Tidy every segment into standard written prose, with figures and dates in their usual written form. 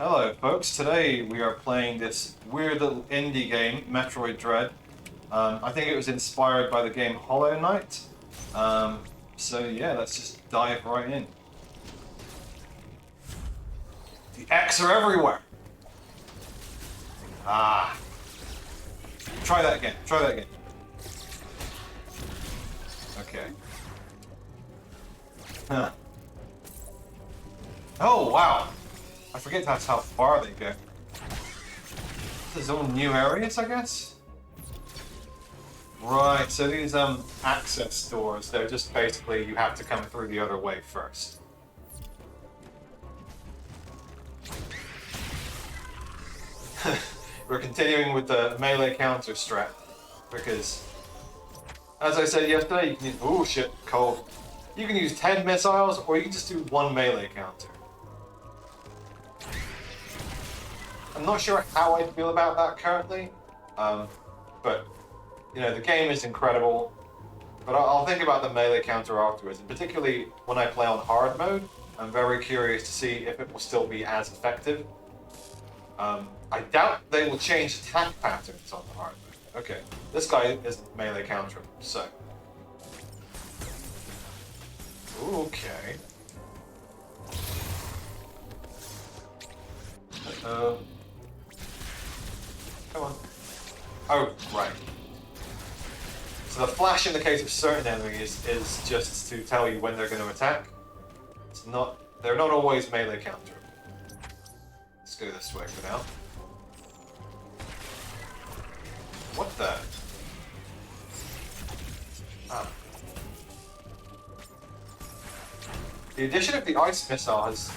Hello folks, today we are playing this weird little indie game, Metroid Dread. I think it was inspired by the game Hollow Knight. So yeah, let's just dive right in. The X are everywhere! Ah. Try that again, try that again. Okay. Huh. Oh wow! I forget that's how far they go. There's all new areas, I guess? Right, so these access doors, they're just basically you have to come through the other way first. We're continuing with the melee counter strat, because as I said yesterday, you can use, oh shit, cold. You can use 10 missiles, or you can just do one melee counter. I'm not sure how I feel about that currently, but you know, the game is incredible, but I'll think about the melee counter afterwards, and particularly when I play on hard mode, I'm very curious to see if it will still be as effective. I doubt they will change attack patterns on the hard mode. Okay, this guy isn't melee counterable, so. Okay. Uh-oh. Come on. Oh, right. So the flash in the case of certain enemies is just to tell you when they're going to attack. It's not. They're not always melee counter. Let's go this way for now. What the? Ah. The addition of the ice missile has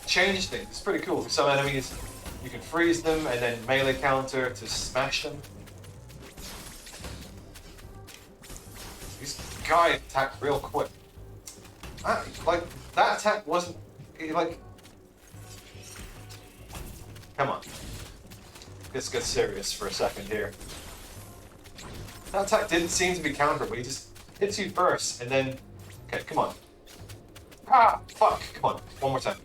changed things. It's pretty cool. For some enemies, you can freeze them and then melee counter to smash them. This guy attacked real quick. Like, that attack wasn't, like... Come on. Let's get serious for a second here. That attack didn't seem to be counterable. He just hits you first and then... Okay, come on. Ah, fuck. Come on. One more time.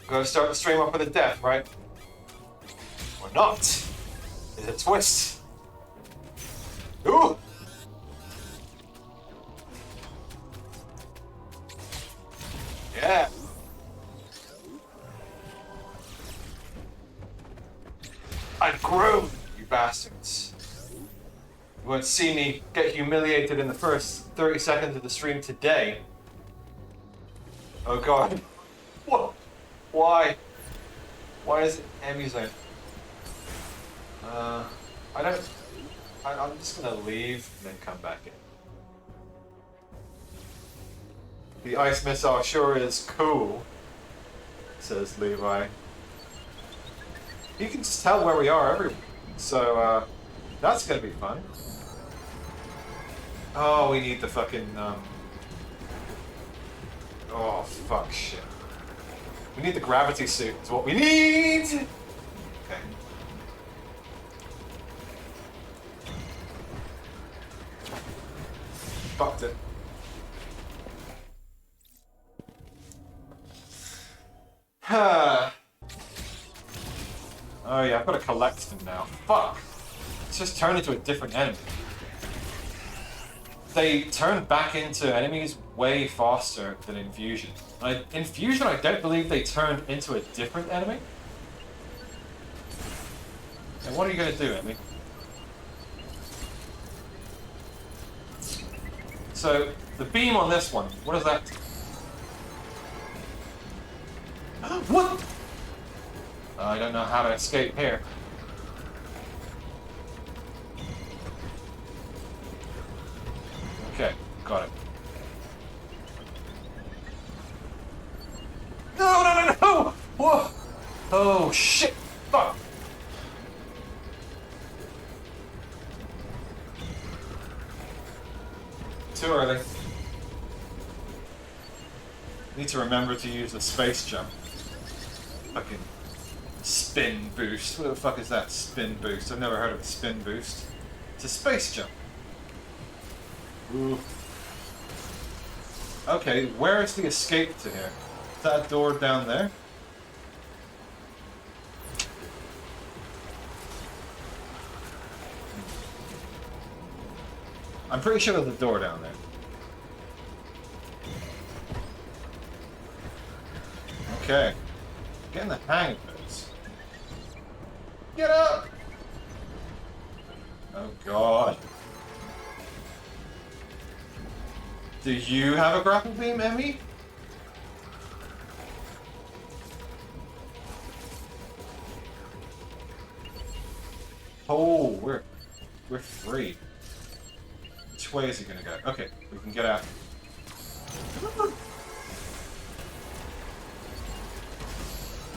Gonna start the stream off with a death, right? Or not. It's a twist. Ooh! Yeah. I've grown, you bastards. You won't see me get humiliated in the first 30 seconds of the stream today. Oh god. What? Why? Why is it EMMI zone? I'm just gonna leave and then come back in. The ice missile sure is cool, says Levi. You can just tell where we are everywhere, so that's gonna be fun. Oh, we need the fucking oh fuck shit. We need the gravity suit, is what we need! Okay. Fucked it. Oh yeah, I've got to collect them now. Fuck! It's just turned into a different enemy. They turn back into enemies way faster than in Fusion. In Fusion, I don't believe they turned into a different enemy. And what are you going to do, Emmy? So, the beam on this one, what is that? What? I don't know how to escape here. Okay, got it. No, no, no, no! Whoa! Oh, shit! Fuck! Too early. Need to remember to use the space jump. Fucking spin boost. What the fuck is that? Spin boost. I've never heard of a spin boost. It's a space jump. Ooh. Okay, where is the escape to here? Is that a door down there? I'm pretty sure there's a door down there. Okay. Getting the hang of this. Get up! Oh god. Do you have a grapple beam, EMMI? Oh, we're free. Which way is he gonna go? Okay, we can get out.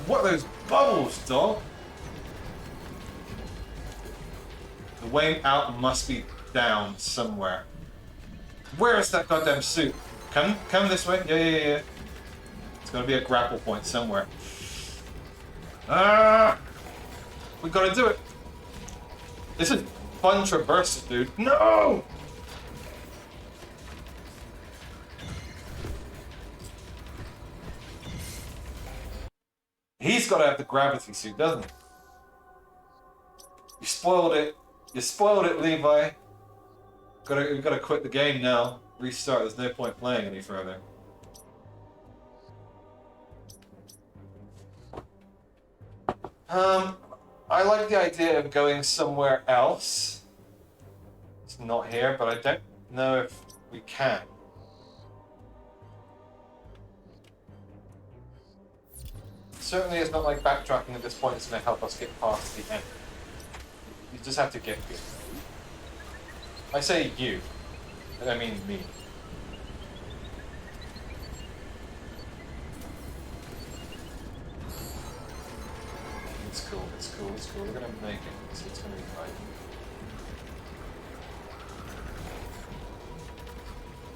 What are those bubbles, dog? The way out must be down somewhere. Where is that goddamn suit? Come this way. Yeah. It's gonna be a grapple point somewhere. Ah! We gotta do it. This is fun traversal, dude. No! He's gotta have the gravity suit, doesn't he? You spoiled it. You spoiled it, Levi. We've gotta quit the game now. Restart. There's no point playing any further. I like the idea of going somewhere else. It's not here, but I don't know if we can. Certainly it's not like backtracking at this point is going to help us get past the end. You just have to get good. I say you, but I mean me. It's cool. We're gonna make it, so it's gonna be fine.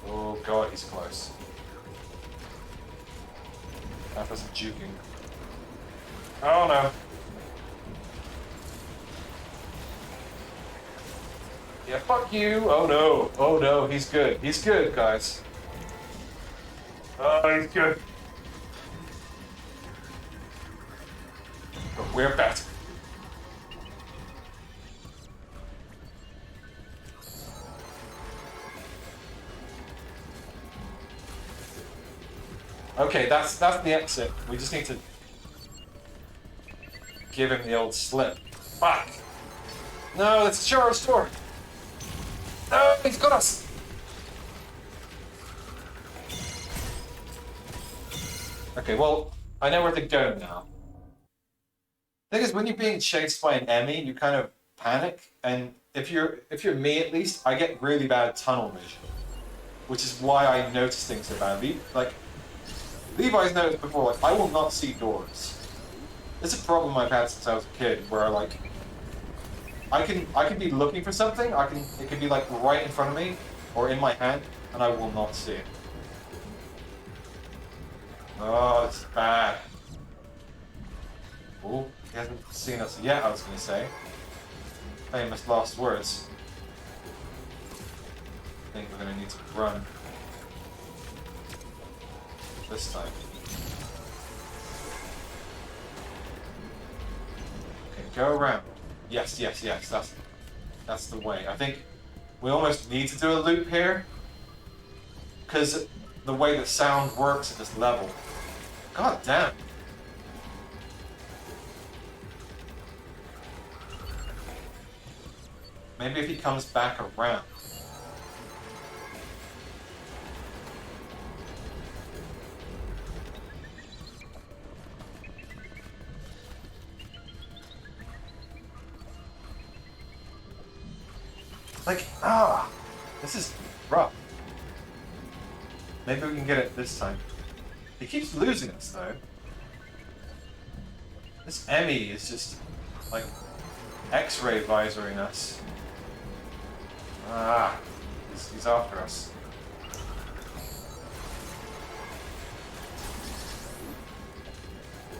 Oh god, he's close. That was juking. Oh no. Yeah, fuck you! Oh no, he's good. He's good, guys. Oh, he's good. But we're better. Okay, that's the exit. We just need to give him the old slip. Fuck! No, it's a store. No, he's got us! Okay, well, I know where to go now. Thing is, when you're being chased by an EMMI, you kind of panic, and if you're me at least, I get really bad tunnel vision, which is why I notice things so badly. Like Levi's noticed before, like I will not see doors. It's a problem I've had since I was a kid, where like I can be looking for something, it can be like right in front of me or in my hand, and I will not see it. Oh, it's bad. Oh, he hasn't seen us yet, I was gonna say. Famous last words. I think we're gonna need to run. This time. Okay, go around. Yes, that's the way. I think we almost need to do a loop here, because the way that sound works at this level. God damn. Maybe if he comes back around. Like, this is rough. Maybe we can get it this time. He keeps losing us, though. This EMMI is just, like, X-ray visoring us. He's after us.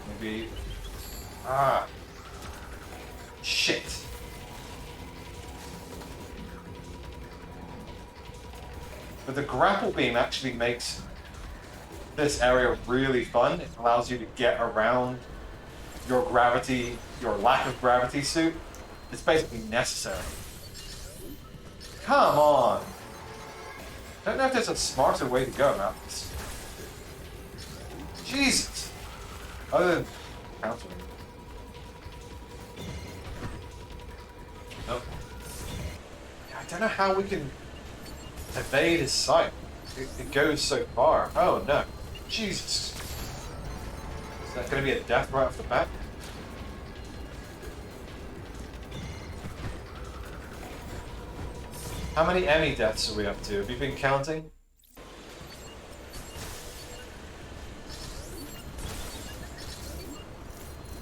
Maybe... Shit. But the grapple beam actually makes this area really fun. It allows you to get around your gravity, your lack of gravity suit. It's basically necessary. Come on. I don't know if there's a smarter way to go about this. Jesus. Other than countering. Nope. I don't know how we can evade his sight. It goes so far. Oh no. Jesus. Is that going to be a death right off the bat? How many EMMI deaths are we up to? Have you been counting?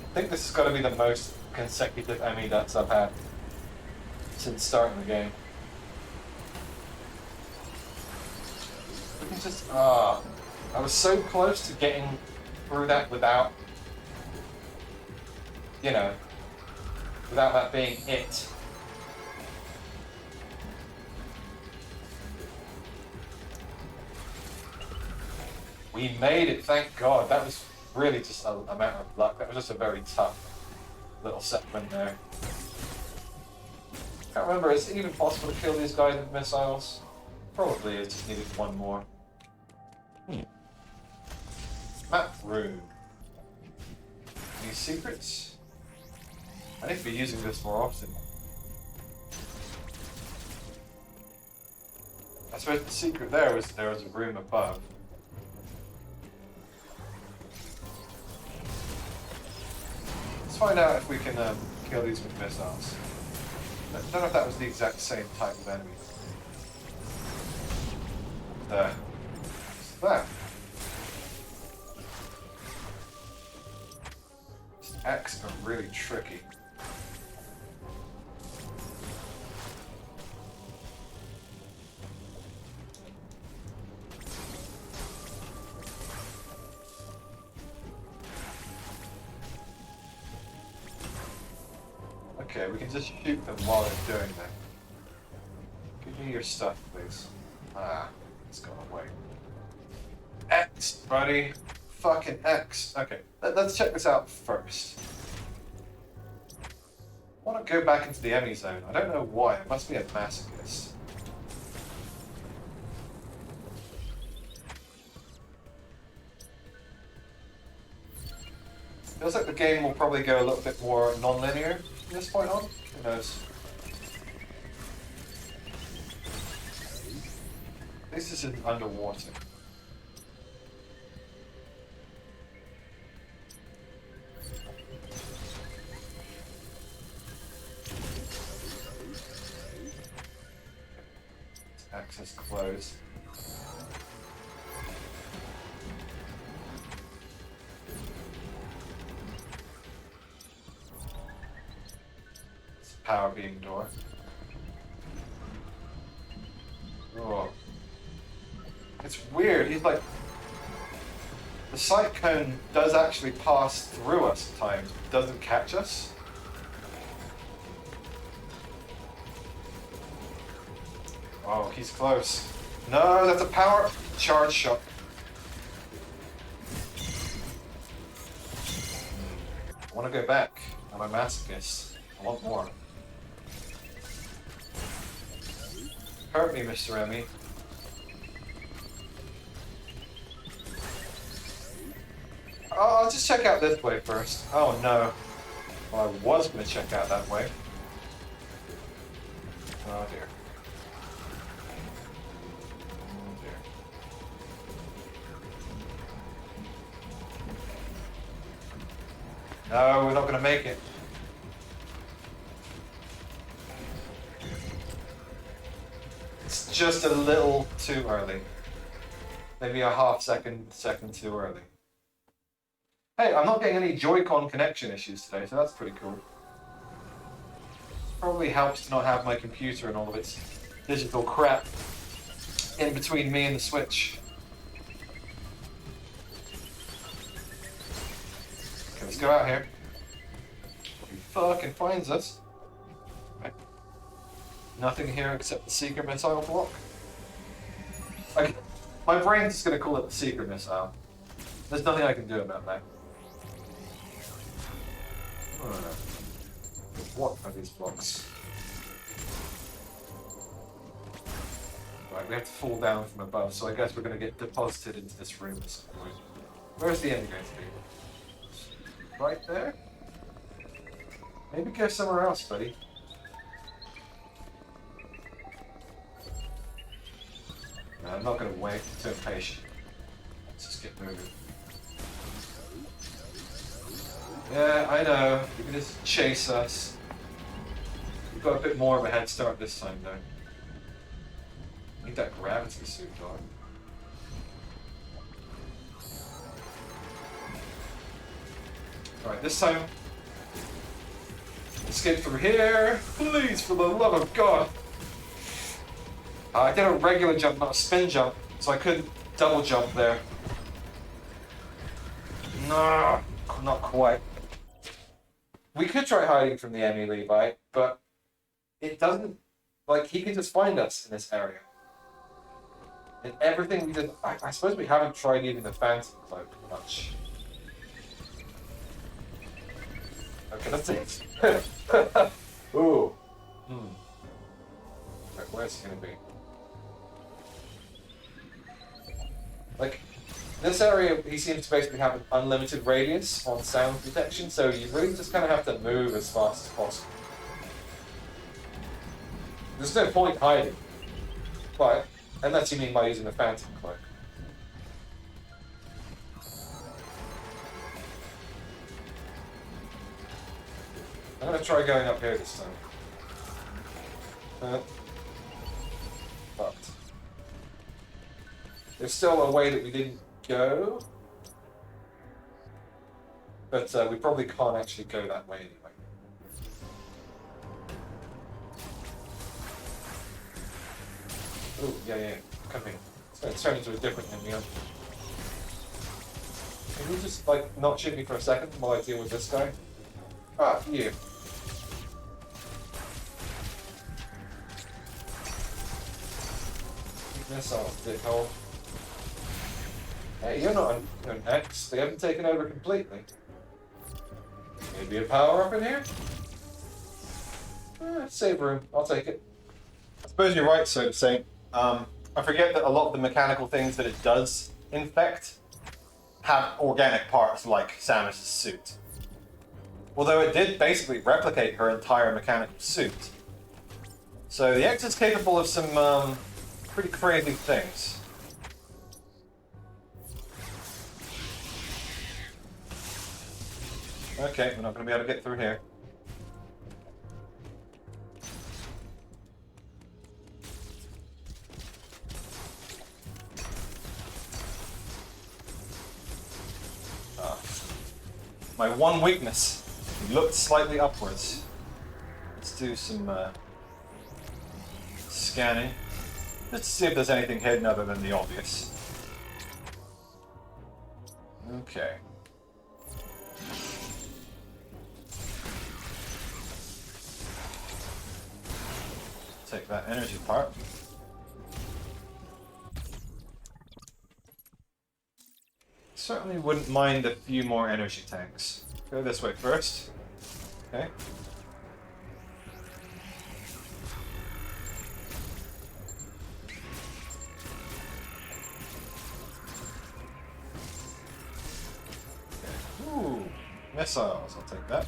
I think this has got to be the most consecutive EMMI deaths I've had since starting the game. We can just... I was so close to getting through that without... You know... Without that being it. We made it, thank God. That was really just a matter of luck. That was just a very tough little segment there. Can't remember, is it even possible to kill these guys with missiles? Probably is, just needed one more. Map room. Any secrets? I need to be using this more often. I suppose the secret there was a room above. Let's find out if we can kill these with missiles. I don't know if that was the exact same type of enemy. There. What's that? These X are really tricky. Okay, we can just shoot them while they're doing that. Give me your stuff, please. Ah, it's gone away. X, buddy. Fucking X. Okay, let's check this out first. I want to go back into the EMMI zone. I don't know why. It must be a masochist. Feels like the game will probably go a little bit more non-linear from this point on. Who knows? At least this isn't underwater. Access closed. Power beam door. Oh. It's weird, he's like... The sight cone does actually pass through us at times, but doesn't catch us. Oh, he's close. No, that's a power charge shot. I want to go back. I'm a masochist. I want more. Hurt me, Mr. EMMI. Oh, I'll just check out this way first. Oh no. Well, I was going to check out that way. Oh dear. Oh dear. No, we're not going to make it. It's just a little too early. Maybe a half second too early. Hey, I'm not getting any Joy-Con connection issues today, so that's pretty cool. Probably helps to not have my computer and all of its digital crap in between me and the Switch. Okay, let's go out here. He fucking finds us. Right. Nothing here except the Seeker missile block. Okay. My brain's just gonna call it the Seeker missile. There's nothing I can do about that. What are these blocks? Right, we have to fall down from above, so I guess we're going to get deposited into this room at some point. Where's the end going to be? Right there? Maybe go somewhere else, buddy. No, I'm not going to wait. I'm too impatient. Let's just get moving. Yeah, I know. You can just chase us. We've got a bit more of a head start this time, though. Need that gravity suit, dog. Alright, this time. Escape through here. Please, for the love of God. I did a regular jump, not a spin jump, so I couldn't double jump there. No, not quite. We could try hiding from the EMMI Levi, but it doesn't. Like, he can just find us in this area. And everything we did. I suppose we haven't tried using the Phantom Cloak much. Okay, that's it. Ooh. Right, where's he gonna be? Like, this area, he seems to basically have an unlimited radius on sound detection, so you really just kind of have to move as fast as possible. There's no point hiding, but unless you mean by using the Phantom Cloak. I'm gonna try going up here this time. But there's still a way that we didn't go. But we probably can't actually go that way anyway. Oh, yeah. Come here. It's going to turn into a different enemy. Can you just, like, not shoot me for a second while I deal with this guy? Ah, you. Missile, dickhole. Hey, you're not an X. They haven't taken over completely. Maybe a power up in here? Save room. I'll take it. I suppose you're right, so to say. I forget that a lot of the mechanical things that it does infect have organic parts like Samus' suit. Although it did basically replicate her entire mechanical suit. So the X is capable of some pretty crazy things. Okay, we're not going to be able to get through here. My one weakness. He looked slightly upwards. Let's do some scanning. Just to see if there's anything hidden other than the obvious. Okay. Take that energy part. Certainly wouldn't mind a few more energy tanks. Go this way first. Okay. Ooh, missiles, I'll take that.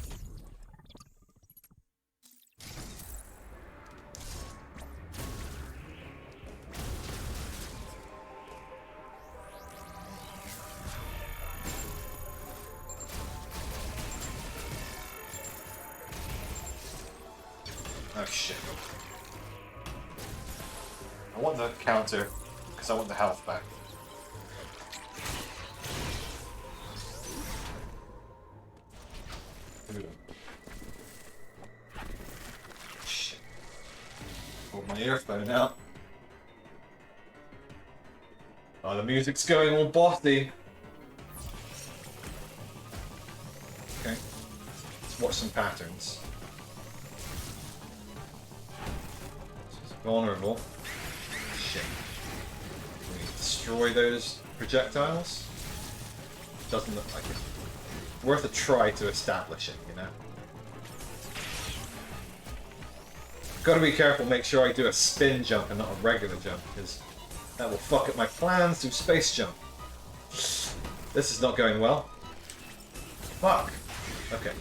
Oh shit. I want the counter, because I want the health back. Ooh. Shit. Pulled my earphone out. Oh, the music's going all bossy. Okay. Let's watch some patterns. Vulnerable. Shit. Can we destroy those projectiles? doesn't look like it. Worth a try to establish it, you know? Gotta be careful, make sure I do a spin jump and not a regular jump, because that will fuck up my plans to space jump. This is not going well. Fuck! Okay.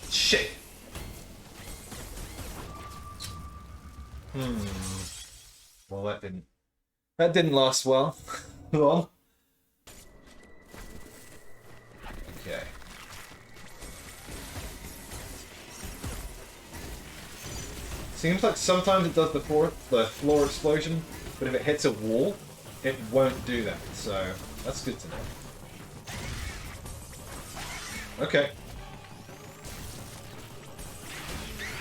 Shit! Well, that didn't last well. Long. Okay. Seems like sometimes it does the floor explosion, but if it hits a wall, it won't do that. So that's good to know. Okay.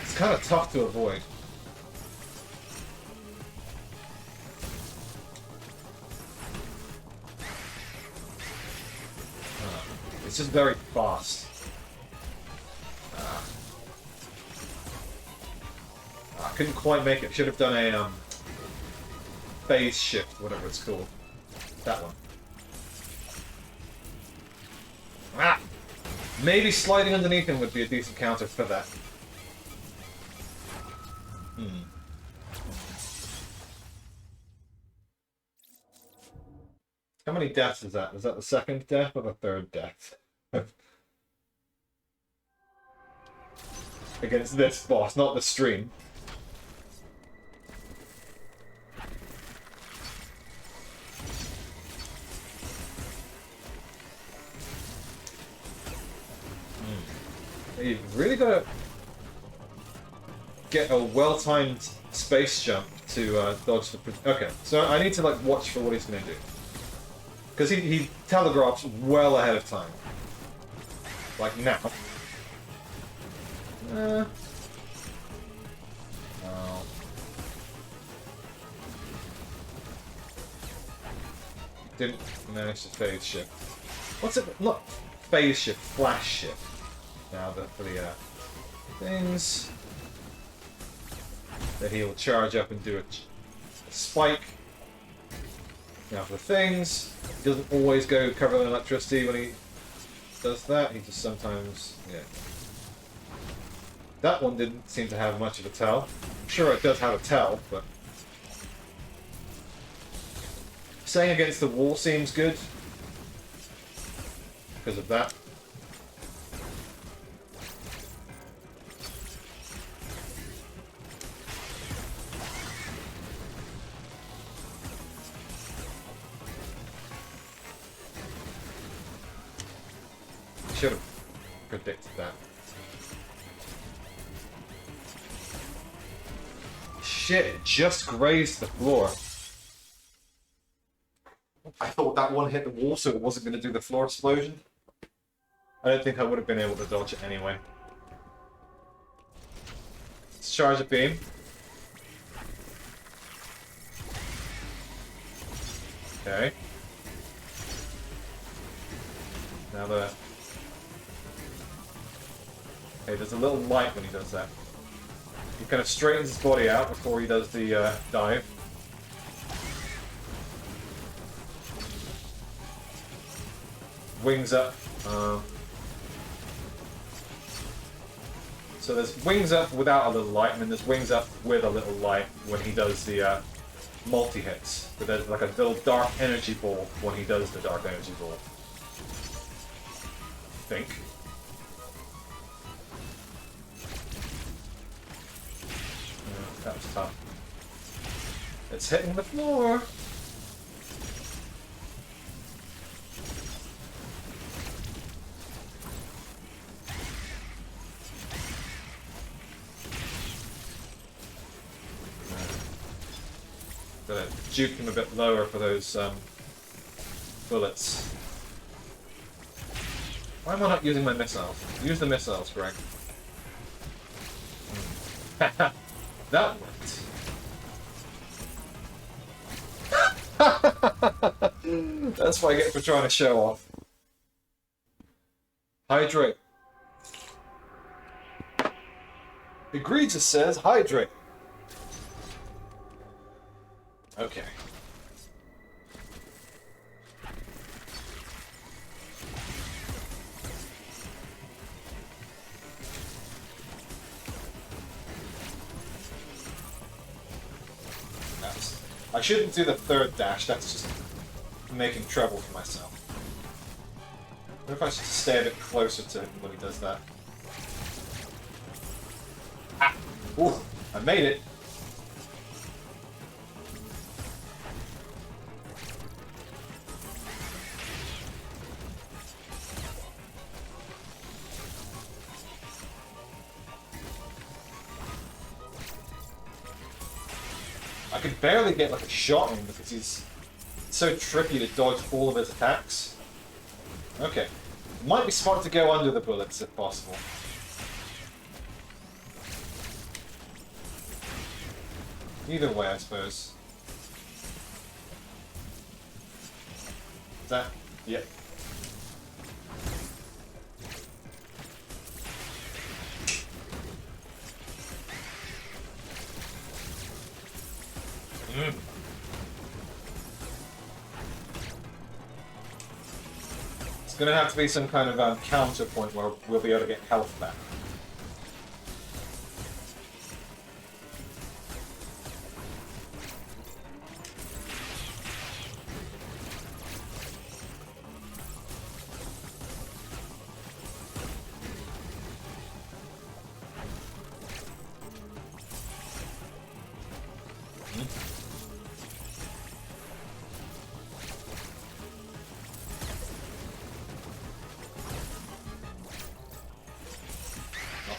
It's kind of tough to avoid. It's just very fast. I couldn't quite make it. Should have done a phase shift, whatever it's called. That one. Ah! Maybe sliding underneath him would be a decent counter for that. How many deaths is that? Is that the second death or the third death? Against this boss, not the stream. You've really got to get a well-timed space jump to dodge the... Okay, so I need to like watch for what he's going to do. Because he telegraphs well ahead of time. Like now. Oh. Didn't manage to phase shift. What's it? Not phase shift, flash shift. Now for the things. Then he'll charge up and do a spike. Now for the things. He doesn't always go covered in electricity when he does that. He just sometimes, yeah. That one didn't seem to have much of a tell. I'm sure it does have a tell, but staying against the wall seems good because of that. Should have predicted that. Shit, it just grazed the floor. I thought that one hit the wall, so it wasn't going to do the floor explosion. I don't think I would have been able to dodge it anyway. Let's charge a beam. Okay. Now the... Okay, there's a little light when he does that. He kind of straightens his body out before he does the dive. Wings up. So there's wings up without a little light, and then there's wings up with a little light when he does the multi-hits. But there's like a little dark energy ball when he does the dark energy ball. I think. That was tough. It's hitting the floor. Gotta juke him a bit lower for those bullets. Why am I not using my missiles? Use the missiles, Greg. That worked. That's what I get for trying to show off. Hydrate. eGregious says hydrate. Okay. I shouldn't do the third dash, that's just making trouble for myself. What if I should stay a bit closer to him when he does that? Ah! Ooh! I made it! I could barely get like a shot on him because he's so tricky to dodge all of his attacks. Okay. Might be smart to go under the bullets if possible. Either way, I suppose. Is that? Yep. It's gonna have to be some kind of counterpoint where we'll be able to get health back.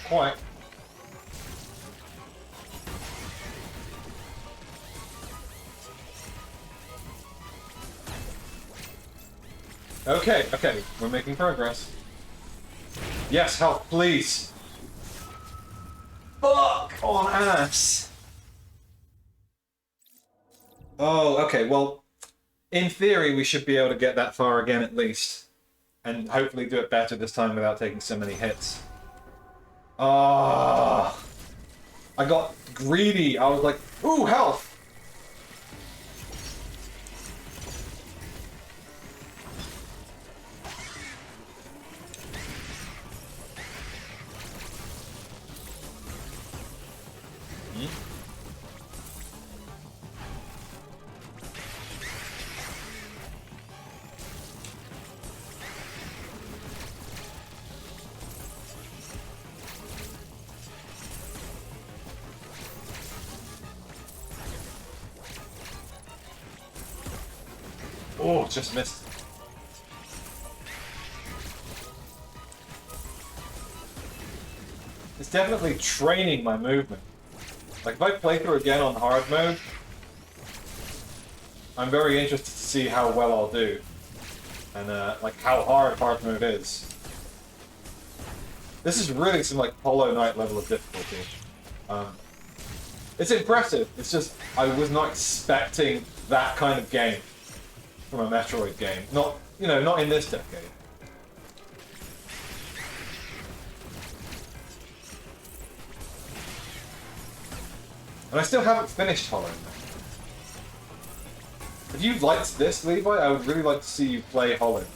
Quite. Okay, okay, we're making progress. Yes, help, please. Fuck on ass. Oh, okay, well, in theory we should be able to get that far again at least. And hopefully do it better this time without taking so many hits. Ah, I got greedy. I was like, ooh, health. Oh, just missed. It's definitely training my movement. Like, if I play through again on hard mode, I'm very interested to see how well I'll do. And, like, how hard mode is. This is really some, like, Hollow Knight level of difficulty. It's impressive, it's just, I was not expecting that kind of game from a Metroid game. Not, you know, not in this decade. And I still haven't finished Hollow Knight. If you liked this, Levi, I would really like to see you play Hollow Knight.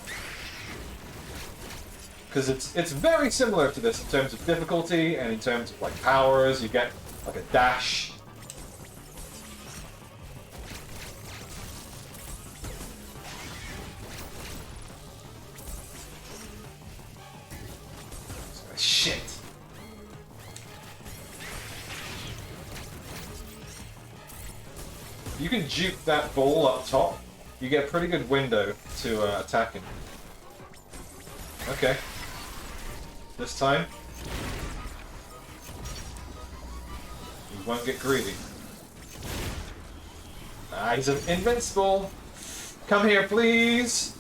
Because it's very similar to this in terms of difficulty and in terms of like powers. You get like a dash. Shit. You can juke that ball up top. You get a pretty good window to attack him. Okay. This time, you won't get greedy. Ah, he's invincible. Come here, please.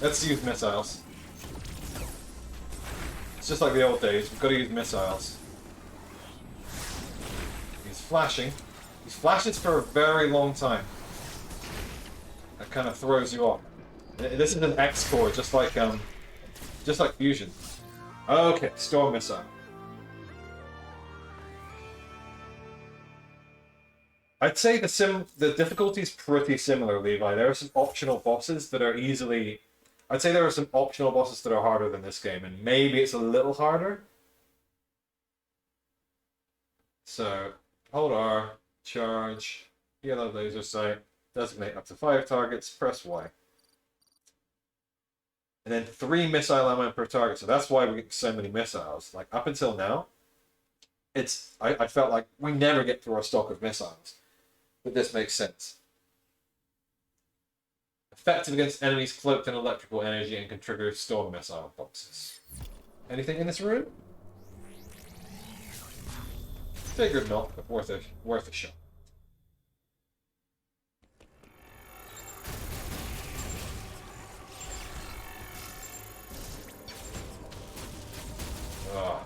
Let's use missiles. It's just like the old days. We've got to use missiles. He's flashing. He flashes for a very long time. That kind of throws you off. This is an X core, just like Fusion. Okay, Storm Missile. I'd say the difficulty is pretty similar, Levi. There are some optional bosses that are easily... I'd say there are some optional bosses that are harder than this game, and maybe it's a little harder. So, hold R, charge, Yellow laser sight. Designate up to 5 targets. Press Y. And then 3 missile ammo per target. So that's why we get so many missiles. Like, up until now, I felt like we never get through our stock of missiles. But this makes sense. Effective against enemies cloaked in electrical energy and can trigger storm missile boxes. Anything in this room? Figured not, but worth a shot. Oh.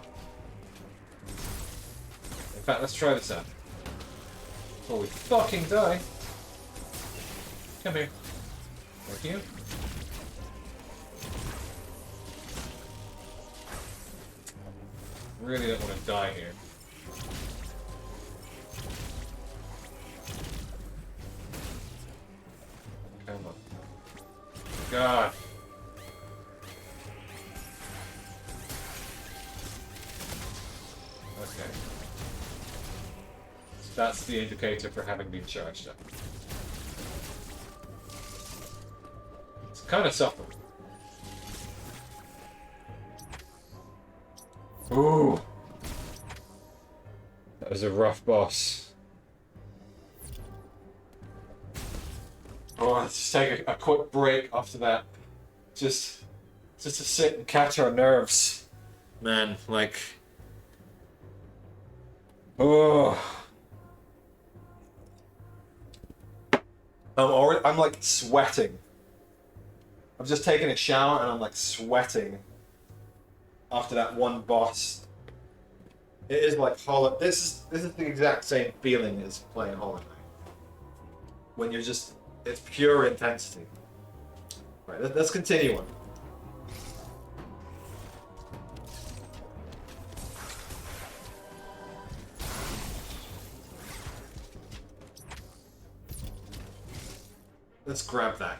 In fact, let's try this out. Before we fucking die. Come here. Thank you. Really don't want to die here. Come on. God. Okay. So that's the indicator for having been charged up. It's kind of subtle. Ooh. That was a rough boss. Oh, let's just take a quick break after that. Just to sit and catch our nerves. Man, like... Oh. I'm like sweating. I'm just taking a shower and I'm like sweating after that one boss. It is like Hollow. This is the exact same feeling as playing Hollow Knight. When you're just, it's pure intensity. Right, let's continue on. Let's grab that.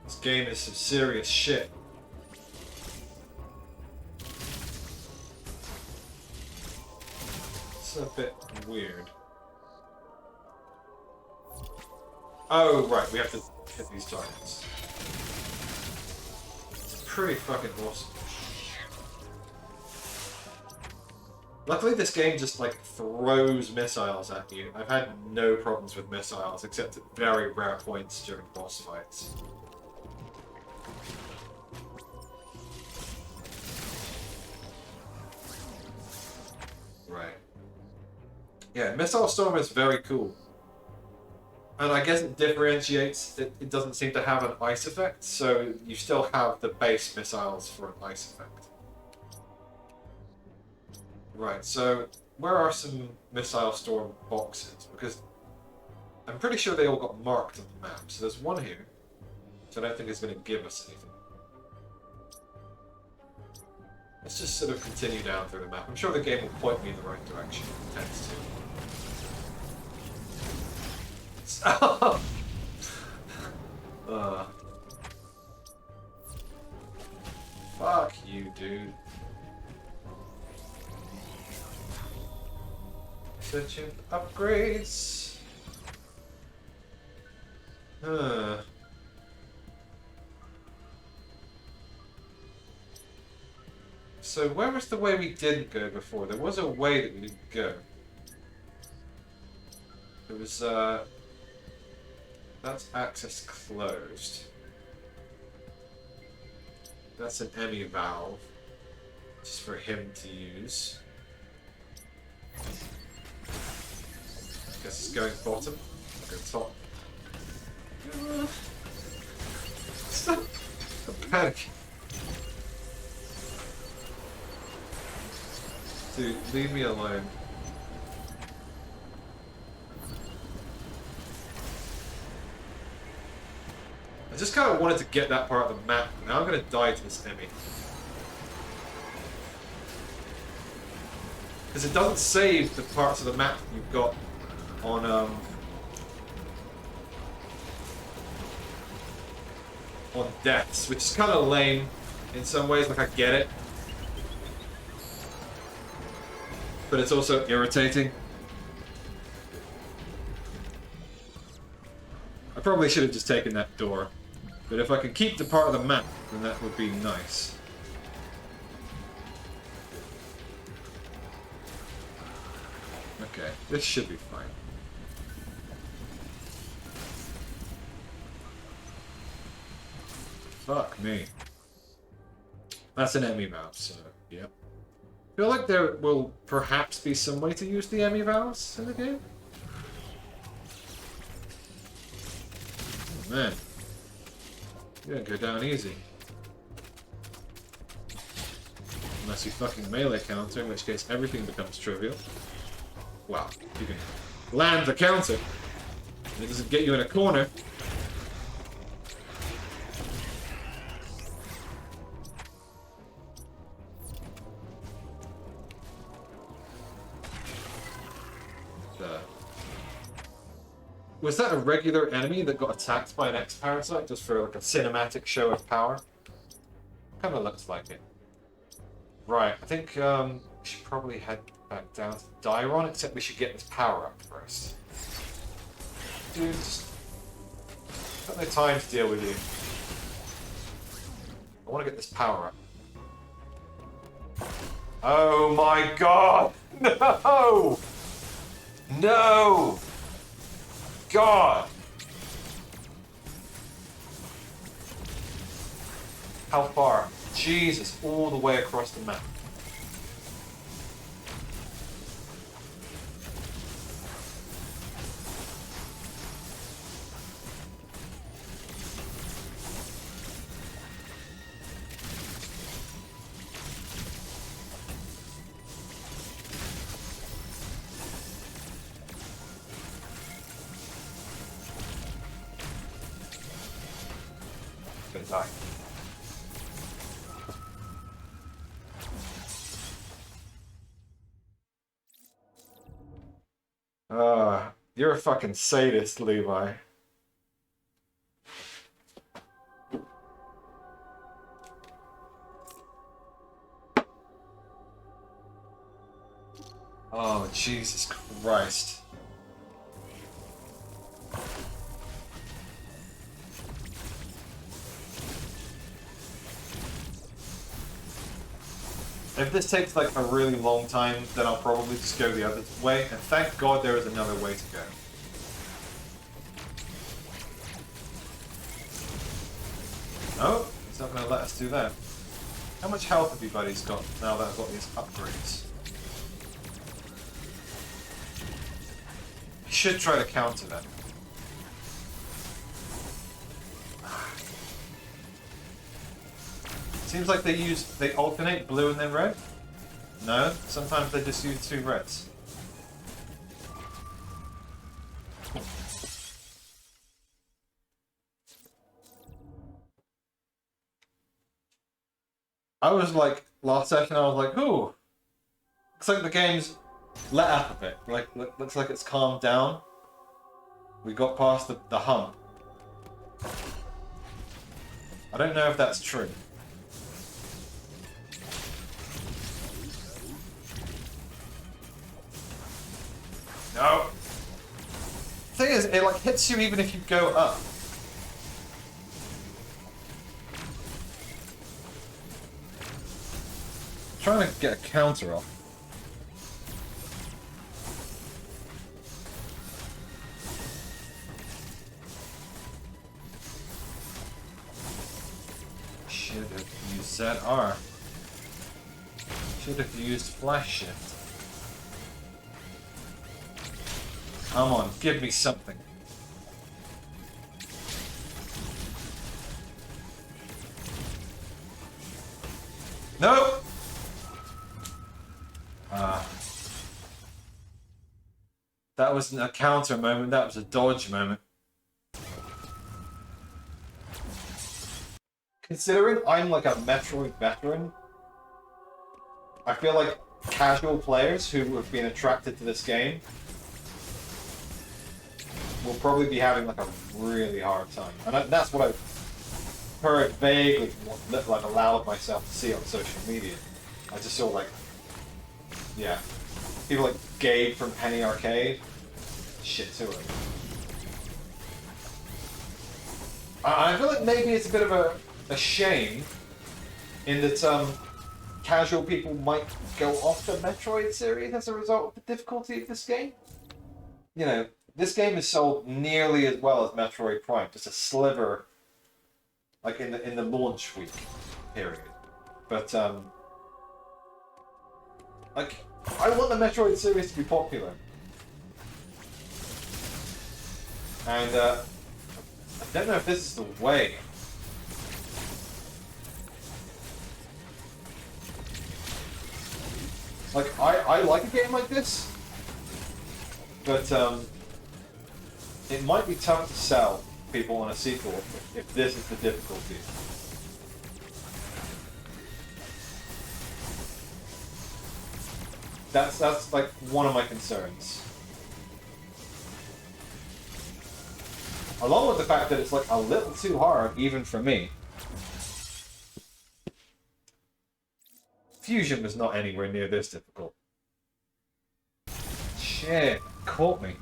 This game is some serious shit. It's a bit weird. Oh, right, we have to hit these targets. It's pretty fucking awesome. Luckily, this game just, like, throws missiles at you. I've had no problems with missiles, except at very rare points during boss fights. Right. Yeah, Missile Storm is very cool. And I guess it differentiates, it doesn't seem to have an ice effect, so you still have the base missiles for an ice effect. Right, so where are some Missile Storm boxes? Because I'm pretty sure they all got marked on the map. So there's one here, which I don't think is going to give us anything. Let's just sort of continue down through the map. I'm sure the game will point me in the right direction. It tends to. Fuck you, dude. Searching upgrades. So where was the way we didn't go before? There was a way that we didn't go. It was that's access closed. That's an EMMI valve. Just for him to use. Guess it's going bottom. I'll go top. Stop! I'm panicking. Dude, leave me alone. I just kind of wanted to get that part of the map. Now I'm going to die to this EMMI. Because it doesn't save the parts of the map that you've got on deaths, which is kind of lame in some ways. Like, I get it, but it's also irritating. I probably should have just taken that door. But if I can keep the part of the map, then that would be nice. Okay, this should be fine. Fuck me. That's an EMMI valve, so yep. I feel like there will perhaps be some way to use the EMMI valves in the game. Oh man. You don't go down easy. Unless you fucking melee counter, in which case everything becomes trivial. Wow, you can land the counter. And it doesn't get you in a corner. Was that a regular enemy that got attacked by an X-Parasite just for like a cinematic show of power? Kind of looks like it. Right, I think we should probably head back down to Dairon, except we should get this power up first. Dude, just got no time to deal with you. I want to get this power up. Oh my god! No! No! God! How far? Jesus, all the way across the map. Die. You're a fucking sadist, Levi. Oh, Jesus Christ. If this takes like a really long time, then I'll probably just go the other way, and thank God there is another way to go. No, he's not going to let us do that. How much health have you buddies got now that I've got these upgrades? You should try to counter them. Seems like they alternate blue and then red. No, sometimes they just use two reds. I was like, last session I was like, ooh. Looks like the game's let up a bit. Like, looks like it's calmed down. We got past the hump. I don't know if that's true. No. Thing is, it like hits you even if you go up. I'm trying to get a counter off. Should have used ZR. Should have used flash shift. Come on, give me something. No! That wasn't a counter moment, that was a dodge moment. Considering I'm like a Metroid veteran, I feel like casual players who have been attracted to this game will probably be having like a really hard time. And that's what I've heard vaguely, like allowed myself to see on social media. I just saw like, yeah. people like Gabe from Penny Arcade. Shit to it. I feel like maybe it's a bit of a shame in that casual people might go off the Metroid series as a result of the difficulty of this game. You know, this game is sold nearly as well as Metroid Prime, just a sliver, like in the launch week period. But like, I want the Metroid series to be popular, and I don't know if this is the way. Like, I like a game like this, but it might be tough to sell people on a sequel if this is the difficulty. That's like one of my concerns. Along with the fact that it's like a little too hard even for me. Fusion was not anywhere near this difficult. Shit, caught me.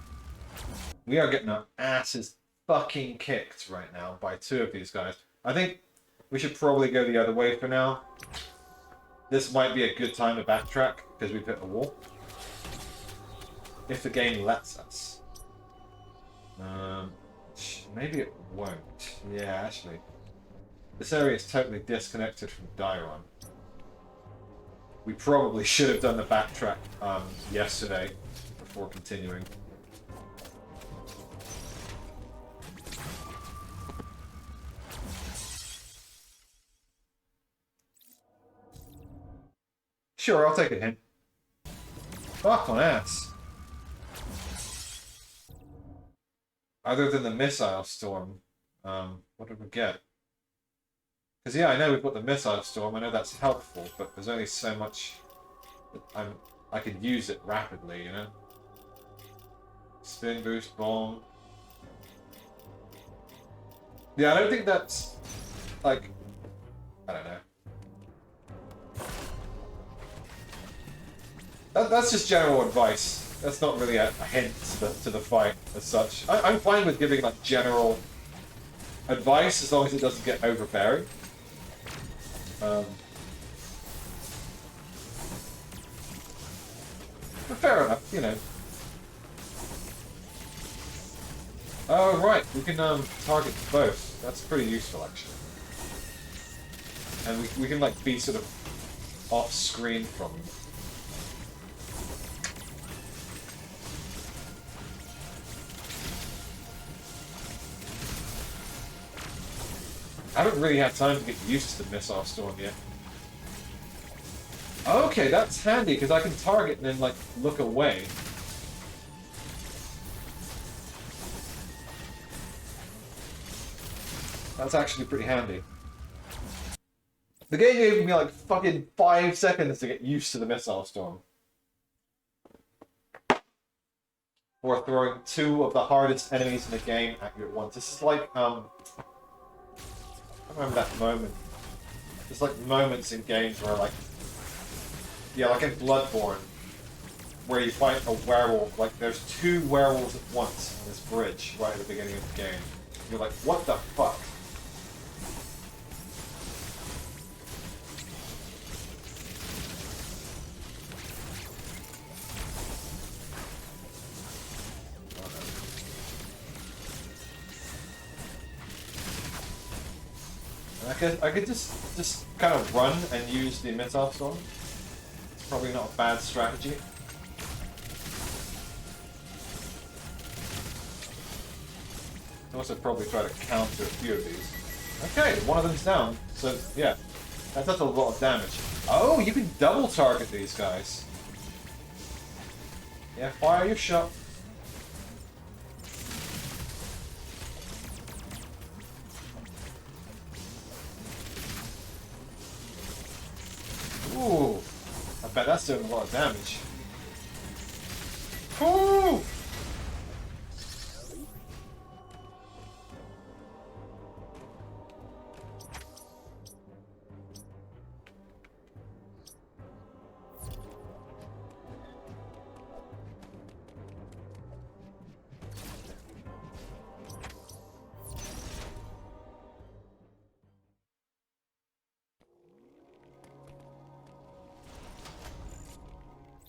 We are getting our asses fucking kicked right now by two of these guys. I think we should probably go the other way for now. This might be a good time to backtrack because we've hit a wall. If the game lets us. Maybe it won't. Yeah, actually. This area is totally disconnected from Dairon. We probably should have done the backtrack yesterday before continuing. Sure, I'll take a hint. Fuck on ass. Other than the missile storm, what did we get? Because yeah, I know we've got the missile storm. I know that's helpful, but there's only so much that I can use it rapidly, you know. Spin boost bomb. Yeah, I don't think that's like, I don't know. That's just general advice. That's not really a hint to the fight as such. I'm fine with giving like general advice as long as it doesn't get overbearing. But fair enough, you know. Oh right, we can target both. That's pretty useful actually. And we can like be sort of off screen from them. I haven't really had time to get used to the missile storm yet. Okay, that's handy because I can target and then like look away. That's actually pretty handy. The game gave me like fucking 5 seconds to get used to the missile storm. Or throwing two of the hardest enemies in the game at you at once. This is like I remember that moment. There's like moments in games where like, yeah, like in Bloodborne, where you fight a werewolf, like there's two werewolves at once on this bridge right at the beginning of the game. You're like, what the fuck? I could just kind of run and use the missile storm. It's probably not a bad strategy. I'll also probably try to counter a few of these. Okay, one of them's down. So yeah, that does a lot of damage. Oh, you can double target these guys. Yeah, fire your shot. Ooh, I bet that's doing a lot of damage. Ooh!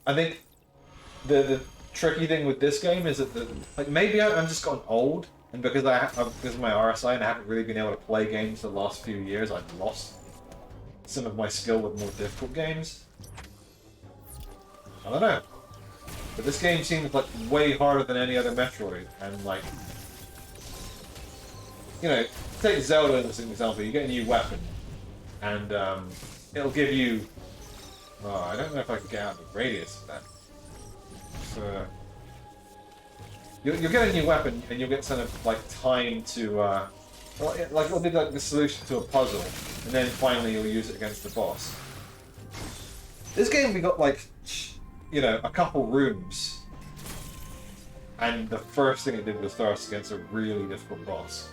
I think the tricky thing with this game is that like maybe I'm just gotten old, and because because of my RSI and I haven't really been able to play games the last few years, I've lost some of my skill with more difficult games. I don't know, but this game seems like way harder than any other Metroid, and like, you know, take Zelda as an example. You get a new weapon, and it'll give you. Oh, I don't know if I can get out of the radius of that. So, you'll get a new weapon, and you'll get sort of like time to, like it'll be like the solution to a puzzle, and then finally you'll use it against the boss. This game we got like, you know, a couple rooms, and the first thing it did was throw us against a really difficult boss.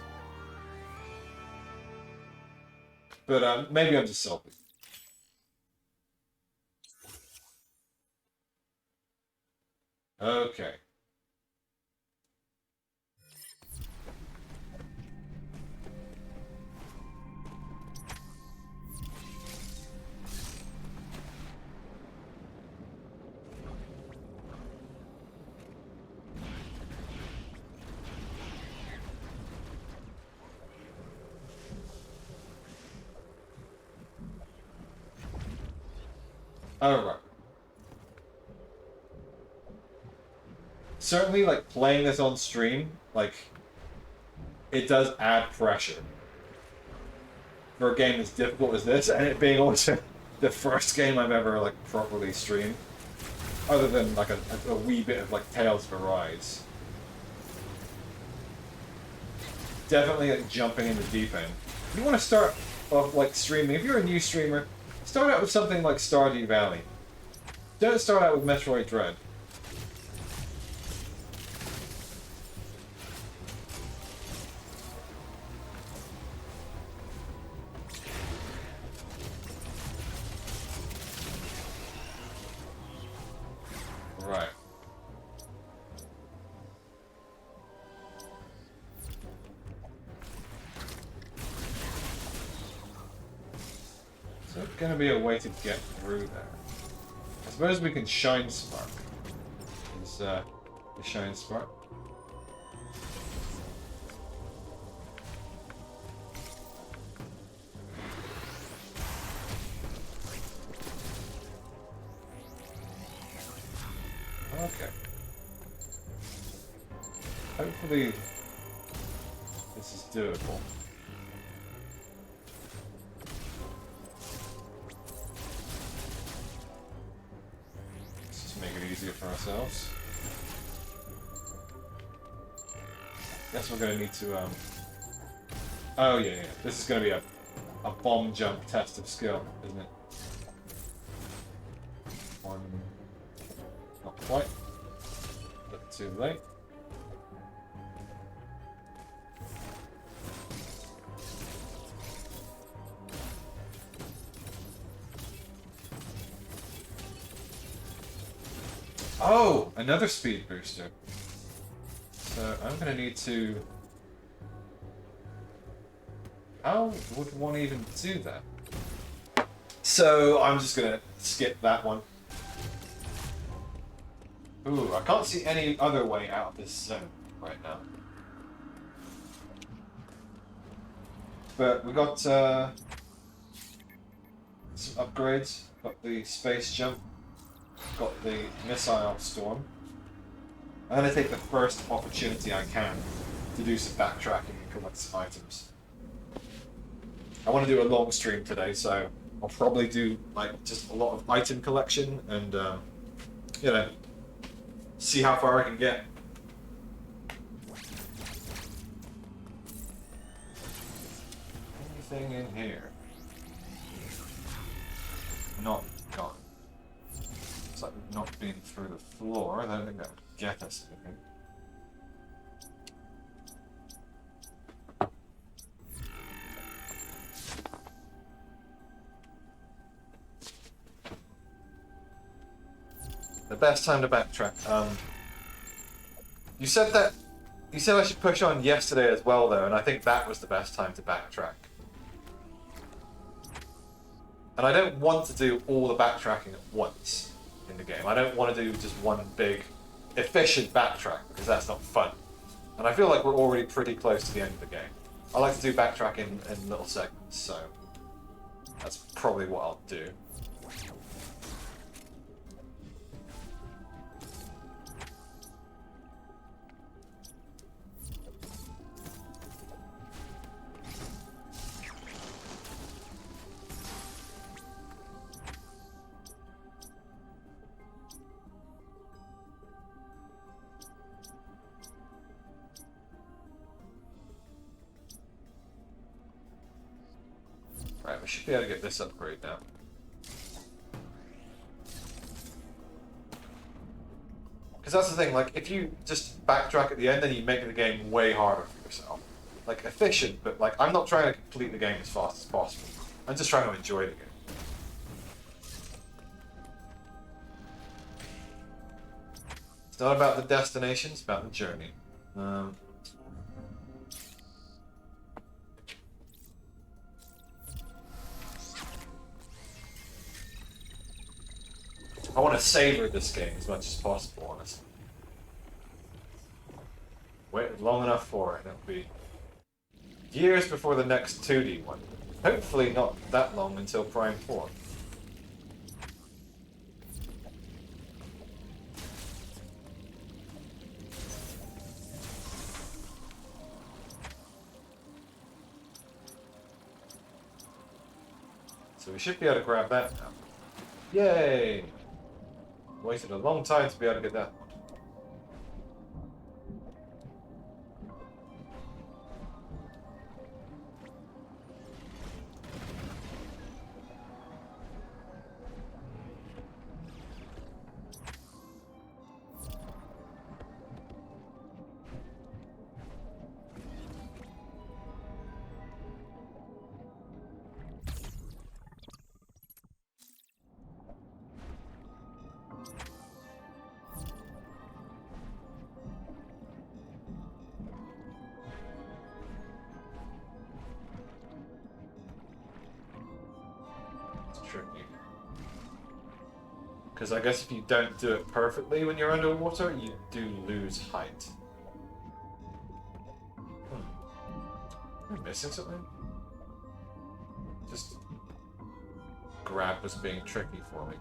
But maybe I'm just salty. Okay. Alright. Certainly, like, playing this on stream, like, it does add pressure. For a game as difficult as this, and it being also the first game I've ever, like, properly streamed. Other than, like, a wee bit of, like, Tales of Arise. Definitely, like, jumping in the deep end. If you want to start off, like, streaming, if you're a new streamer, start out with something like Stardew Valley. Don't start out with Metroid Dread. Right. So it's gonna be a way to get through there. I suppose we can Shine Spark. Is the Shine Spark? Okay. Hopefully this is doable. Let's just make it easier for ourselves. Guess we're gonna need to oh yeah. This is gonna be a bomb jump test of skill, isn't it? One. Not quite. But too late. Oh! Another speed booster. So I'm gonna need to... How would one even do that? So I'm just gonna skip that one. Ooh, I can't see any other way out of this zone right now. But we got some upgrades. Got the space jump. Got the missile storm. I'm gonna take the first opportunity I can to do some backtracking and collect some items. I want to do a long stream today, so I'll probably do like just a lot of item collection and you know, see how far I can get. Anything in here? Not gone. It's like we've not been through the floor. I don't think that would get us anything. The best time to backtrack. You said I should push on yesterday as well, though, and I think that was the best time to backtrack. And I don't want to do all the backtracking at once. in the game. I don't want to do just one big, efficient backtrack, because that's not fun. And I feel like we're already pretty close to the end of the game. I like to do backtrack in little segments, so that's probably what I'll do. Right, we should be able to get this upgrade now. Because that's the thing, like, if you just backtrack at the end, then you make the game way harder for yourself. Like, efficient, but, like, I'm not trying to complete the game as fast as possible. I'm just trying to enjoy the game. It's not about the destination, it's about the journey. I want to savor this game as much as possible, honestly. Wait long enough for it, and it'll be years before the next 2D one. Hopefully not that long until Prime 4. So we should be able to grab that now. Yay! Waited a long time to be able to get that one. Tricky. Because I guess if you don't do it perfectly when you're underwater, you do lose height. Am I missing something? Just grab was being tricky for me.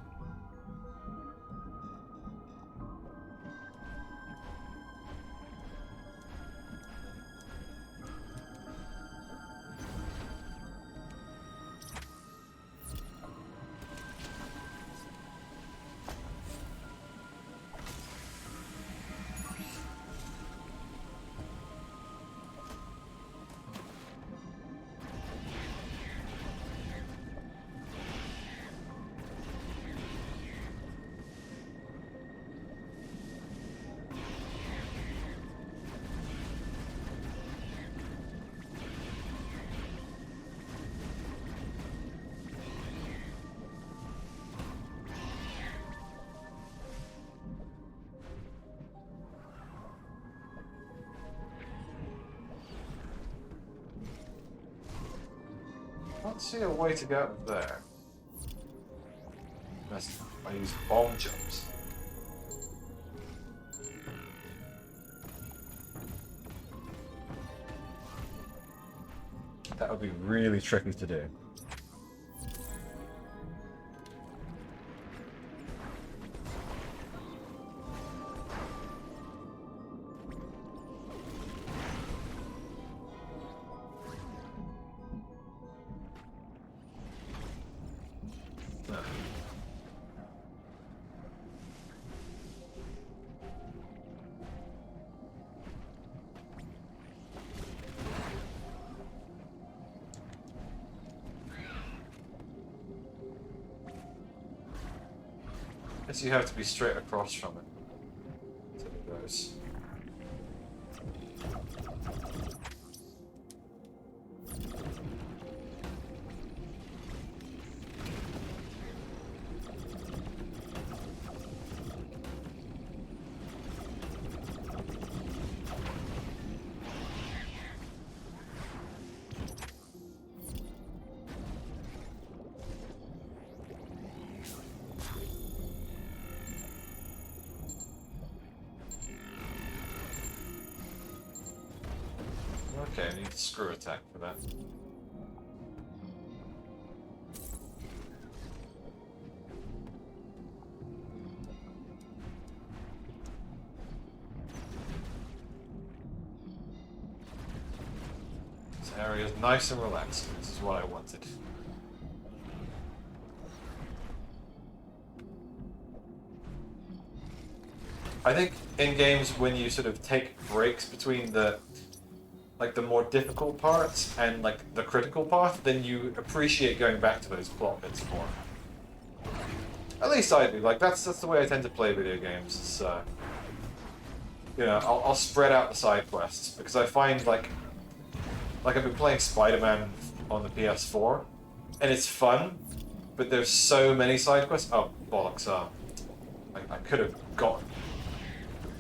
I can't see a way to get up there. Unless I use bomb jumps. That would be really tricky to do. Guess you have to be straight across from it. So it goes. Okay, I need screw attack for that. This area is nice and relaxing. This is what I wanted. I think in games when you sort of take breaks between the more difficult parts and like the critical part, then you appreciate going back to those plot bits more. At least I do. Like that's the way I tend to play video games. It's, you know, I'll spread out the side quests because I find like I've been playing Spider-Man on the PS4, and it's fun, but there's so many side quests. Oh bollocks! I could have gotten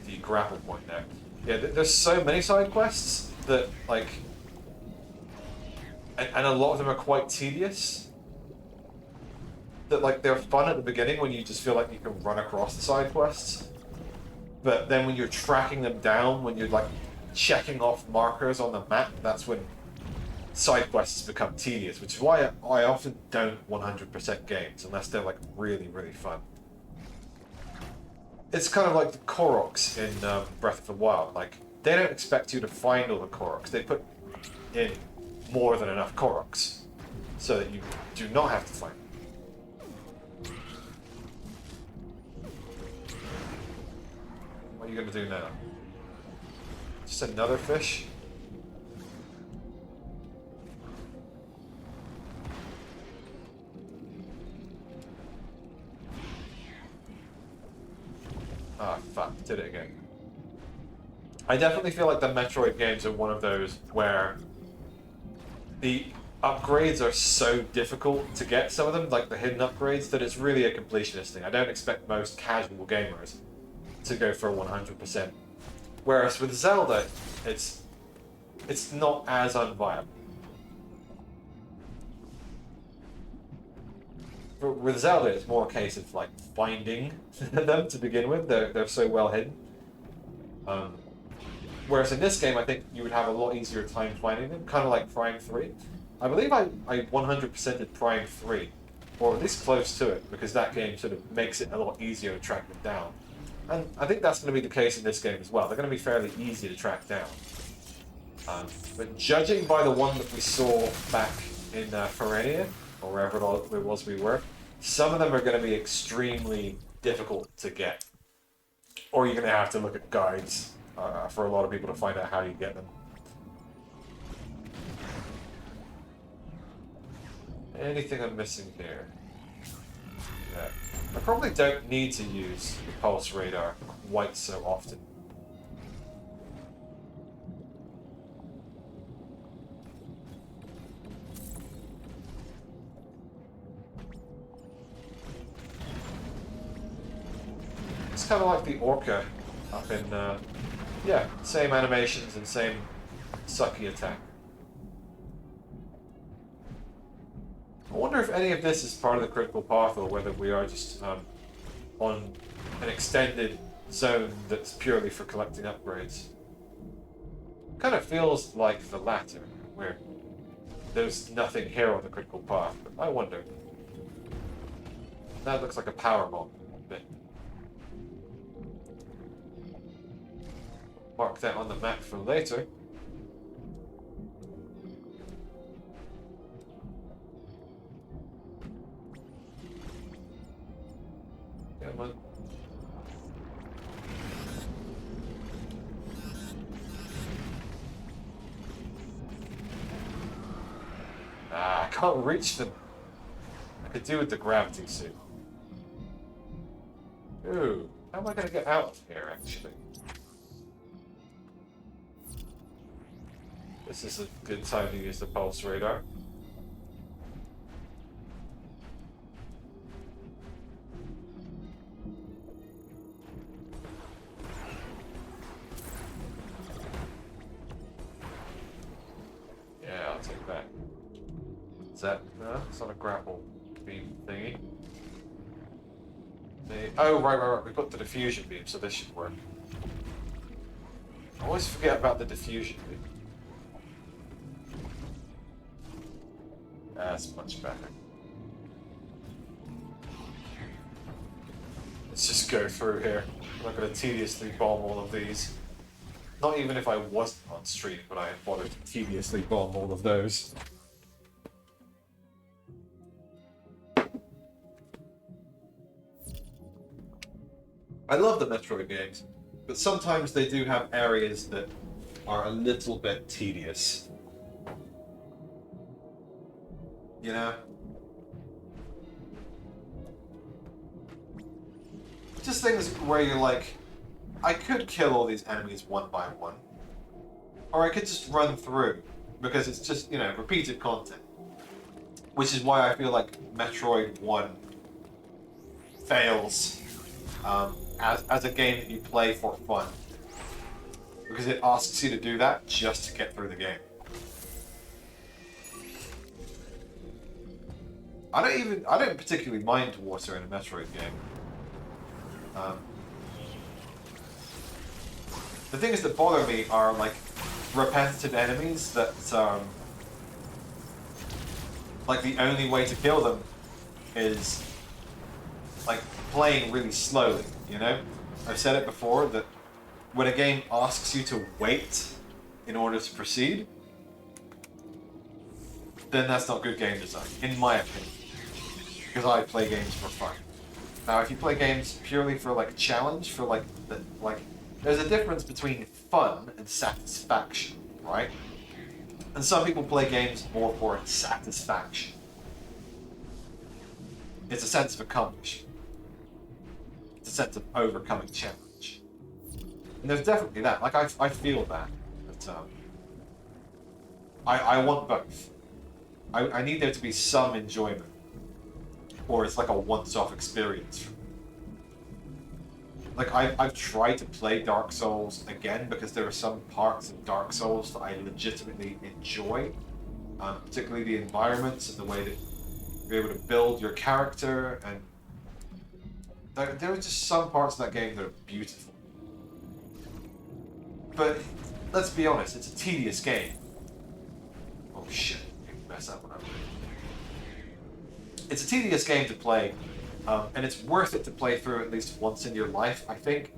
the grapple point there. Yeah, there's so many side quests that like, and a lot of them are quite tedious. That like they're fun at the beginning when you just feel like you can run across the side quests, but then when you're tracking them down, when you're like checking off markers on the map, that's when side quests become tedious, which is why I often don't 100% games unless they're like really, really fun. It's kind of like the Koroks in Breath of the Wild. Like, they don't expect you to find all the Koroks. They put in more than enough Koroks so that you do not have to find them. What are you going to do now? Just another fish? Ah, fuck, did it again. I definitely feel like the Metroid games are one of those where the upgrades are so difficult to get, some of them, like the hidden upgrades, that it's really a completionist thing. I don't expect most casual gamers to go for 100%. Whereas with Zelda, it's not as unviable. With Zelda, it's more a case of like finding them to begin with. They're so well hidden. Whereas in this game, I think you would have a lot easier time finding them, kind of like Prime 3. I believe I 100%ed Prime 3, or at least close to it, because that game sort of makes it a lot easier to track them down. And I think that's going to be the case in this game as well. They're going to be fairly easy to track down. But judging by the one that we saw back in Ferenia, or wherever it was we were, some of them are going to be extremely difficult to get. Or you're going to have to look at guides for a lot of people to find out how you get them. Anything I'm missing here? Yeah. I probably don't need to use the pulse radar quite so often. It's kind of like the Orca up in, yeah, same animations and same sucky attack. I wonder if any of this is part of the critical path or whether we are just on an extended zone that's purely for collecting upgrades. Kind of feels like the latter, where there's nothing here on the critical path, but I wonder. That looks like a power bomb bit. Mark that on the map for later. Come on. Ah, I can't reach them. I could do with the gravity suit. Ooh, how am I going to get out of here, actually? This is a good time to use the pulse radar. Yeah, I'll take that. Is that... no, it's not a grapple beam thingy. Oh, right. We put the diffusion beam, so this should work. I always forget about the diffusion beam. That's much better. Let's just go through here. I'm not going to tediously bomb all of these. Not even if I wasn't on stream, but I bothered to tediously bomb all of those. I love the Metroid games, but sometimes they do have areas that are a little bit tedious. You know? Just things where you're like, I could kill all these enemies one by one, or I could just run through, because it's just, you know, repeated content. Which is why I feel like Metroid 1 fails as a game that you play for fun. Because it asks you to do that just to get through the game. I don't particularly mind water in a Metroid game. The things that bother me are like repetitive enemies that like the only way to kill them is like playing really slowly, you know? I've said it before that when a game asks you to wait in order to proceed, then that's not good game design, in my opinion. Because I play games for fun. Now, if you play games purely for like challenge, for like there's a difference between fun and satisfaction, right? And some people play games more for satisfaction. It's a sense of accomplishment. It's a sense of overcoming challenge. And there's definitely that. Like I feel that. But I want both. I need there to be some enjoyment, or it's like a once-off experience. Like I've tried to play Dark Souls again because there are some parts of Dark Souls that I legitimately enjoy, particularly the environments and the way that you're able to build your character, and there are just some parts of that game that are beautiful. But let's be honest, it's a tedious game. Oh shit, I mess up when I'm. It's a tedious game to play, and it's worth it to play through at least once in your life, I think,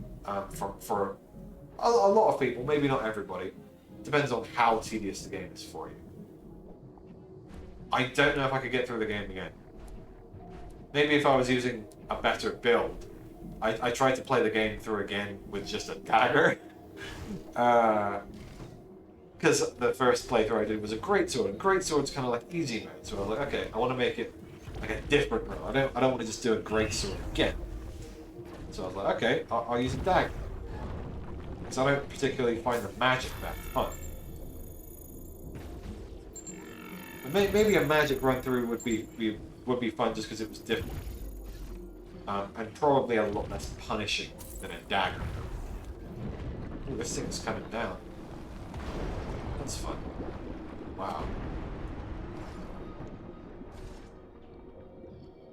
for a lot of people, maybe not everybody. Depends on how tedious the game is for you. I don't know if I could get through the game again. Maybe if I was using a better build. I tried to play the game through again with just a dagger. Because the first playthrough I did was a greatsword, and greatsword's kind of like easy mode, so I was like, okay, I want to make it like a different run. I don't want to just do a greatsword again. So I was like, okay, I'll use a dagger. Because I don't particularly find the magic that fun. But maybe a magic run through would be fun just because it was different. And probably a lot less punishing than a dagger. Ooh, this thing's coming down. That's fun. Wow.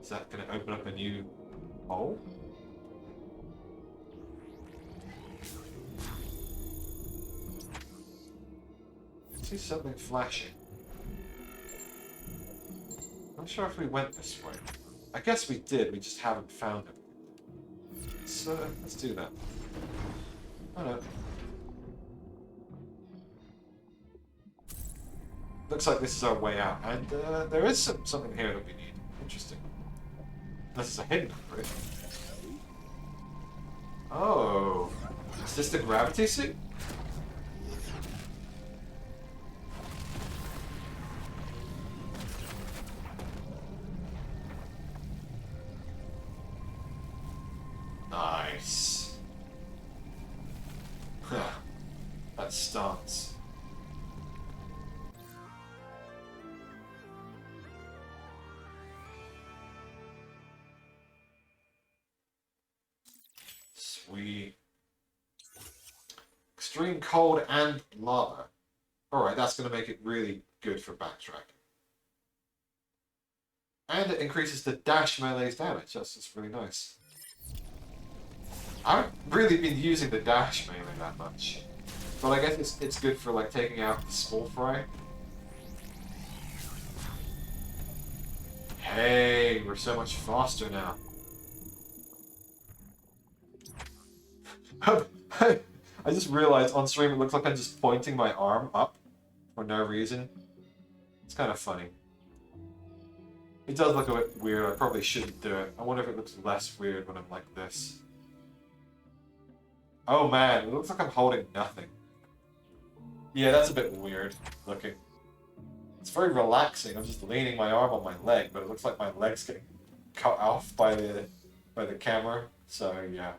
Is that going to open up a new hole? I see something flashing. I'm not sure if we went this way. I guess we did, we just haven't found it. So, let's do that. Oh no. Looks like this is our way out, and there is something here that we need. Interesting. This is a hidden bridge. Oh, is this the gravity suit? Nice. That stance. Sweet. Extreme cold and lava. Alright, that's going to make it really good for backtracking. And it increases the dash melee's damage. That's just really nice. I haven't really been using the dash melee that much. But I guess it's good for like taking out the small fry. Hey, we're so much faster now. I just realized on stream it looks like I'm just pointing my arm up for no reason. It's kind of funny. It does look a bit weird. I probably shouldn't do it. I wonder if it looks less weird when I'm like this. Oh man, it looks like I'm holding nothing. Yeah, that's a bit weird looking. It's very relaxing. I'm just leaning my arm on my leg, but it looks like my leg's getting cut off by the camera. So yeah,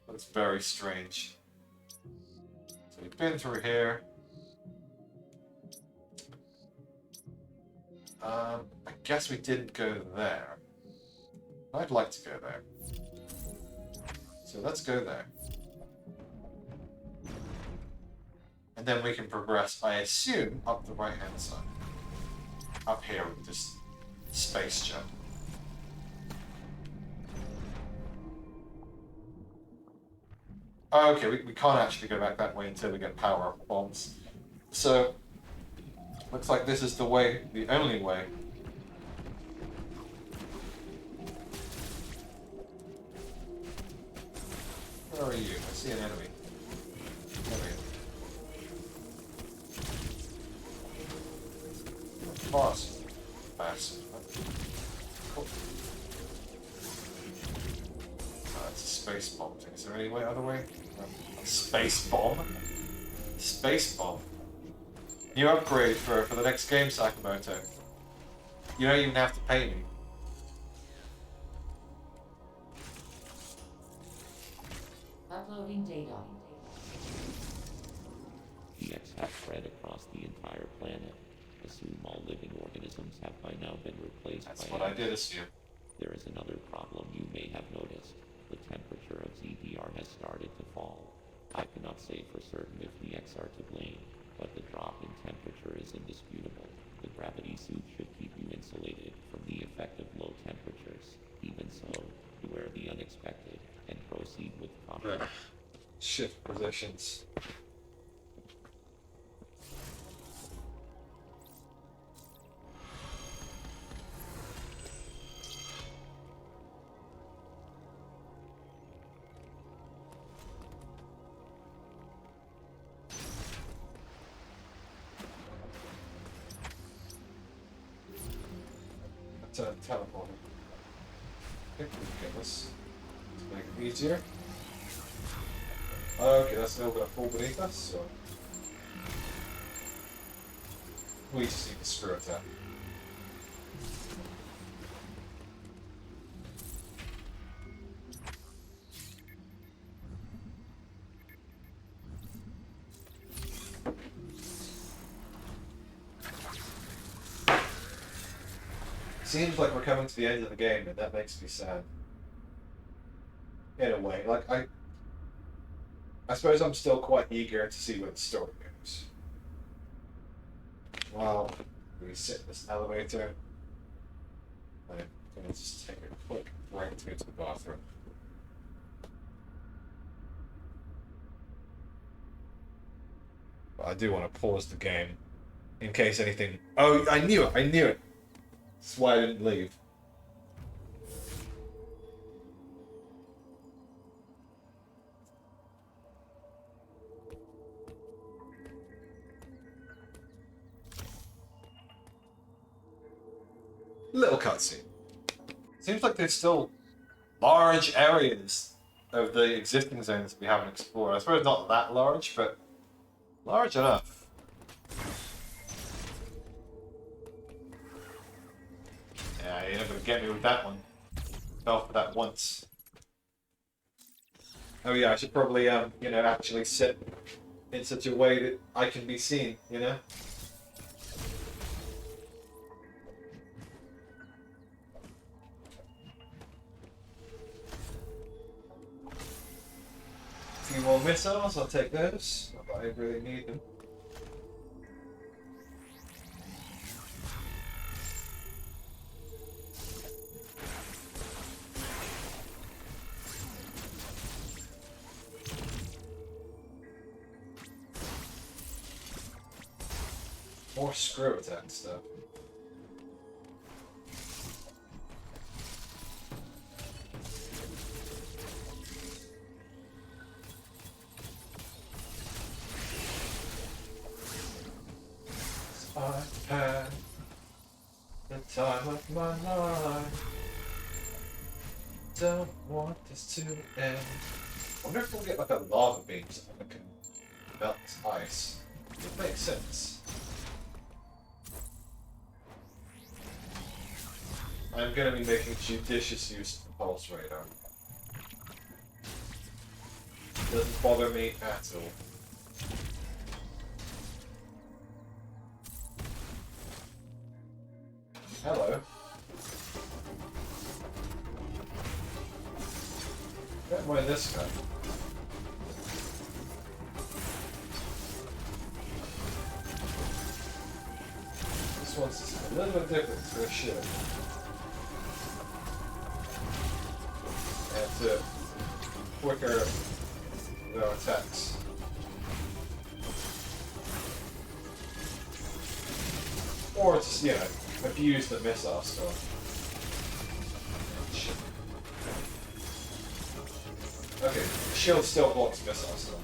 looks very strange. So we've been through here. I guess we didn't go there. I'd like to go there. So let's go there. And then we can progress, I assume, up the right-hand side. Up here with this space jet. Oh, okay, we can't actually go back that way until we get power-up bombs. So, looks like this is the way, the only way. Where are you? I see an enemy. There we go. Boss. Fast. Cool. It's a space bomb thing. Is there any way, other way? A space bomb? Space bomb. New upgrade for the next game, Sakamoto. You don't even have to pay me. Uploading data. The X have spread across the entire planet. Assume all living organisms have by now been replaced by That's what I did assume. There is another problem you may have noticed. The temperature of ZDR has started to fall. I cannot say for certain if the X are to blame, but the drop in temperature is indisputable. The gravity suit should keep you insulated from the effect of low temperatures. Even so, beware the unexpected and proceed with caution. Shift positions. Teleport. Okay, we can get this to make it easier. Okay, that's now going to fall beneath us, so we just need to screw it down. Seems like we're coming to the end of the game, and that makes me sad. In a way, like I suppose I'm still quite eager to see where the story goes. Well, we sit in this elevator. I'm gonna just take a quick break to go to the bathroom. But I do want to pause the game in case anything. Oh, I knew it! I knew it! That's why I didn't leave. Little cutscene. Seems like there's still large areas of the existing zones that we haven't explored. I suppose not that large, but large enough. Yeah, you're not gonna get me with that one. Fell for that once. Oh yeah, I should probably, you know, actually sit in such a way that I can be seen, you know? A few more missiles, I'll take those. Not that I really need them. More screw attack stuff. I've had the time of my life. Don't want this to end. I wonder if we'll get like a lava beam so that can melt this ice. It makes sense. I'm gonna be making judicious use of the pulse radar. Doesn't bother me at all. Hello. Don't mind this guy. This one's just a little bit different for a ship. And quicker with our attacks. Or just, you know, abuse the missile storm. Shit. Okay, the shield still blocks missile storm.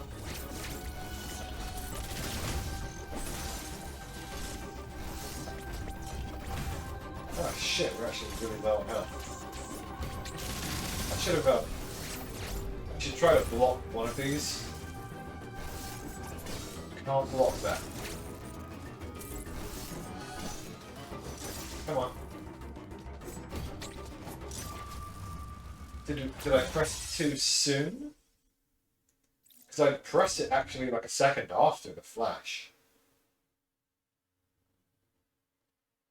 Oh shit, we're actually really low on health. I should have I should try to block one of these. Can't block that. Come on. Did I press it too soon? Because I pressed it actually like a second after the flash.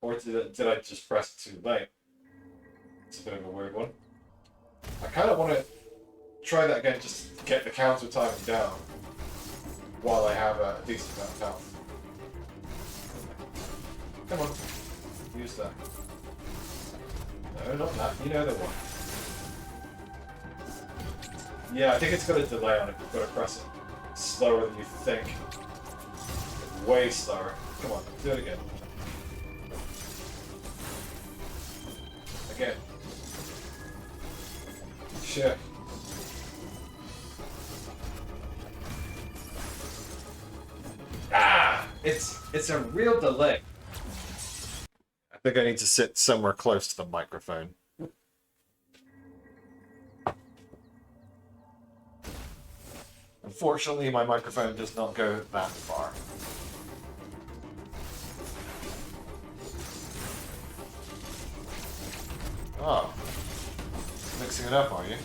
Or did I just press it too late? It's a bit of a weird one. I kind of want to try that again just to get the counter timing down while I have a decent amount of health. Come on. Use that. No, not that. You know the one. Yeah, I think it's got a delay on it. You've got to press it slower than you think. Way slower. Come on, do it again. Again. Shit. Ah! It's a real delay. I think I need to sit somewhere close to the microphone. Unfortunately, my microphone does not go that far. Oh. Mixing it up, are you?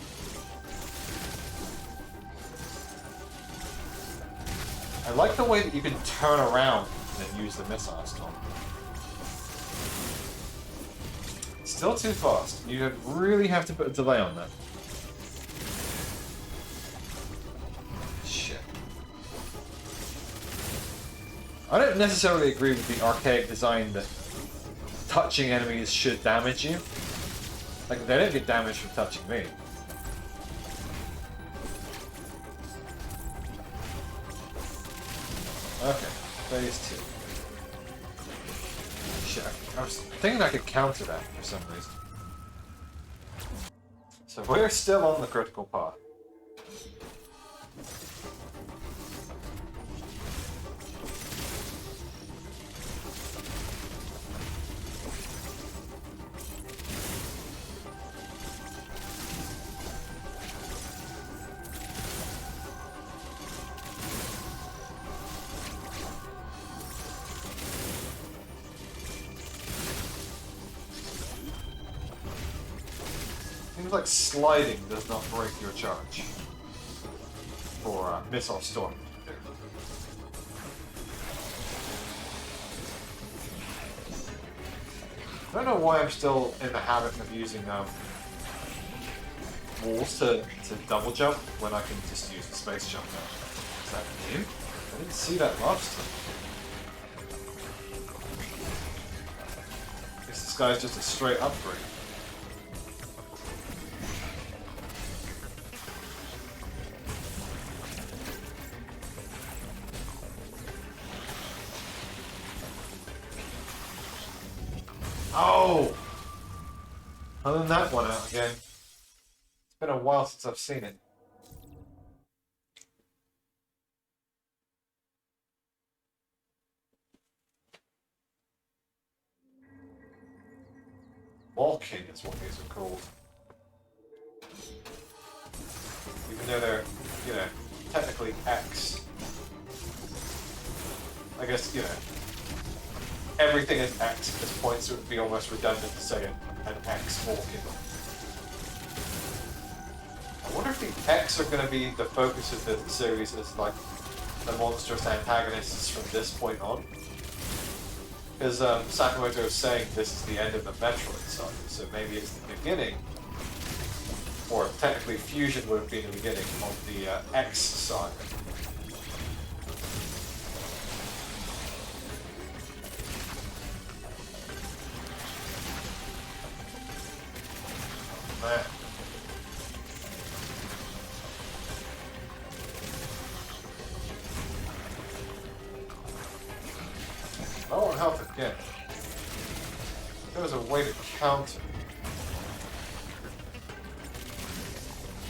I like the way that you can turn around and use the missile storm. Still too fast. You really have to put a delay on that. Shit. I don't necessarily agree with the archaic design that touching enemies should damage you. Like, they don't get damaged from touching me. Okay, phase 2. Shit, I was thinking I could counter that for some reason. So we're still on the critical path. Like sliding does not break your charge for missile storm. I don't know why I'm still in the habit of using walls to double jump when I can just use the space jump now. Is that new? I didn't see that last time. I guess this guy's just a straight upgrade. Oh! Pulling that one out again. It's been a while since I've seen it. Mawkin is what these are called. Even though they're, you know, technically X. I guess, you know, everything is X at this point, so it would be almost redundant to say an X Mawkin. I wonder if the X are going to be the focus of the series as, like, the monstrous antagonists from this point on. Because Sakamoto is saying this is the end of the Metroid saga, so maybe it's the beginning, or technically Fusion would have been the beginning of the X saga. Oh, man. I want health again. There was a way to counter.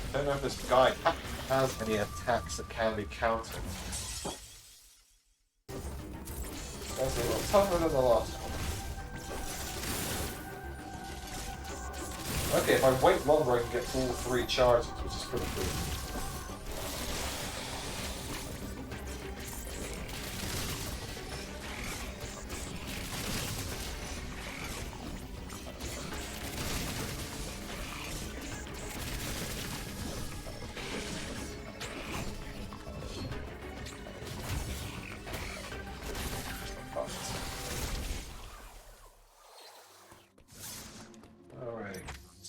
I don't know if this guy has any attacks that can be countered. That's a little tougher than the last one. Okay, if I wait longer I can get all 3 charges, which is pretty cool.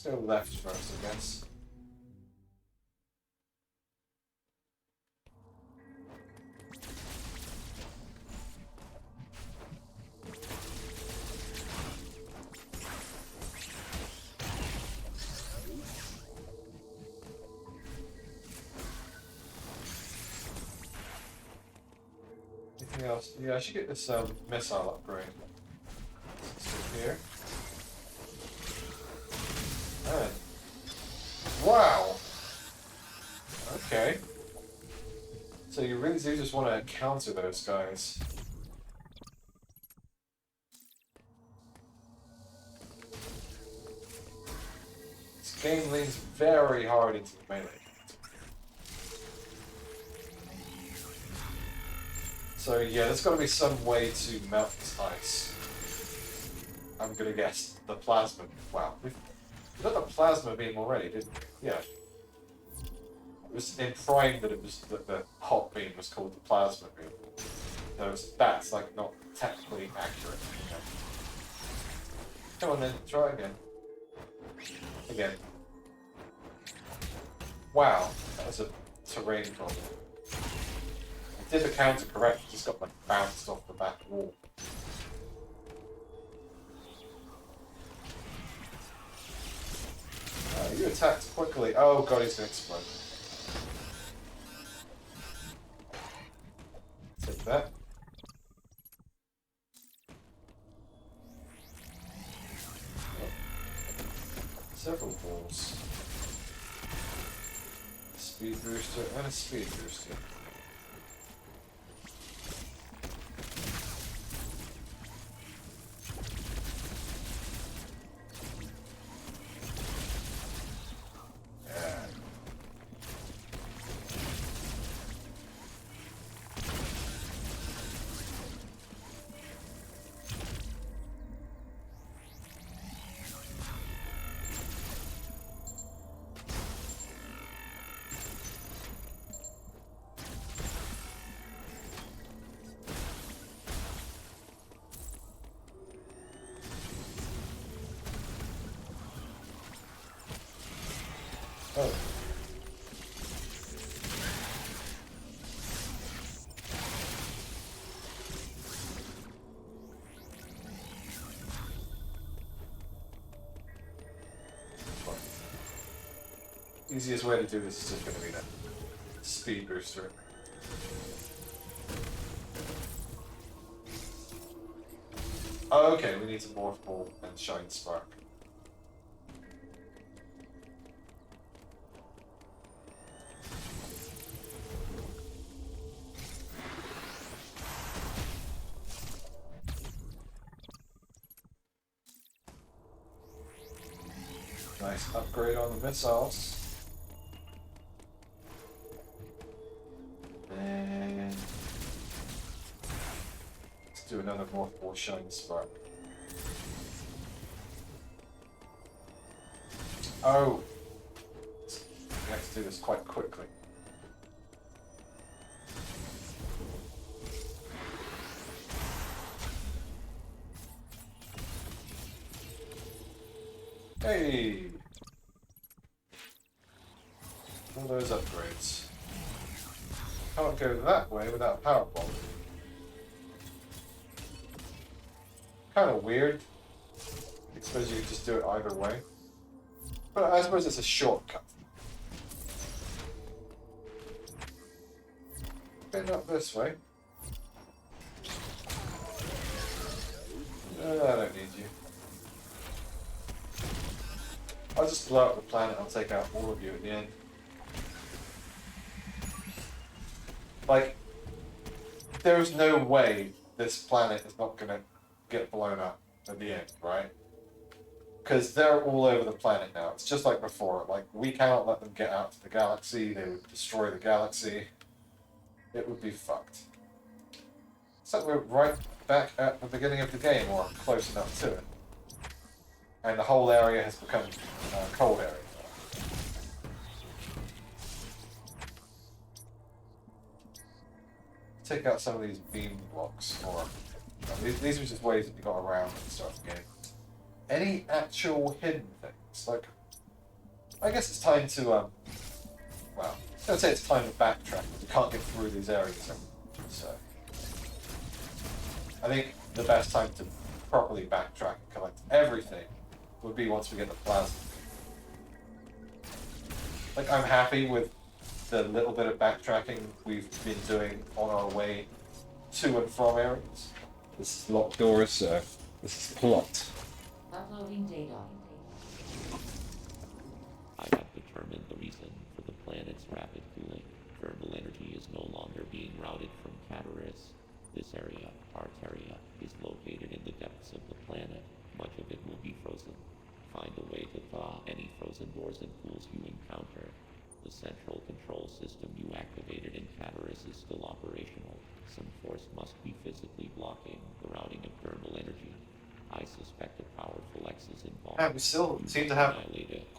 Go left first, I guess. Anything else? Yeah, I should get this missile upgrade. Here. Man. Wow! Okay. So you really do just want to counter those guys. This game leans very hard into the melee. So yeah, there's got to be some way to melt this ice. I'm gonna guess the plasma. Wow. We got the plasma beam already, didn't we? Yeah. It was in Prime that it was that the hot beam was called the plasma beam. That's like not technically accurate. Okay. Come on then, try again. Again. Wow, that was a terrain problem. I did the counter correct, just got like bounced off the back wall. You attacked quickly. Oh god, he's gonna explode. Take that. Oh. Several balls. Speed booster and a speed booster. Oh. Well, easiest way to do this is just going to be that speed booster. Oh, okay, we need to morph ball and shine spark. Nice upgrade on the missiles. And let's do another more 4 shiny spark. Oh, we have to do this quite quickly. Hey! All those upgrades. Can't go that way without a power bomb. Kind of weird. I suppose you could just do it either way. But I suppose it's a shortcut. Okay, not this way. No, I don't need you. I'll just blow up the planet, I'll take out all of you at the end. Like, there's no way this planet is not gonna get blown up at the end, right? Because they're all over the planet now. It's just like before. Like, we cannot let them get out to the galaxy. They would destroy the galaxy. It would be fucked. So we're right back at the beginning of the game, or close enough to it. And the whole area has become a cold area. Take out some of these beam blocks, or these are just ways that you got around and start the game. Any actual hidden things? Like, I guess it's time to well, I was gonna say it's time to backtrack, but you can't get through these areas. So, I think the best time to properly backtrack and collect everything would be once we get the plasma. Like, I'm happy with the little bit of backtracking we've been doing on our way to and from areas. This is locked doors, so this is plot. Uploading data. I have determined the reason for the planet's rapid cooling. Thermal energy is no longer being routed from Cataris. This area, Artaria, is located in the depths of the planet. Much of it will be frozen. Find a way to thaw any frozen doors and pools you encounter. The central control system you activated in Cataris is still operational. Some force must be physically blocking the routing of thermal energy. I suspect a powerful X is involved. Yeah, we still seem to have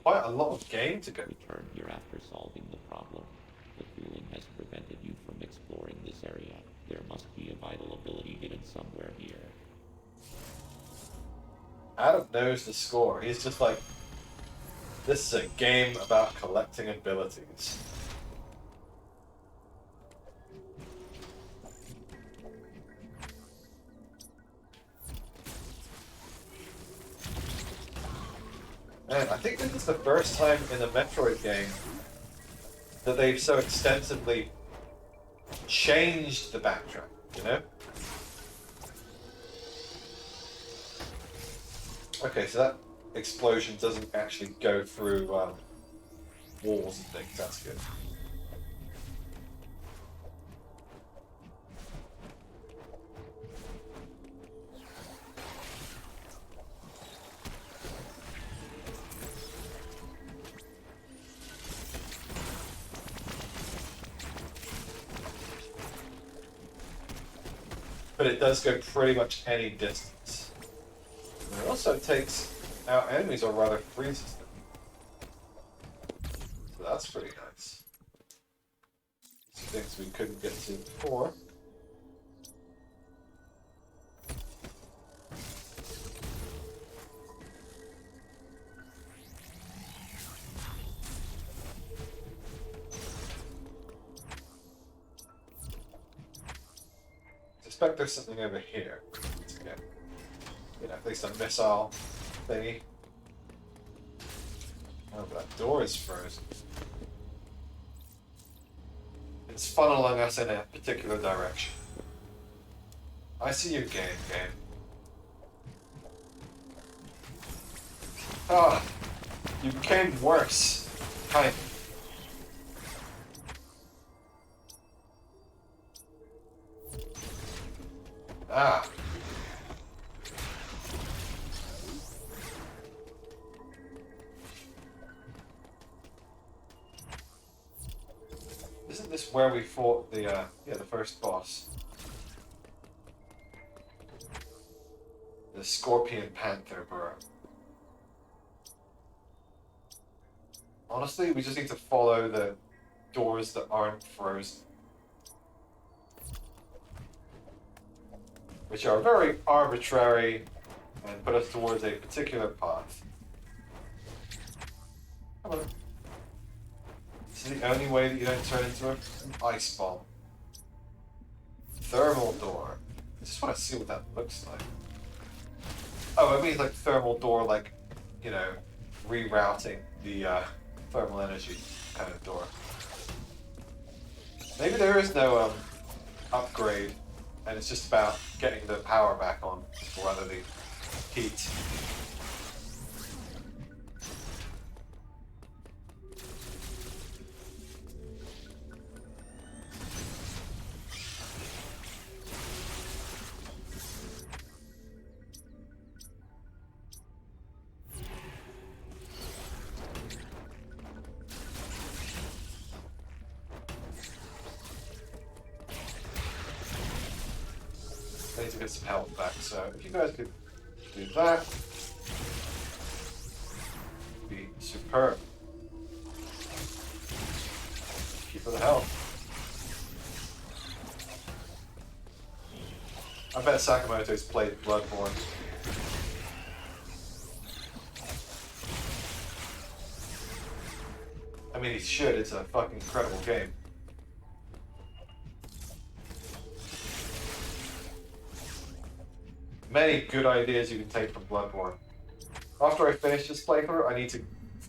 quite a lot of game to go. Return here after solving the problem. The cooling has prevented you from exploring this area. There must be a vital ability hidden somewhere here. Adam knows the score. He's just like, this is a game about collecting abilities. Man, I think this is the first time in the Metroid game that they've so extensively changed the backtrack, you know? Okay, so that explosion doesn't actually go through walls and things, that's good. But it does go pretty much any distance. And it also takes out enemies, or rather freezes them. So that's pretty nice. Some things we couldn't get to before. I suspect there's something over here. Again, you know, at least a missile thingy. Oh, but that door is frozen. It's funneling us in a particular direction. I see your game. Ah, you became worse. Kind of. Ah. this where we fought the the first boss? The Scorpion Panther, bro. Honestly, we just need to follow the doors that aren't frozen. Which are very arbitrary and put us towards a particular path. Come on. This is the only way that you don't turn into an ice bomb. Thermal door. I just want to see what that looks like. Oh, I mean like thermal door, like, you know, rerouting the thermal energy kind of door. Maybe there is no upgrade, and it's just about getting the power back on rather than the heat. I need to get some health back, so if you guys could do that, it'd be superb. Keep for the health. I bet Sakamoto's played Bloodborne. I mean, he should, it's a fucking incredible game. Many good ideas you can take from Bloodborne. After I finish this playthrough, I need to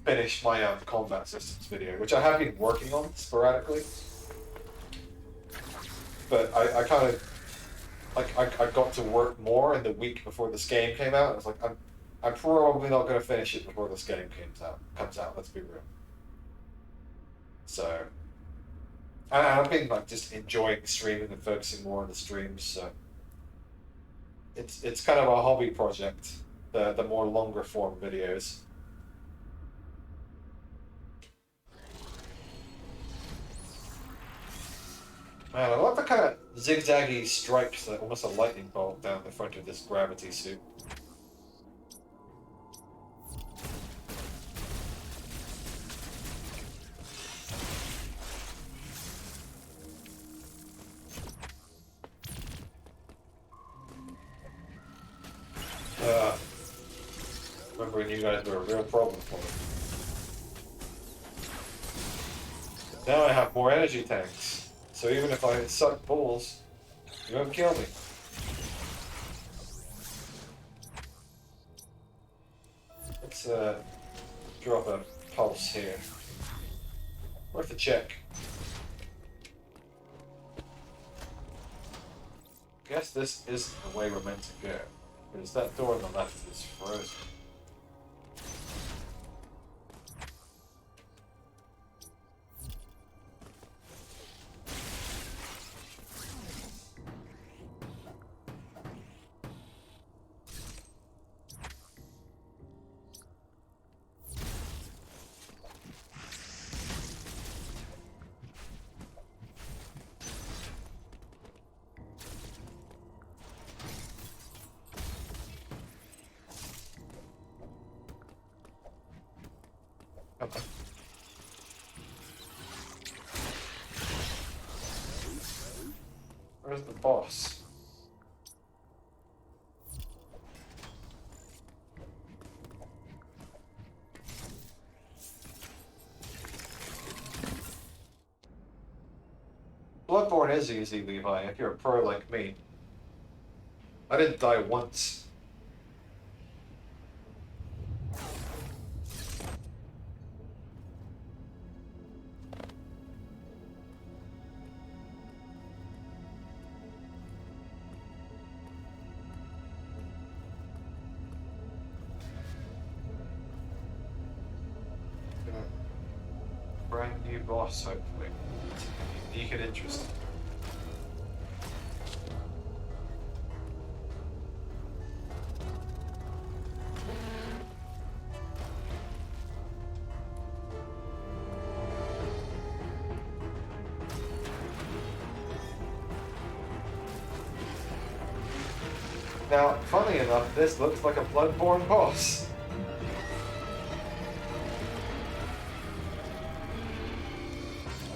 finish my combat systems video, which I have been working on sporadically. But I kind of, like, I got to work more in the week before this game came out. I was like, I'm probably not going to finish it before this game comes out. Let's be real. So, and I've been like just enjoying streaming and focusing more on the streams. So. It's kind of a hobby project, the more longer form videos. Man, I love the kind of zigzaggy stripes, like almost a lightning bolt down the front of this gravity suit. Remember when you guys were a real problem for me. Now I have more energy tanks, so even if I suck balls, you won't kill me. Let's drop a pulse here. Worth a check. Guess this isn't the way we're meant to go, because that door on the left is frozen. Okay. Where's the boss? Bloodborne is easy, Levi, if you're a pro like me. I didn't die once. Brand new boss, hopefully. Unique and interesting. Now, funny enough, this looks like a Bloodborne boss.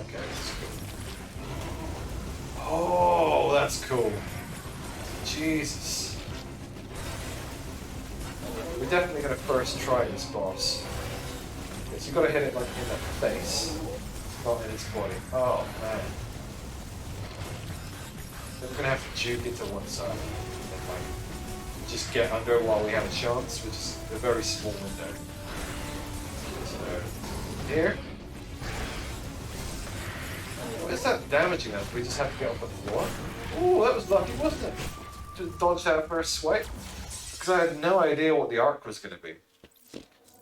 Okay, this is cool. Oh, that's cool. Jesus. We're definitely going to first try this boss. Because you've got to hit it like in the face, not in its body. Oh, man. Then we're going to have to juke it to one side. And like, just get under while we have a chance, which is a very small window. So, here. What is that damaging us? We just have to get off the floor? Ooh, that was lucky, wasn't it? Just dodged out first swipe. Because I had no idea what the arc was going to be.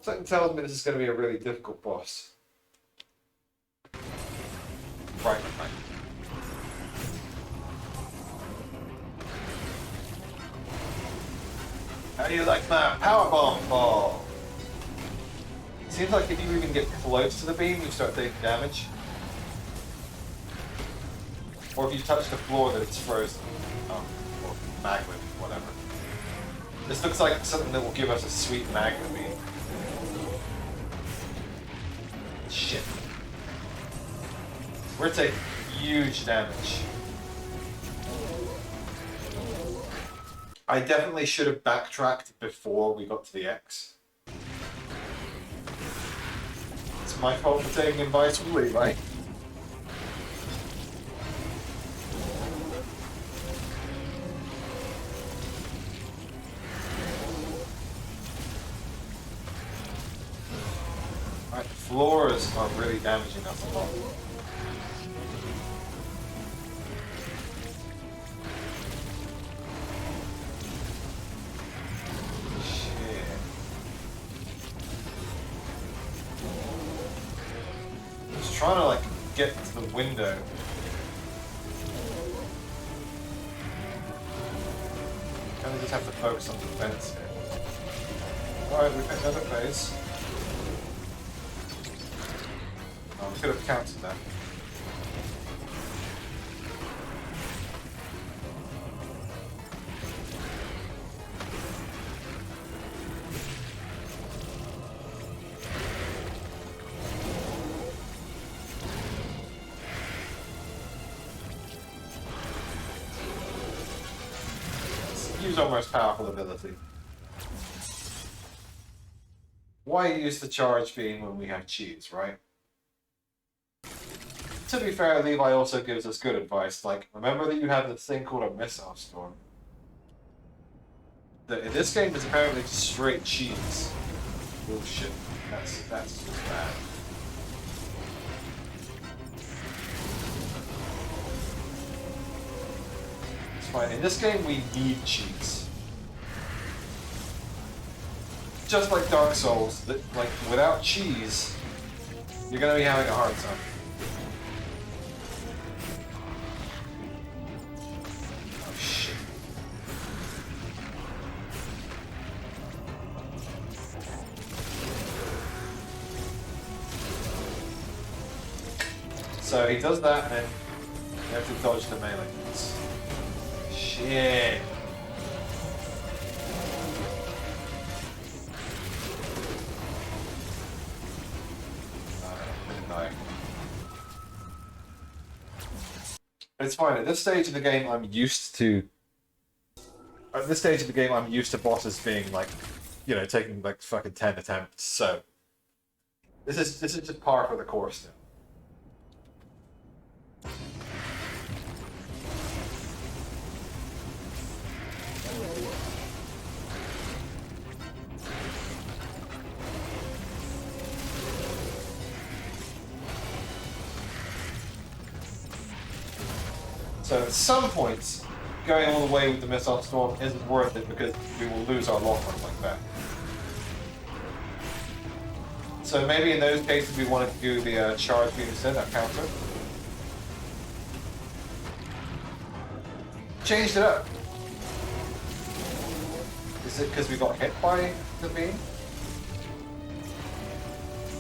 Something tells me this is going to be a really difficult boss. Right. How do you like my powerbomb ball? Seems like if you even get close to the beam, you start taking damage. Or if you touch the floor, that it's frozen. Or magma, whatever. This looks like something that will give us a sweet magma beam. Shit. We're taking huge damage. I definitely should have backtracked before we got to the X. It's my fault for taking advice from Levi. Alright, the floors are really damaging us a lot. Trying to like get to the window. Kind of just have to focus on defense here. Alright, we picked another phase. Oh, we could have counted that. Use our most powerful ability. Why use the charge beam when we have cheese, right? To be fair, Levi also gives us good advice, like, remember that you have this thing called a missile storm. In this game, it's apparently just straight cheese. Bullshit. That's just bad. Fine. In this game, we need cheese. Just like Dark Souls, like without cheese, you're gonna be having a hard time. Oh shit. So he does that, and then you have to dodge the melee hits. Shit. It's fine. At this stage of the game, I'm used to. At this stage of the game, I'm used to bosses being like, you know, taking like fucking 10 attempts. So this is just par for the course now. So at some points, going all the way with the missile storm isn't worth it because we will lose our lock on like that. So maybe in those cases we wanted to do the charge beam instead, that counter. Changed it up. Is it because we got hit by the beam?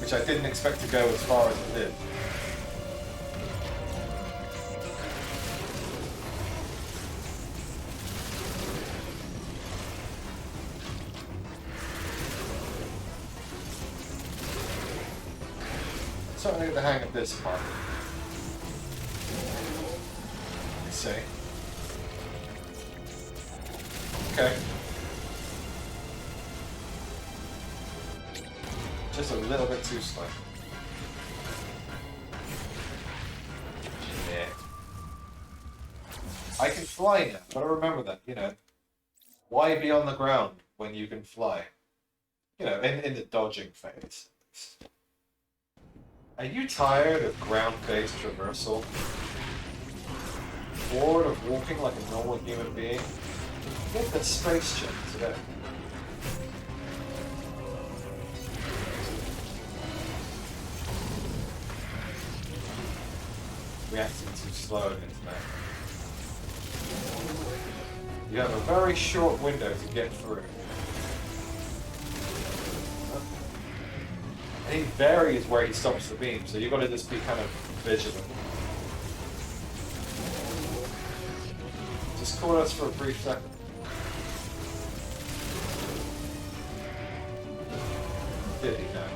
Which I didn't expect to go as far as it did. starting to get the hang of this part. Let's see. Okay. Just a little bit too slow. Yeah. I can fly now. Gotta remember that, you know. Why be on the ground when you can fly? You know, in the dodging phase. Are you tired of ground-based traversal? Bored of walking like a normal human being? Get the space gem today. Reacting too slow into that. You have a very short window to get through. And he varies where he stops the beam, so you've got to just be kind of vigilant. Just caught us for a brief second. Did he? No.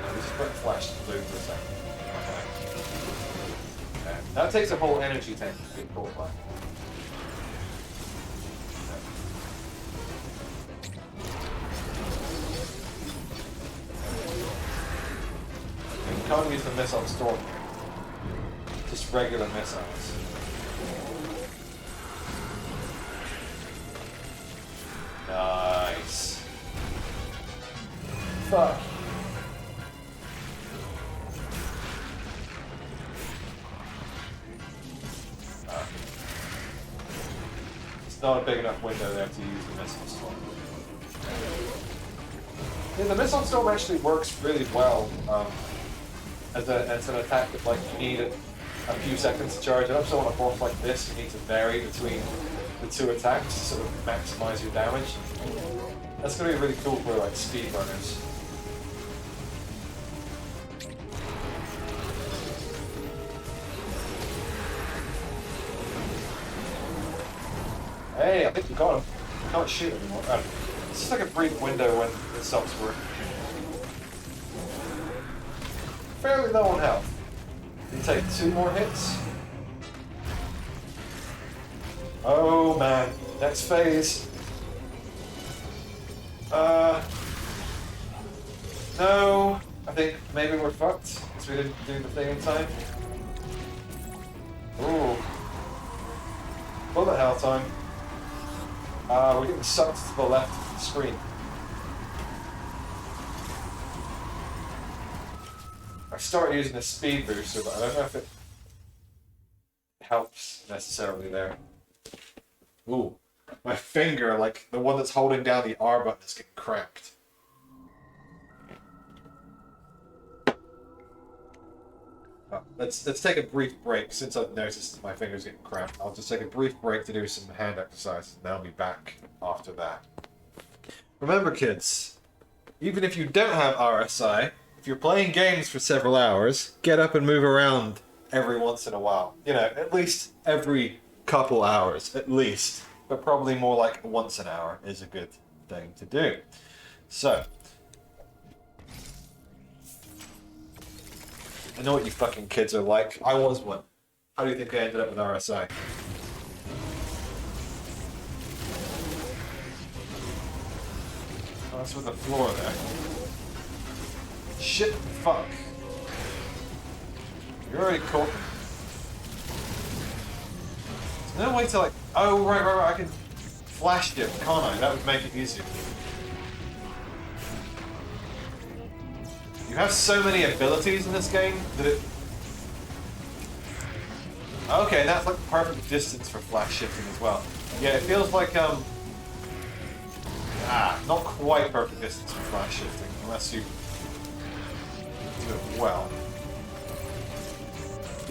We just put flash blue for a second. Okay. That takes a whole energy tank to be caught by. You can't use the missile storm. Just regular missiles. Nice. Fuck. It's not a big enough window there to use the missile storm. Yeah, the missile storm actually works really well. As an attack that like you need a few seconds to charge it up, so on a boss like this you need to vary between the two attacks to sort of maximize your damage. That's gonna be really cool for like speedrunners. Hey, I think we got him. We can't shoot anymore. It's just like a brief window when it stops working. Fairly low on health. You take 2 more hits. Oh man, next phase. No, I think maybe we're fucked because we didn't do the thing in time. Ooh. Bullet hell time. We're getting sucked to the left of the screen. I started using a speed booster, but I don't know if it helps necessarily there. Ooh, my finger, like the one that's holding down the R button, is getting cracked. Oh, let's take a brief break since I've noticed my finger's getting cramped. I'll just take a brief break to do some hand exercises, and then I'll be back after that. Remember, kids, even if you don't have RSI. If you're playing games for several hours, get up and move around every once in a while. You know, at least every couple hours, at least. But probably more like once an hour is a good thing to do. So. I know what you fucking kids are like. I was one. How do you think I ended up with RSI? Oh, that's with the floor there. Shit, fuck. You're already caught me. There's no way to like... Oh, right, I can flash dip, can't I? That would make it easier. You have so many abilities in this game that it... Okay, that's like the perfect distance for flash shifting as well. Yeah, it feels like, not quite perfect distance for flash shifting, unless you do it well.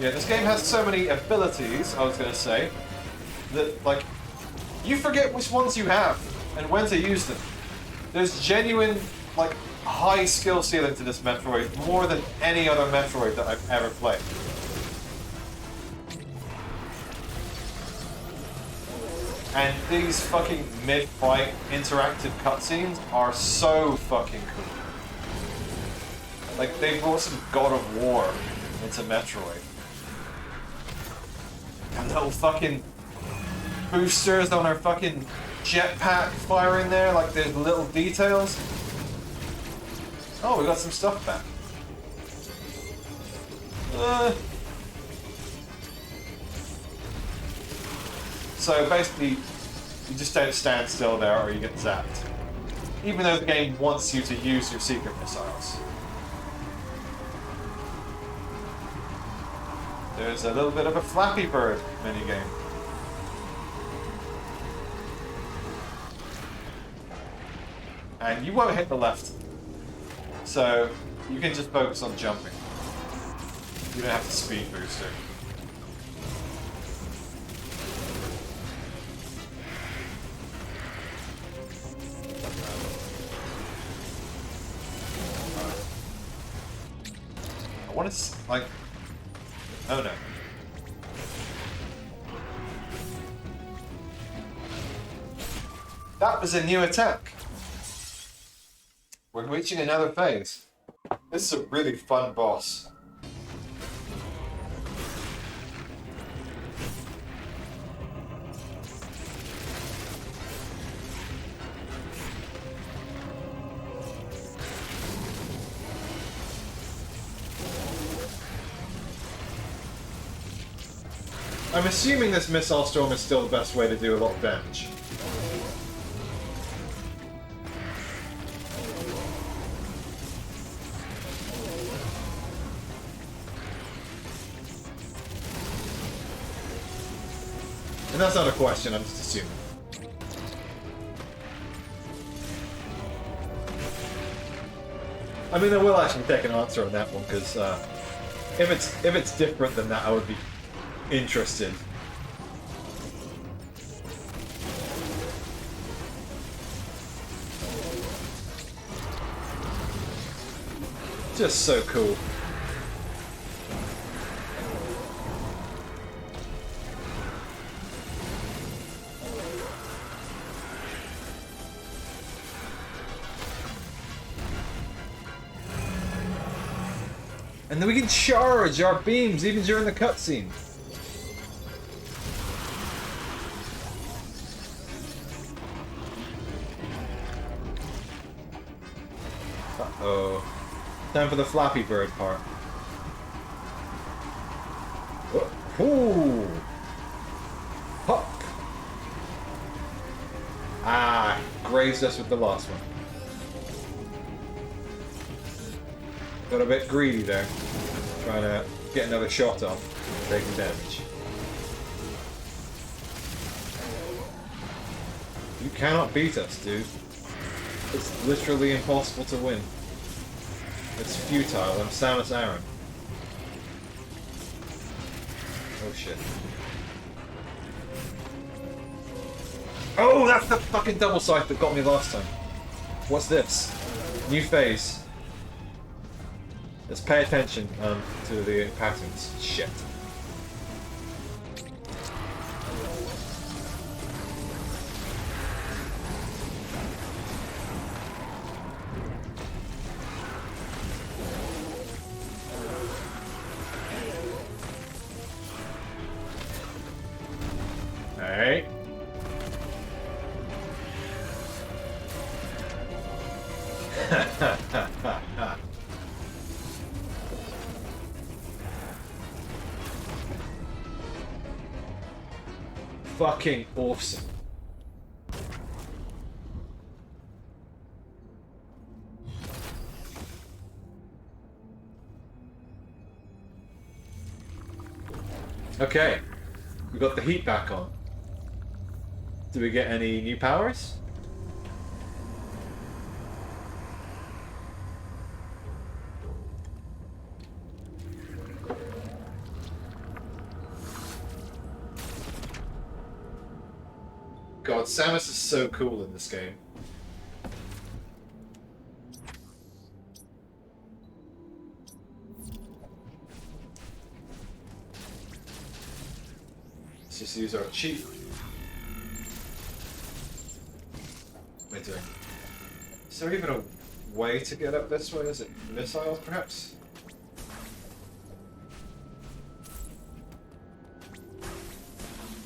Yeah, this game has so many abilities, I was going to say, that, like, you forget which ones you have and when to use them. There's genuine, like, high skill ceiling to this Metroid, more than any other Metroid that I've ever played. And these fucking mid-fight interactive cutscenes are so fucking cool. Like, they brought some God of War into Metroid. And little fucking boosters on our fucking jetpack firing there, like there's little details. Oh, we got some stuff back. So basically, you just don't stand still there or you get zapped. Even though the game wants you to use your secret missiles. There's a little bit of a Flappy Bird minigame. And you won't hit the left. So you can just focus on jumping. You don't have to speed boost it. I want to, like... Oh no. That was a new attack. We're reaching another phase. This is a really fun boss. I'm assuming this missile storm is still the best way to do a lot of damage. And that's not a question, I'm just assuming. I mean, I will actually take an answer on that one, because if it's different than that, I would be interested. Just so cool. And then we can charge our beams even during the cutscene. Uh-oh. Time for the Flappy Bird part. Ooh. Huck. Ah, grazed us with the last one. Got a bit greedy there. Trying to get another shot off, taking damage. You cannot beat us, dude. It's literally impossible to win. It's futile. I'm Samus Aran. Oh shit. Oh, that's the fucking double scythe that got me last time. What's this? New phase. Let's pay attention to the patterns. Shit. Alright. Fucking awesome. Okay, we got the heat back on. Do we get any new powers? God, Samus is so cool in this game. Let's just use our cheat. Wait, is there even a way to get up this way? Is it missiles, perhaps?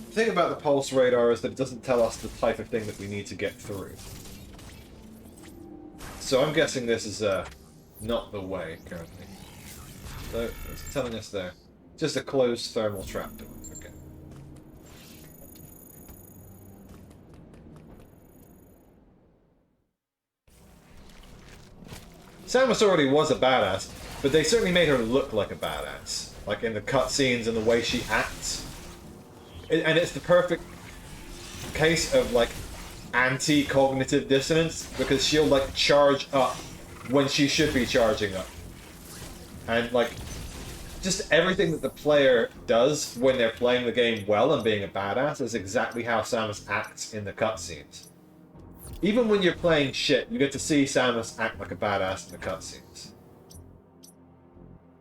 The thing about the pulse radar is that it doesn't tell us the type of thing that we need to get through. So I'm guessing this is not the way, currently. So, it's telling us there. Just a closed thermal trap door. Okay. Samus already was a badass, but they certainly made her look like a badass. Like in the cutscenes and the way she acts. And it's the perfect case of like anti-cognitive dissonance, because she'll like charge up when she should be charging up. And like, just everything that the player does when they're playing the game well and being a badass is exactly how Samus acts in the cutscenes. Even when you're playing shit, you get to see Samus act like a badass in the cutscenes.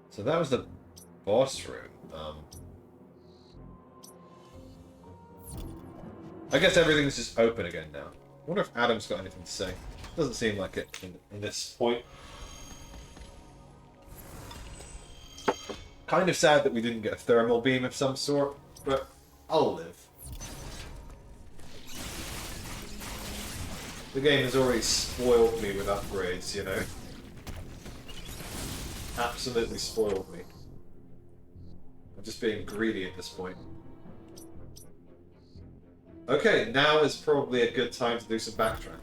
So that was the boss room. I guess everything's just open again now. I wonder if Adam's got anything to say. Doesn't seem like it in this point. Kind of sad that we didn't get a thermal beam of some sort, but I'll live. The game has already spoiled me with upgrades, you know. Absolutely spoiled me. I'm just being greedy at this point. Okay, now is probably a good time to do some backtracking.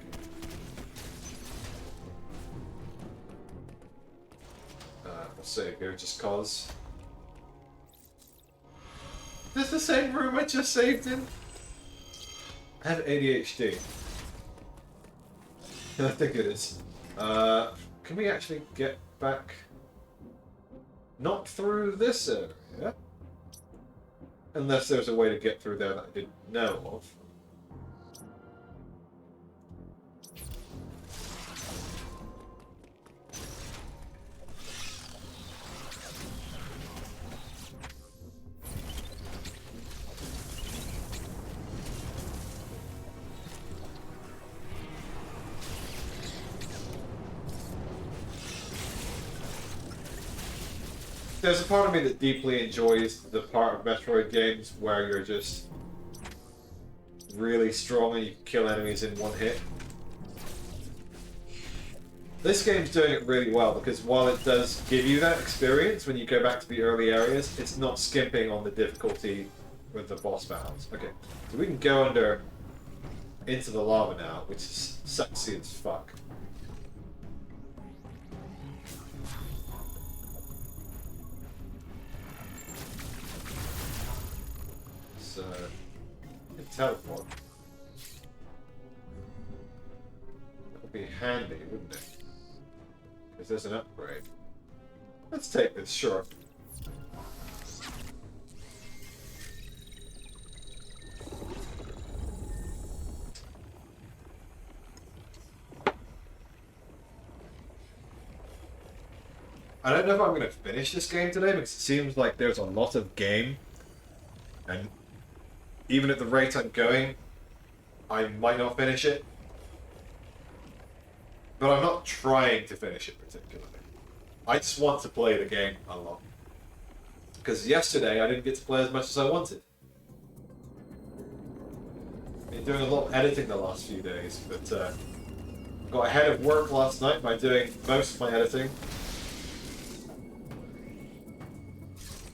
We'll save here just cause. Is this the same room I just saved in? I have ADHD. I think it is. Can we actually get back? Not through this area? Unless there's a way to get through there that I didn't know of. There's a part of me that deeply enjoys the part of Metroid games where you're just really strong and you can kill enemies in one hit. This game's doing it really well because while it does give you that experience when you go back to the early areas, it's not skimping on the difficulty with the boss battles. Okay, so we can go under into the lava now, which is sexy as fuck. Teleport. That would be handy, wouldn't it? Because there's an upgrade. Let's take this, sure. I don't know if I'm going to finish this game today because it seems like there's a lot of game, and even at the rate I'm going, I might not finish it. But I'm not trying to finish it particularly. I just want to play the game a lot. Because yesterday I didn't get to play as much as I wanted. I've been doing a lot of editing the last few days, but got ahead of work last night by doing most of my editing.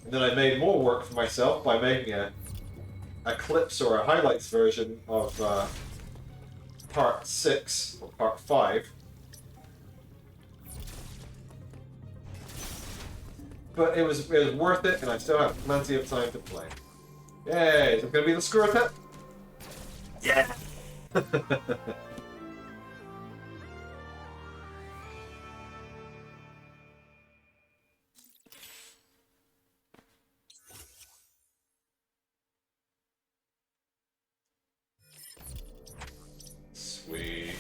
And then I made more work for myself by making a clips or a highlights version of part 6 or part 5. But it was worth it, and I still have plenty of time to play. Yay! Is it going to be the screw attack? Yeah! Sweet.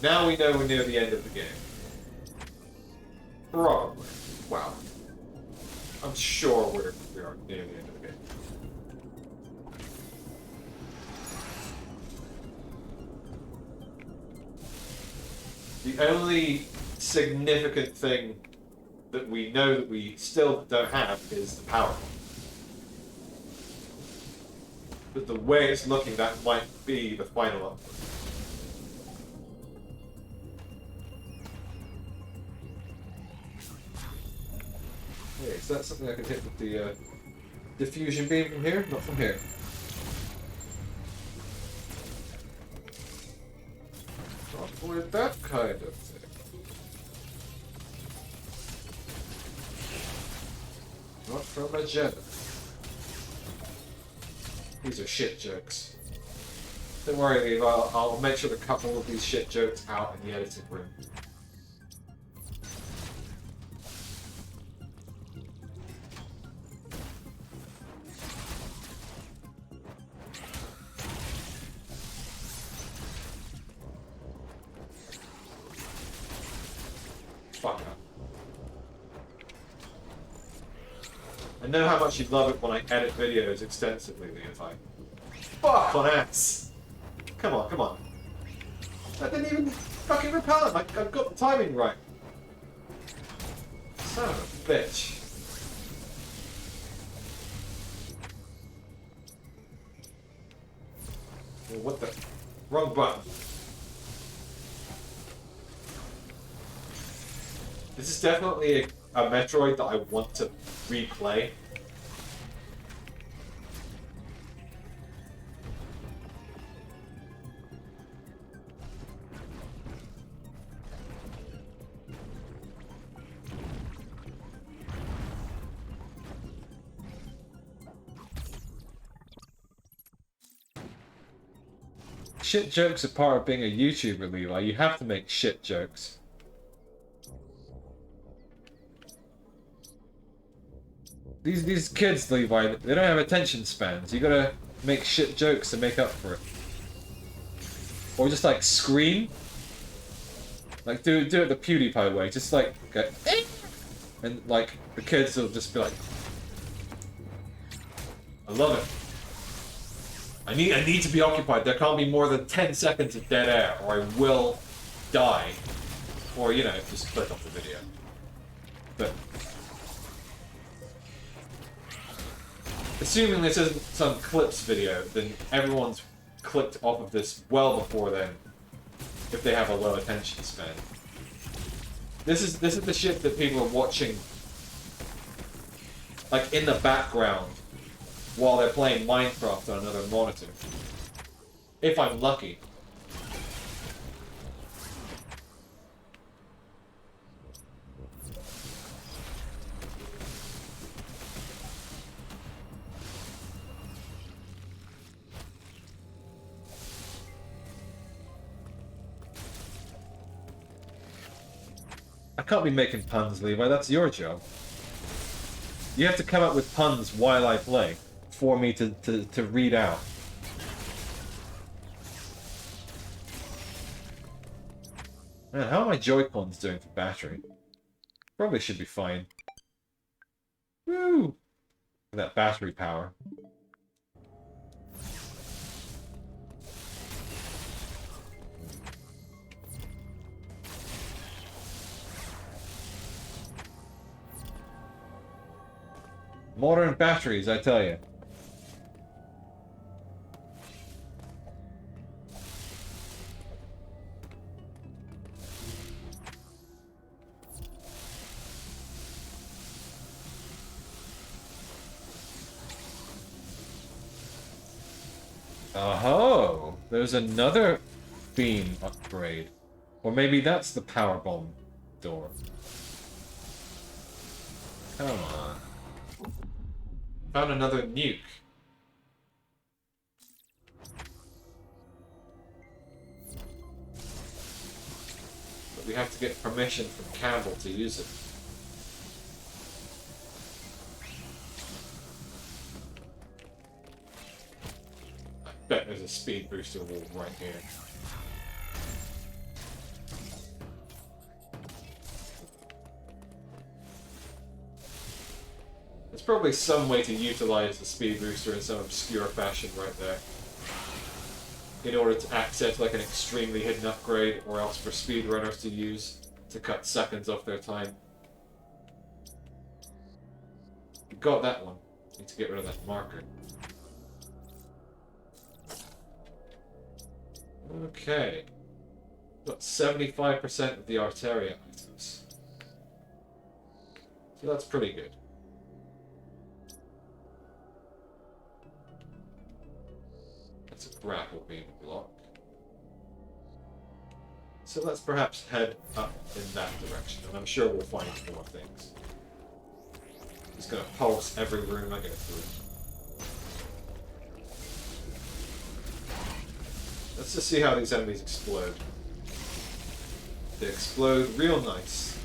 Now we know we're near the end of the game. Probably. Wow. I'm sure we are near the end of the game. The only significant thing that we know that we still don't have is the power. But the way it's looking, that might be the final upgrade. Hey, is that something I can hit with the diffusion beam from here? Not from here. Not with that kind of thing. Not from a jet. These are shit jokes. Don't worry, Eve, I'll make sure to cut all of these shit jokes out in the editing room. Fuck up. I know how much you love it when I edit videos extensively, Levi. Fuck on ass! Come on, come on. That didn't even fucking repel him. I got the timing right. Son of a bitch. Oh, what the? Wrong button. This is definitely a Metroid that I want to replay. Shit jokes are part of being a YouTuber, Levi. You have to make shit jokes. These kids, Levi, they don't have attention spans. You gotta make shit jokes to make up for it. Or just like scream. Like do it the PewDiePie way. Just like go, eh! And like the kids will just be like, I love it. I need to be occupied. There can't be more than 10 seconds of dead air, or I will die. Or, you know, just click off the video. But assuming this isn't some clips video, then everyone's clicked off of this well before then, if they have a low attention span. This is the shit that people are watching, like in the background, while they're playing Minecraft on another monitor. If I'm lucky. I can't be making puns, Levi. That's your job. You have to come up with puns while I play for me to read out. Man, how are my Joy-Cons doing for battery? Probably should be fine. Woo! That battery power. Modern batteries, I tell you. Oh, there's another beam upgrade. Or maybe that's the power bomb door. Come on. Found another nuke. But we have to get permission from Campbell to use it. I bet there's a speed booster wall right here. There's probably some way to utilize the speed booster in some obscure fashion right there. in order to access like an extremely hidden upgrade, or else for speedrunners to use to cut seconds off their time. We got that one. Need to get rid of that marker. Okay. Got 75% of the Artaria items. So that's pretty good. That's a grapple beam block. So let's perhaps head up in that direction, and I'm sure we'll find more things. Just gonna pulse every room I get through. Let's just see how these enemies explode. They explode real nice.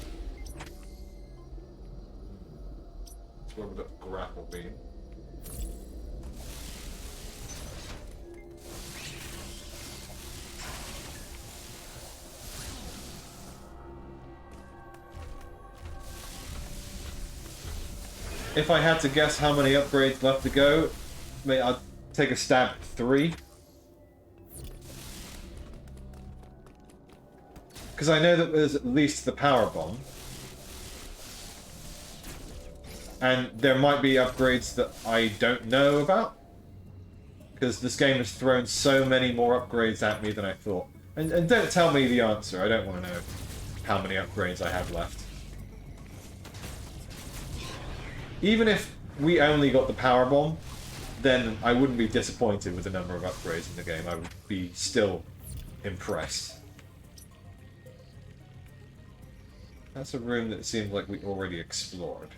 That's where we've got the grapple beam. If I had to guess how many upgrades left to go, I'd take a stab at 3. Because I know that there's at least the power bomb. And there might be upgrades that I don't know about. Because this game has thrown so many more upgrades at me than I thought. And don't tell me the answer, I don't want to know how many upgrades I have left. Even if we only got the power bomb, then I wouldn't be disappointed with the number of upgrades in the game. I would be still impressed. That's a room that seems like we already explored.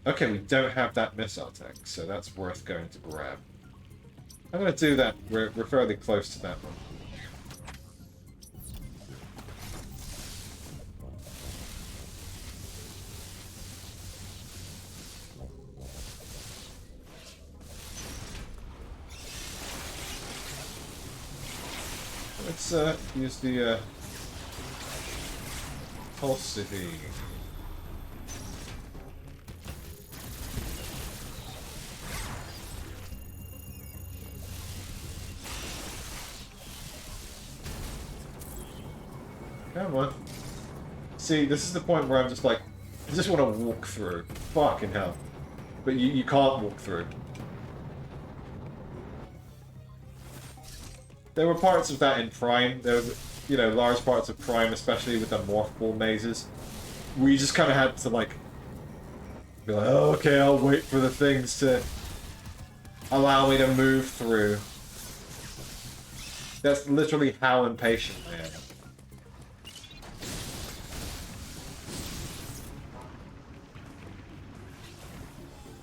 Okay, we don't have that missile tank, so that's worth going to grab. I'm going to do that. We're fairly close to that one. Let's use the pulsity. Come on. See, this is the point where I'm just like, I just want to walk through. Fucking hell. But you can't walk through. There were parts of that in Prime. There was, you know, large parts of Prime, especially with the morph ball mazes. We just kind of had to, like, be like, oh, okay, I'll wait for the things to allow me to move through. That's literally how impatient I am.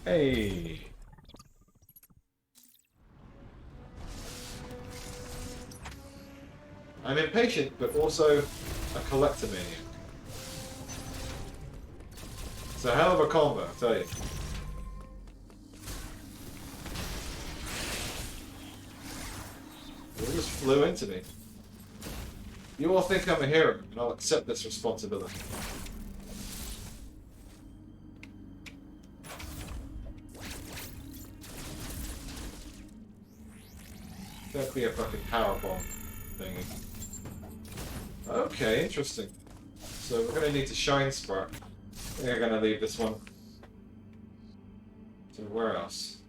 Hey. I'm impatient, but also a collector maniac. It's a hell of a combo, I tell you. It just flew into me. You all think I'm a hero, and I'll accept this responsibility. Don't be a fucking power bomb thingy. Okay, interesting. So we're gonna need to shine spark. I think I'm gonna leave this one. So where else?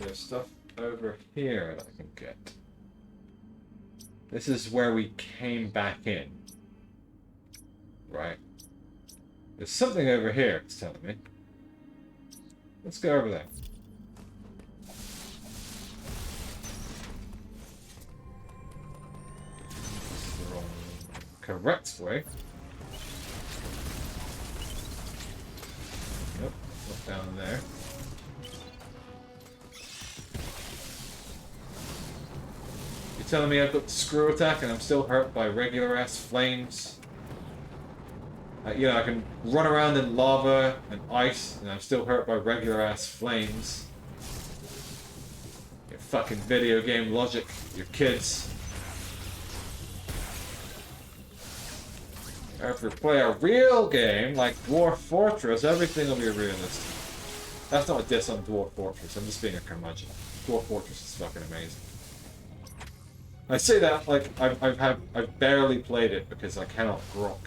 There's stuff over here that I can get. This is where we came back in. Right. There's something over here, it's telling me. Let's go over there. This is the wrong, correct way. Yep, not down there. You're telling me I've got the screw attack and I'm still hurt by regular ass flames? You know, I can run around in lava and ice, and I'm still hurt by regular-ass flames. Your fucking video game logic, your kids. If we play a real game like Dwarf Fortress, everything will be realistic. That's not a diss on Dwarf Fortress, I'm just being a curmudgeon. Dwarf Fortress is fucking amazing. I say that like I've barely played it because I cannot grok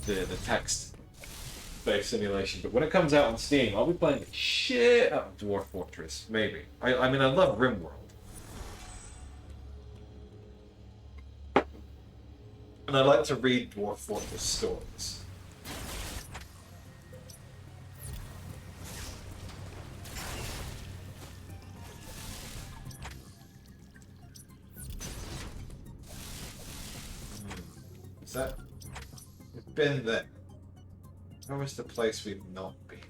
the text-based simulation, but when it comes out on Steam, I'll be playing the shit out of Dwarf Fortress, maybe. I mean, I love RimWorld. And I like to read Dwarf Fortress stories. Is that... We've been there. Where is the place we've not been?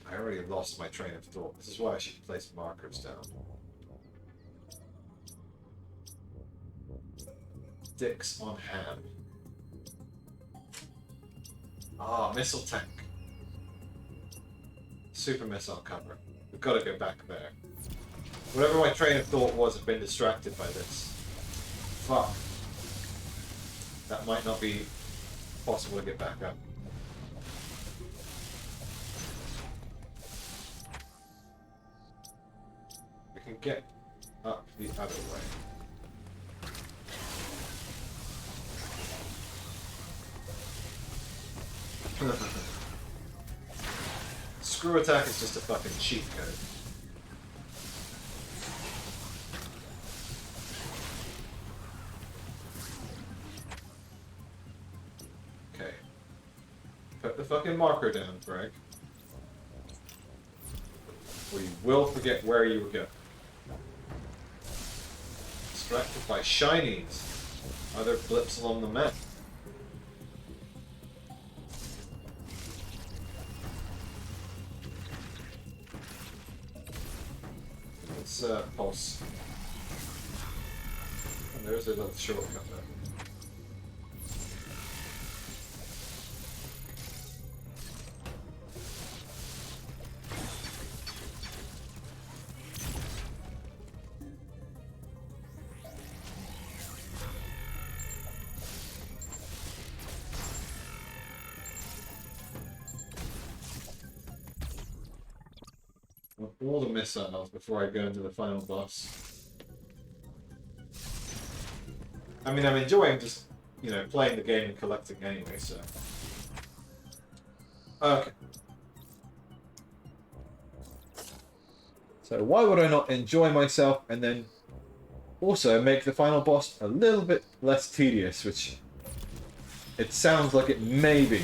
I already lost my train of thought. This is why I should place markers down. Dicks on ham. Ah, missile tank. Super missile cover. We've got to go back there. Whatever my train of thought was, I've been distracted by this. Fuck. That might not be possible to get back up. We can get up the other way. Screw attack is just a fucking cheat code. Okay. Put the fucking marker down, Greg. Or you will forget where you were going. Distracted by shinies. Other blips along the map. Pulse. And there's a little shortcut there. All the missiles before I go into the final boss. I mean, I'm enjoying just, you know, playing the game and collecting anyway, so... Okay. So why would I not enjoy myself and then also make the final boss a little bit less tedious, which it sounds like it may be.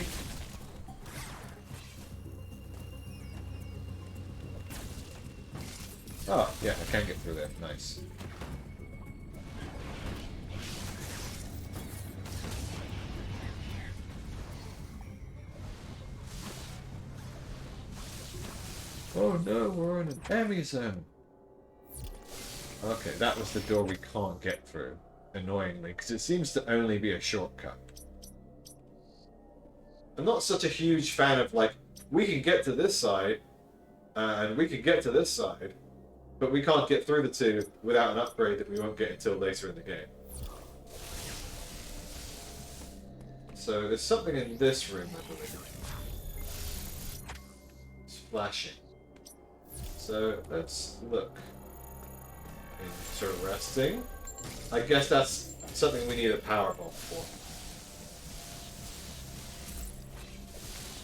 Oh, yeah, I can get through there. Nice. Oh no, we're in an EMMI zone. Okay, that was the door we can't get through, annoyingly, because it seems to only be a shortcut. I'm not such a huge fan of, like, we can get to this side, and we can get to this side, but we can't get through the two without an upgrade that we won't get until later in the game. So there's something in this room, I believe. It's flashing. So let's look. Interesting. I guess that's something we need a power bomb for.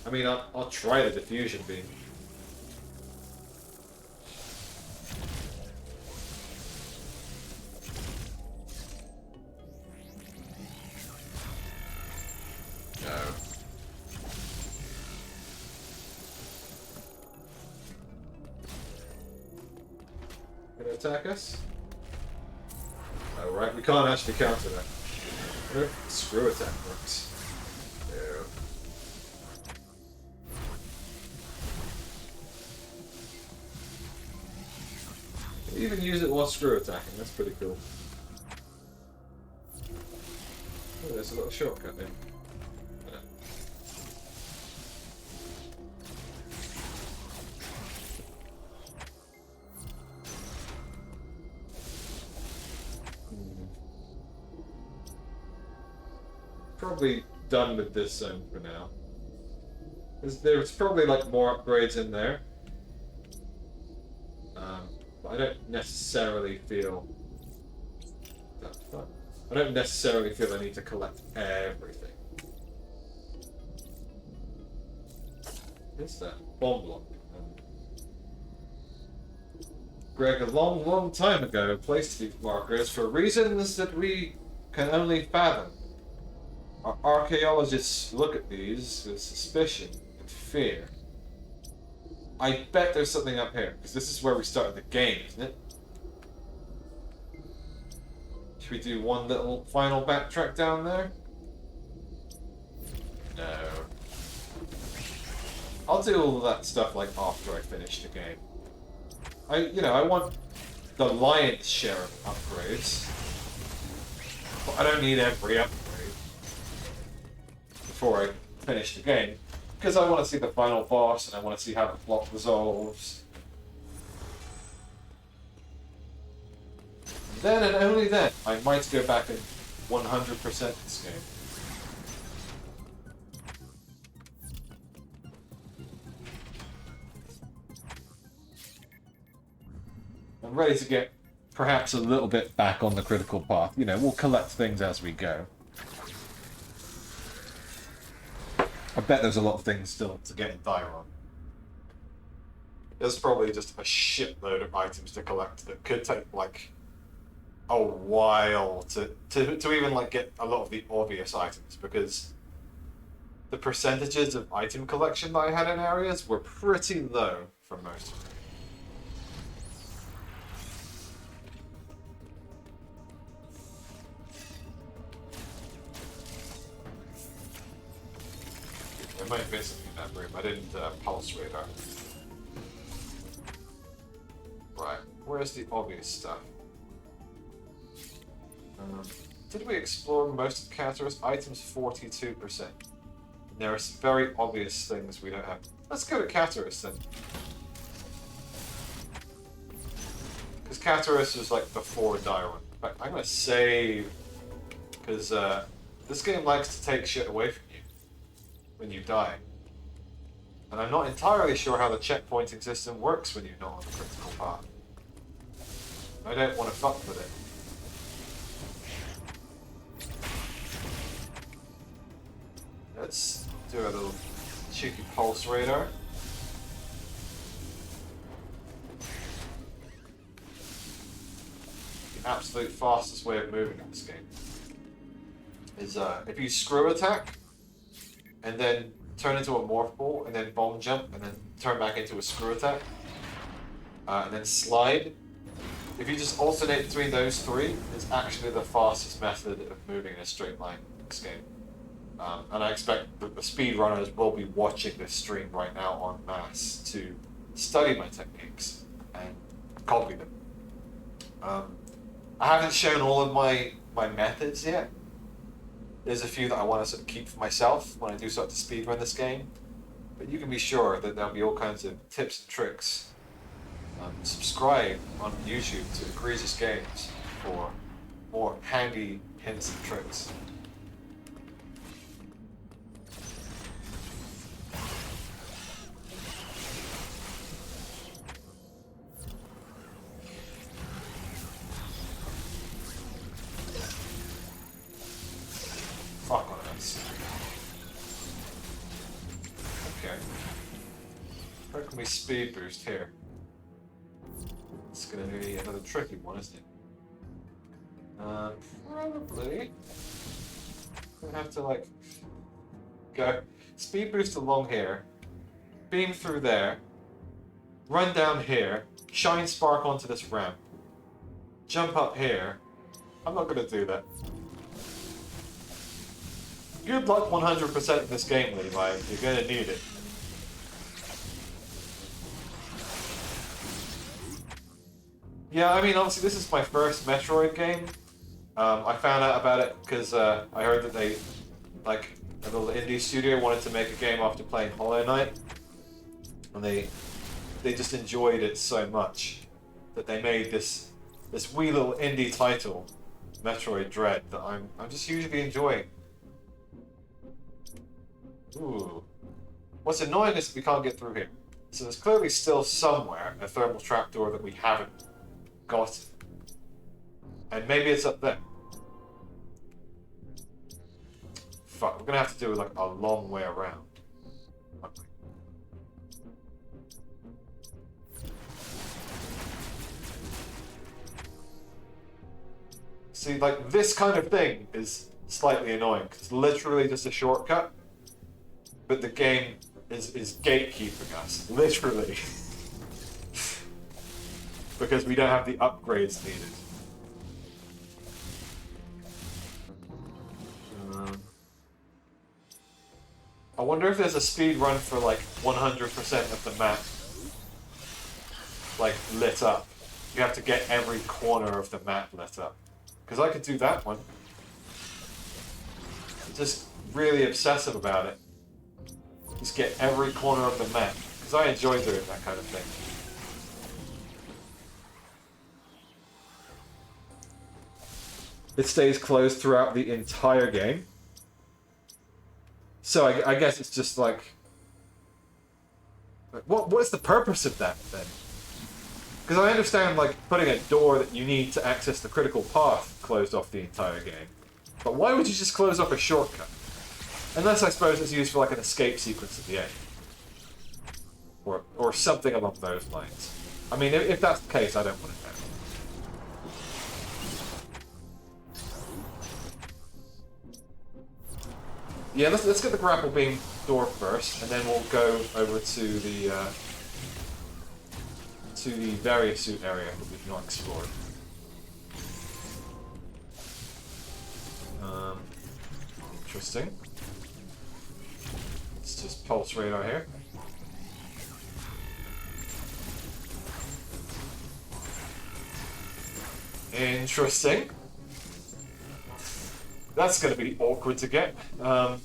I mean, I'll try the diffusion beam. No. Gonna attack us? Oh, right, we can't actually counter that. I wonder if screw attack works. No. Even use it while screw attacking, that's pretty cool. Oh, there's a little shortcut there. probably done with this zone for now. There's probably like more upgrades in there. But I don't necessarily feel I need to collect everything. What's that? Bomb block. Greg, a long time ago, placed these markers for reasons that we can only fathom. Our archaeologists look at these with suspicion and fear. I bet there's something up here, because this is where we started the game, isn't it? Should we do one little final backtrack down there? No. I'll do all of that stuff like after I finish the game. I want the lion's share of upgrades. But I don't need every upgrade before I finish the game. Because I want to see the final boss and I want to see how the plot resolves. Then and only then, I might go back and 100% this game. I'm ready to get perhaps a little bit back on the critical path. You know, we'll collect things as we go. I bet there's a lot of things still to get in Ghavoran. There's probably just a shitload of items to collect that could take like a while to even like get a lot of the obvious items, because the percentages of item collection that I had in areas were pretty low for most of them. I might miss something in that room. I didn't pulse radar. Right, where's the obvious stuff? Did we explore most of Cataris? Items 42%. There are some very obvious things we don't have. Let's go to Cataris then. Because Cataris was like before Ghavoran. In fact, I'm going to save. Because this game likes to take shit away from you when you die. And I'm not entirely sure how the checkpointing system works when you're not on the critical path. I don't want to fuck with it. Let's do a little cheeky pulse radar. The absolute fastest way of moving in this game is if you screw attack and then turn into a morph ball and then bomb jump and then turn back into a screw attack and then slide. If you just alternate between those three, it's actually the fastest method of moving in a straight line in this game. And I expect that the speedrunners will be watching this stream right now en masse to study my techniques and copy them. I haven't shown all of my methods yet. There's a few that I want to sort of keep for myself when I do start to speedrun this game. But you can be sure that there'll be all kinds of tips and tricks. Subscribe on YouTube to eGregious Games for more handy hints and tricks. Fuck on us. Okay. How can we speed boost here? It's gonna be another tricky one, isn't it? Probably. We have to like go speed boost along here, beam through there, run down here, shine spark onto this ramp, jump up here. I'm not gonna do that. Good luck 100% in this game, Levi. You're gonna need it. Yeah, I mean, obviously this is my first Metroid game. I found out about it because I heard that they, like, a little indie studio wanted to make a game after playing Hollow Knight. And they just enjoyed it so much that they made this wee little indie title, Metroid Dread, that I'm just hugely enjoying. Ooh. What's annoying is we can't get through here. So there's clearly still somewhere a thermal trapdoor that we haven't got. And maybe it's up there. Fuck, we're gonna have to do like a long way around. Okay. See, like, this kind of thing is slightly annoying, 'cause it's literally just a shortcut, but the game is gatekeeping us, literally. Because we don't have the upgrades needed. I wonder if there's a speed run for like 100% of the map, like, lit up. You have to get every corner of the map lit up. Because I could do that one. I'm just really obsessive about it. Just get every corner of the map. Because I enjoy doing that kind of thing. It stays closed throughout the entire game. So I guess it's just like... What is the purpose of that, then? Because I understand, like, putting a door that you need to access the critical path closed off the entire game. But why would you just close off a shortcut? Unless, I suppose, it's used for, like, an escape sequence at the end. Or something along those lines. I mean, if that's the case, I don't want to know. Yeah, let's get the grapple beam door first, and then we'll go over to the various suit area that we've not explored. Interesting. Let's just pulse radar here. Interesting. That's going to be awkward to get. I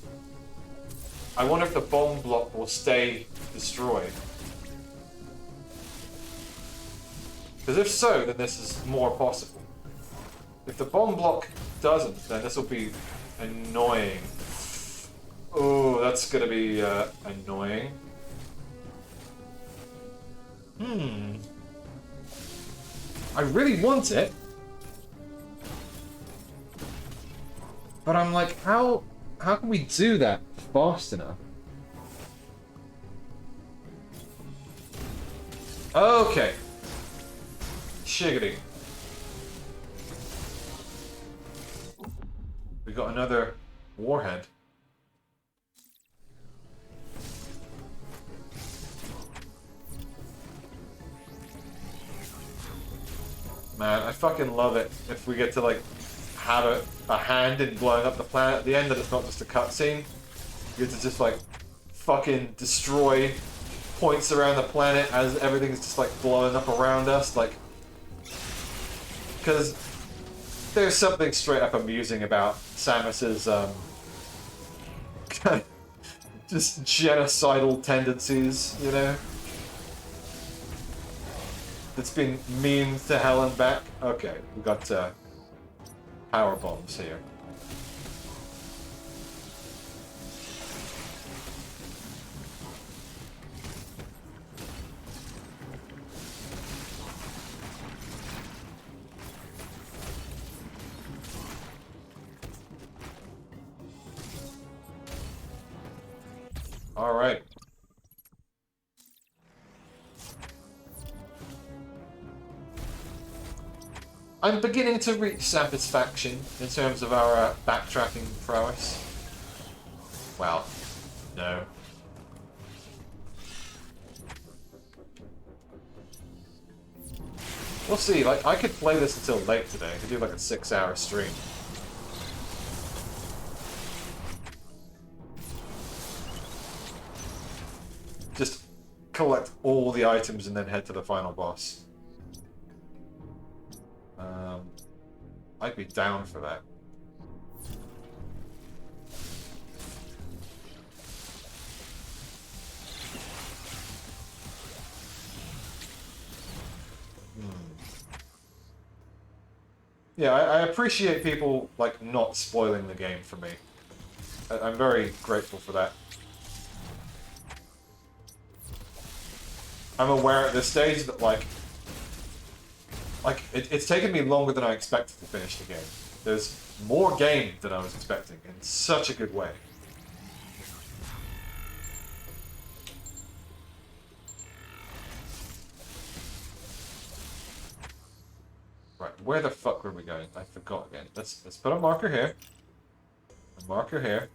wonder if the bomb block will stay destroyed. Because if so, then this is more possible. If the bomb block doesn't, then this will be annoying. Oh, that's going to be annoying. I really want it. But I'm like, how can we do that fast enough? Okay. Shiggity. We got another warhead. Man, I fucking love it if we get to, like, have a hand in blowing up the planet at the end, that it's not just a cutscene. You get to just, like, fucking destroy points around the planet as everything's just, like, blowing up around us, like... Because there's something straight up amusing about Samus's, kind of just genocidal tendencies, you know? It's been memed to hell and back. Okay, we got, power bombs here. All right. I'm beginning to reach satisfaction in terms of our backtracking prowess. Well, no. We'll see, like, I could play this until late today. I could do like a 6-hour stream. Just collect all the items and then head to the final boss. I'd be down for that. Yeah, I appreciate people, like, not spoiling the game for me. I'm very grateful for that. I'm aware at this stage that it's taken me longer than I expected to finish the game. There's more game than I was expecting in such a good way. Right, where the fuck were we going? I forgot again. Let's put a marker here. A marker here.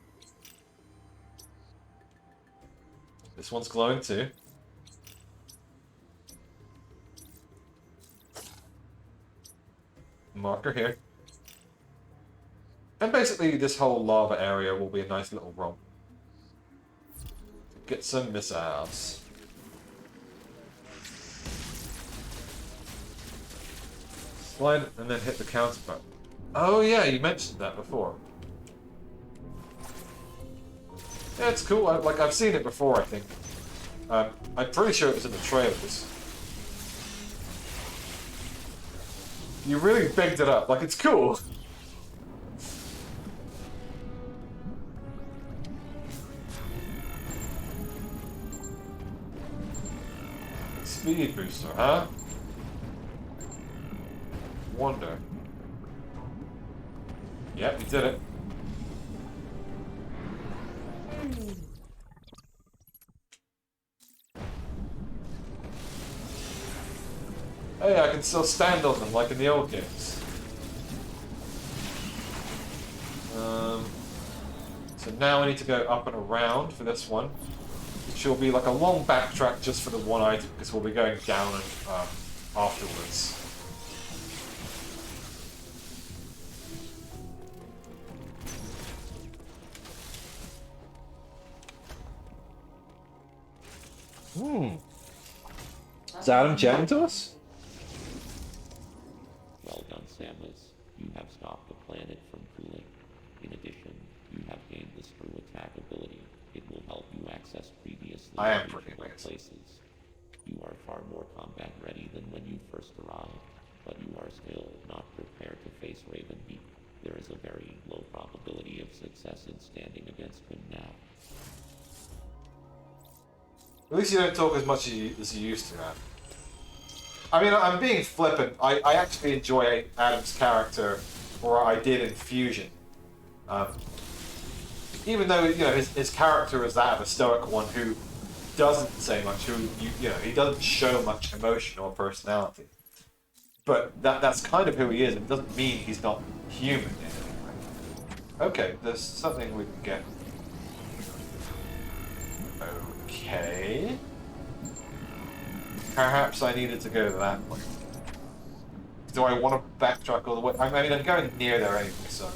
This one's glowing too. Marker here. And basically this whole lava area will be a nice little romp. Get some missiles. Slide and then hit the counter button. Oh yeah, you mentioned that before. Yeah, it's cool. I've seen it before, I think. I'm pretty sure it was in the trailers. You really bigged it up. Like, it's cool. Speed booster, huh? Wonder. Yep, you did it. Hey, I can still stand on them like in the old games. So now I need to go up and around for this one, which will be like a long backtrack just for the one item, because we'll be going down and afterwards. Is Adam chatting to us? Well done, Samus. You have stopped the planet from cooling. In addition, you have gained the screw attack ability. It will help you access previously unreachable places. You are far more combat ready than when you first arrived, but you are still not prepared to face Raven Beak. There is a very low probability of success in standing against him now. At least you don't talk as much as you used to, man. I mean, I'm being flippant. I actually enjoy Adam's character, or I did in Fusion. Even though, you know, his character is that of a stoic one who doesn't say much, you know, he doesn't show much emotion or personality. But that's kind of who he is. It doesn't mean he's not human in any way. Okay, there's something we can get. Okay. Perhaps I needed to go that way. Do I want to backtrack all the way? I mean, I'm going near there anyway, so...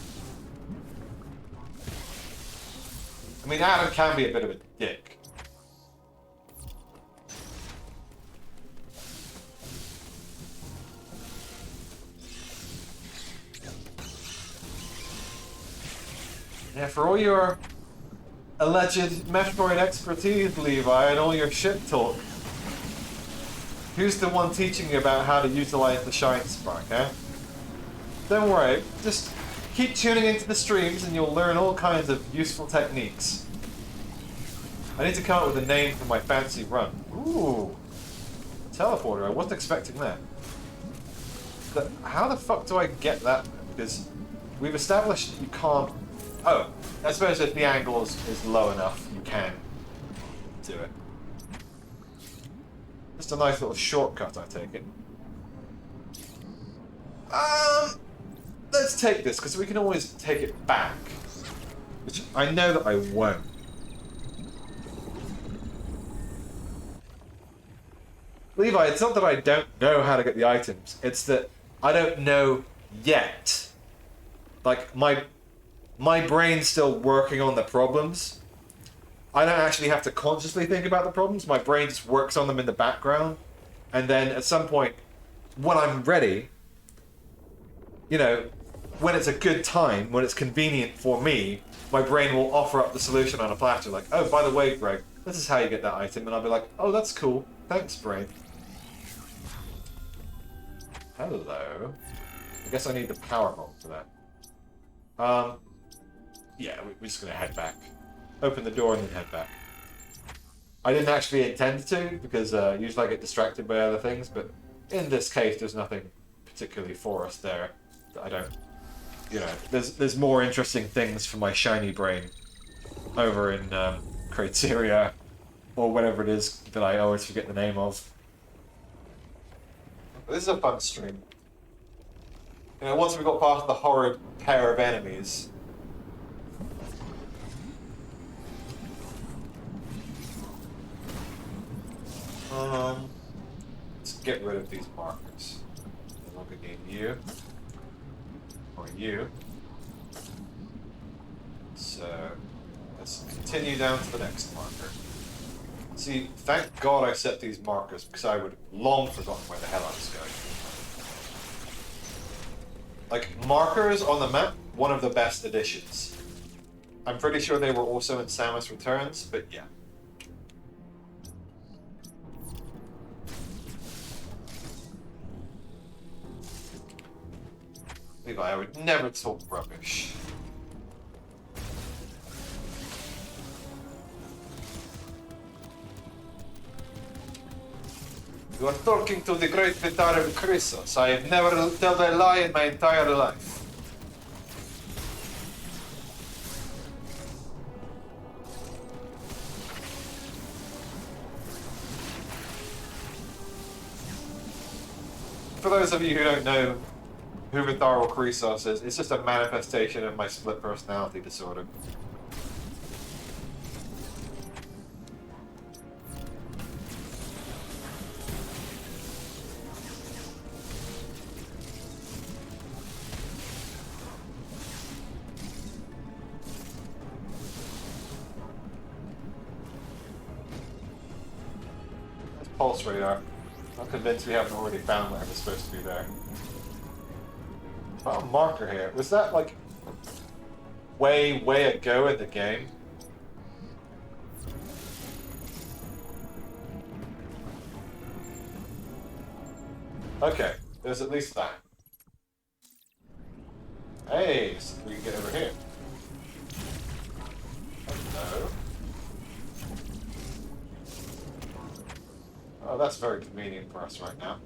I mean, Adam can be a bit of a dick. Yeah, for all your alleged Metroid expertise, Levi, and all your shit talk, who's the one teaching you about how to utilize the Shine Spark, eh? Don't worry, just keep tuning into the streams and you'll learn all kinds of useful techniques. I need to come up with a name for my fancy run. Ooh, teleporter, I wasn't expecting that. How the fuck do I get that? Because we've established you can't... Oh, I suppose if the angle is low enough, you can do it. Just a nice little shortcut, I take it. Let's take this, because we can always take it back. Which I know that I won't. Levi, it's not that I don't know how to get the items, it's that I don't know yet. Like, my brain's still working on the problems. I don't actually have to consciously think about the problems. My brain just works on them in the background. And then at some point, when I'm ready, you know, when it's a good time, when it's convenient for me, my brain will offer up the solution on a platter. Like, oh, by the way, Greg, this is how you get that item. And I'll be like, oh, that's cool. Thanks, brain. Hello. I guess I need the power bomb for that. Yeah, we're just going to head back. Open the door and then head back. I didn't actually intend to, because usually I get distracted by other things, but in this case there's nothing particularly for us there that I don't, you know, there's more interesting things for my shiny brain over in Crateria, or whatever it is that I always forget the name of. This is a fun stream. You know, once we got past the horrid pair of enemies. Let's get rid of these markers. Look again, you. Or you. So, let's continue down to the next marker. See, thank God I set these markers, because I would have long forgotten where the hell I was going. Like, markers on the map, one of the best additions. I'm pretty sure they were also in Samus Returns, but yeah. Levi, I would never talk rubbish. You are talking to the great Cataris Chrysos. I have never told a lie in my entire life. For those of you who don't know who Vitharal Chrysos is, it's just a manifestation of my split personality disorder. Pulse radar. I'm convinced we haven't already found whatever's supposed to be there. Found a marker here. Was that like way ago in the game? Okay, there's at least that. Hey, so we can get over here. Hello. Oh, that's very convenient for us right now.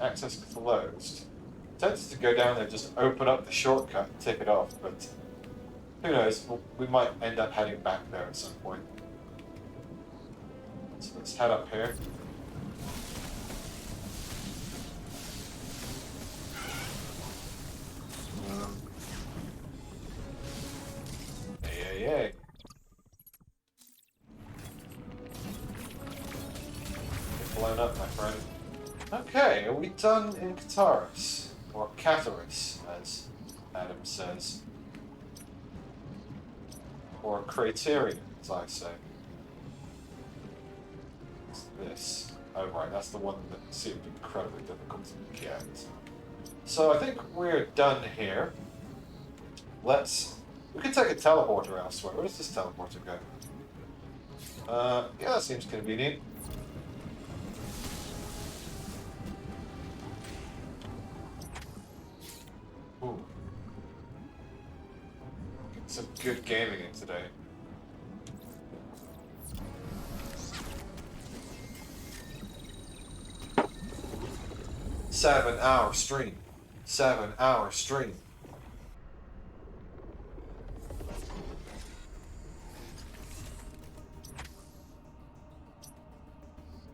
Access closed. Tempted to go down there and just open up the shortcut and take it off, but who knows? We might end up heading back there at some point. So let's head up here. Hey. Blown up, my friend. Okay, are we done in Cataris? Or Cataris, as Adam says. Or Crateria, as I say. What's this? Oh right, that's the one that seemed incredibly difficult to get. So I think we're done here. We could take a teleporter elsewhere. Where does this teleporter go? Yeah, that seems convenient. Ooh. Get some good gaming in today. Seven-hour stream. 7-hour stream.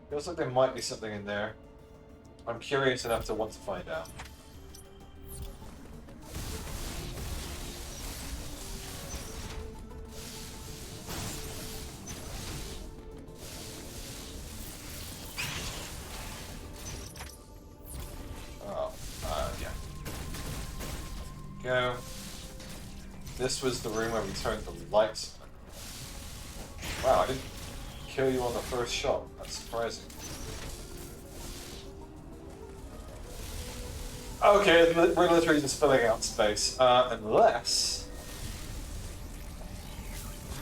Feels like there might be something in there. I'm curious enough to want to find out. Yeah. Go. This was the room where we turned the lights on. Wow, I didn't kill you on the first shot. That's surprising. Okay, we're literally just filling out space. Unless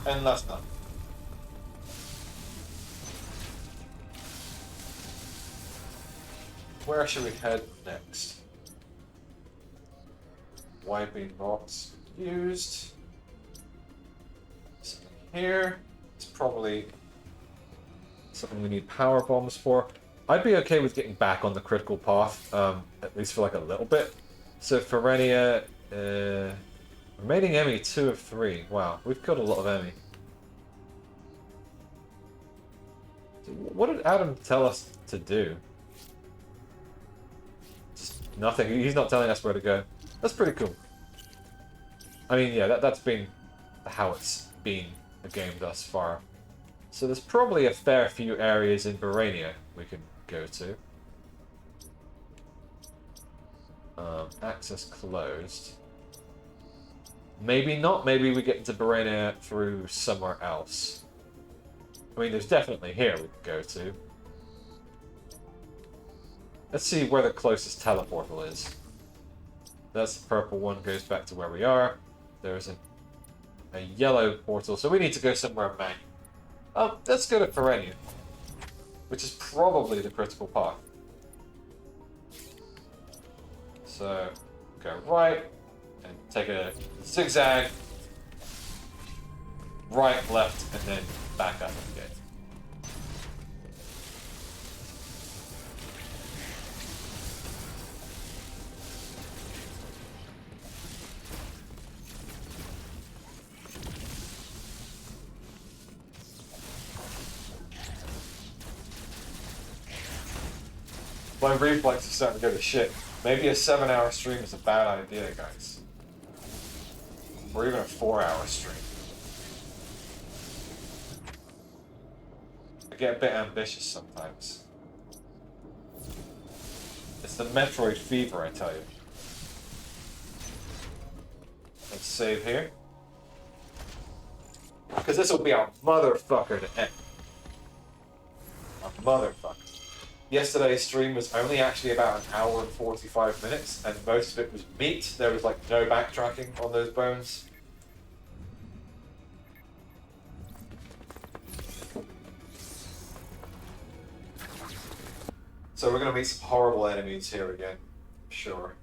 not. Where should we head next? Wiping box used. Something here. It's probably something we need power bombs for. I'd be okay with getting back on the critical path, at least for like a little bit. So Ferenia, remaining EMMI 2 of 3. Wow, we've killed a lot of EMMI. So what did Adam tell us to do? Just nothing. He's not telling us where to go. That's pretty cool. I mean, yeah, that's been how it's been a game thus far. So there's probably a fair few areas in Burenia we can go to. Access closed. Maybe not. Maybe we get into Burenia through somewhere else. I mean, there's definitely here we can go to. Let's see where the closest teleportal is. That's the purple one, goes back to where we are. There's a yellow portal, so we need to go somewhere manual. Let's go to Ferenia, which is probably the critical path. So, go right, and take a zigzag, right, left, and then back up again. My reflex is starting to go to shit. Maybe a 7-hour stream is a bad idea, guys. Or even a 4-hour stream. I get a bit ambitious sometimes. It's the Metroid fever, I tell you. Let's save here. Because this will be a motherfucker to end. A motherfucker. Yesterday's stream was only actually about 1 hour and 45 minutes, and most of it was meat. There was like no backtracking on those bones. So we're going to meet some horrible enemies here again, sure.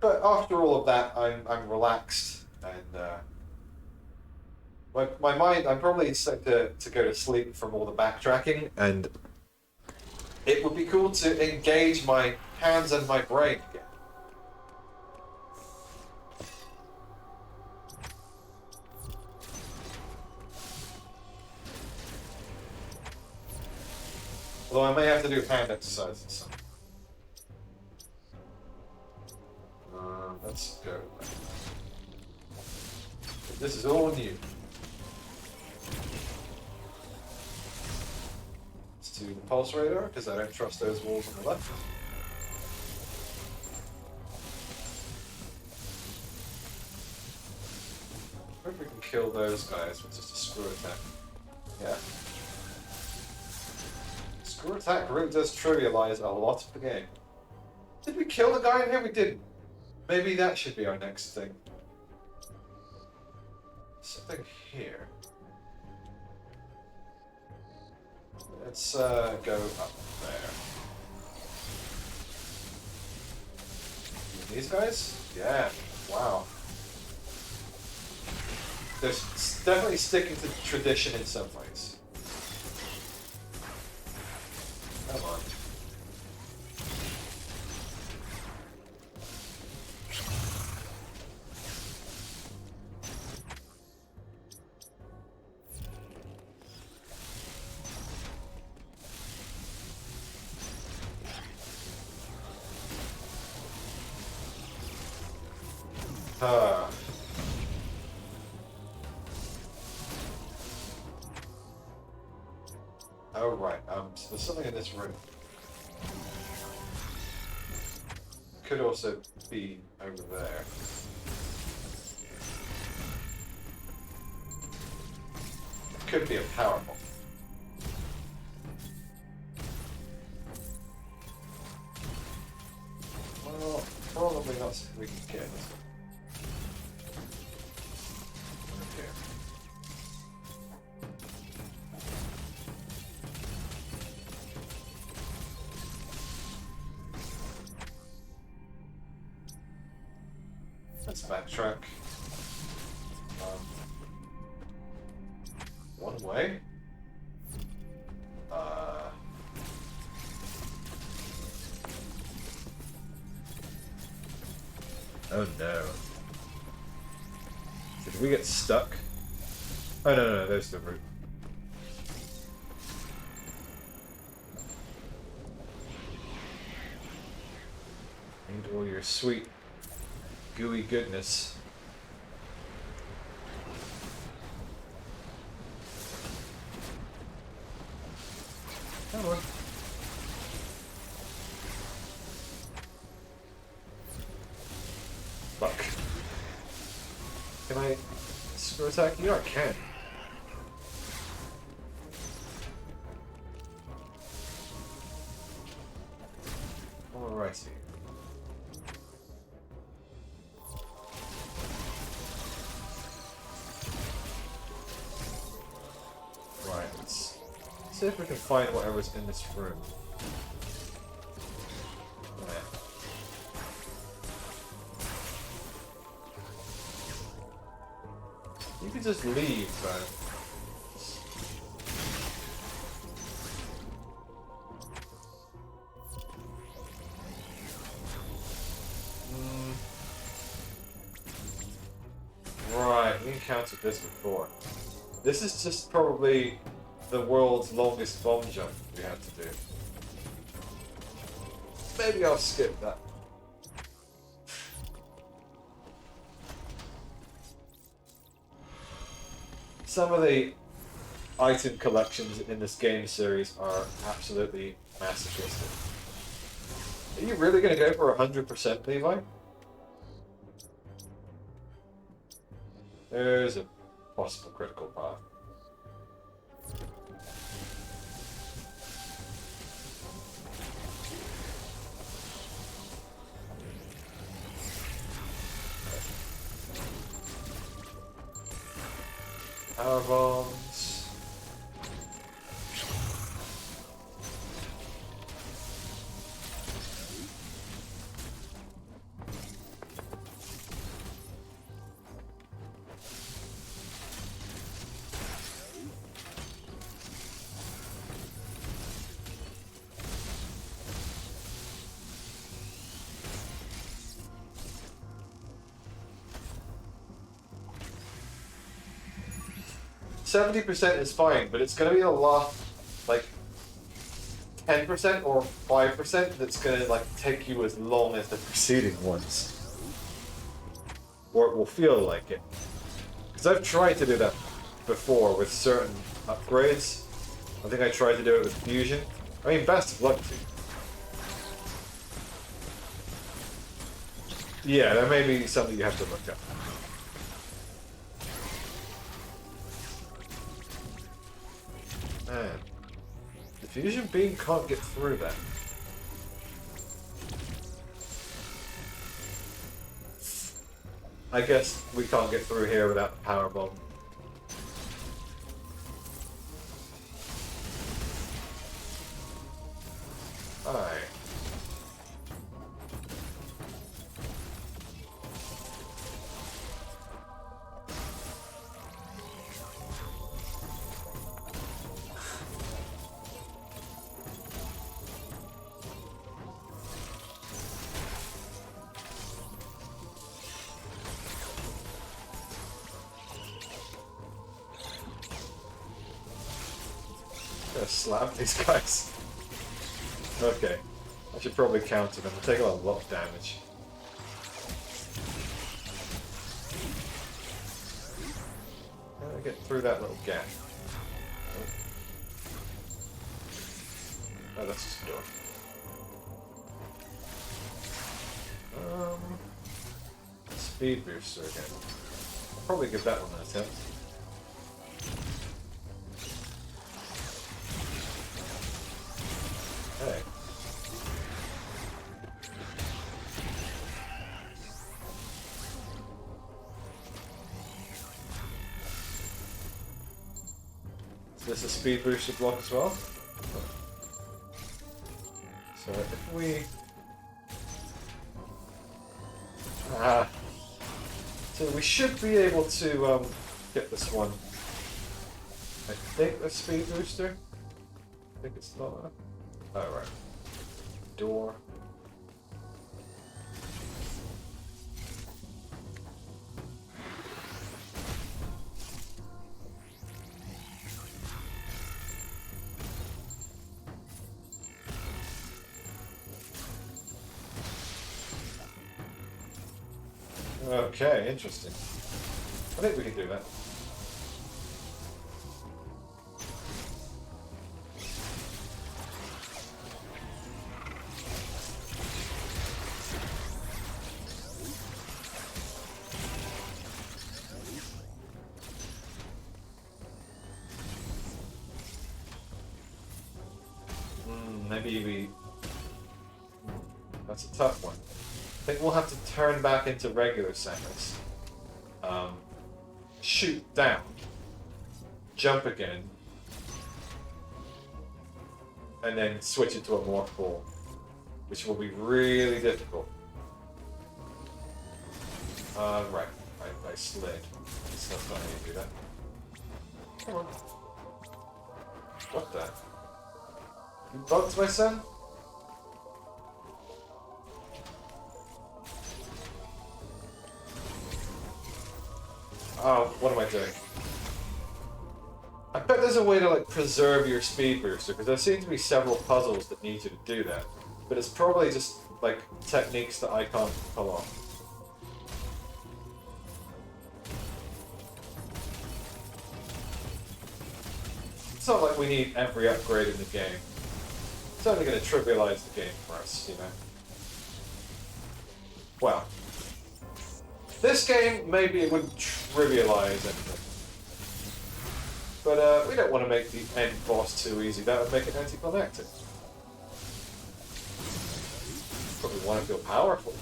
But after all of that, I'm relaxed, and my mind, I'm probably set to go to sleep from all the backtracking, and it would be cool to engage my hands and my brain again. Although I may have to do hand exercises. Let's go. This is all new. To the pulse radar, because I don't trust those walls on the left. I hope we can kill those guys with just a screw attack. Yeah. Screw attack really does trivialize a lot of the game. Did we kill the guy in here? We didn't. Maybe that should be our next thing. Something here. Let's go up there. These guys? Yeah. Wow. They're definitely sticking to tradition in some ways. Come on. Oh, right. So there's something in this room. Could also be over there. Could be a power bomb. Well, probably not something we can get. Okay. Let's backtrack. One way. Oh no. Did we get stuck? Oh no, there's the route. Need all your sweet, gooey goodness. Come on. Fuck. Can I screw attack you? I can. Alrighty. Right, let's see if we can find whatever's in this room. You could just leave, man. Right, we encountered this before. This is just probably the world's longest bomb jump we had to do. Maybe I'll skip that. Some of the item collections in this game series are absolutely masochistic. Are you really going to go for 100%, Levi? There's a possible critical path. Power bombs. %70 is fine, but it's going to be a lot, like 10% or 5% that's going to like take you as long as the preceding ones, or it will feel like it. Because I've tried to do that before with certain upgrades. I think I tried to do it with fusion. I mean, best of luck to you. Yeah, that may be something you have to look up. Man, the fusion beam can't get through that. I guess we can't get through here without the power bomb. Alright. Slap these guys. Okay. I should probably counter them. They'll take a lot of damage. How do I get through that little gap? Oh, that's just a door. Speed booster again. I'll probably give that one an attempt. Hey. Is this a speed booster block as well? So if we... So we should be able to get this one. I think the speed booster. I think it's not. Oh, right. Door. Okay, interesting. I think we can do that. Maybe we... That's a tough one. I think we'll have to turn back into regular Samus. Shoot down. Jump again. And then switch it to a morph ball. Which will be really difficult. Right. I slid. That's not how you do that. Come on. What the? You bugged my son? Oh, what am I doing? I bet there's a way to like preserve your speed booster, because there seem to be several puzzles that need you to do that. But it's probably just like techniques that I can't pull off. It's not like we need every upgrade in the game. It's only going to trivialize the game for us, you know. Well, this game, maybe it wouldn't trivialize anything. But we don't want to make the end boss too easy. That would make it anticlimactic. But we want to feel powerful.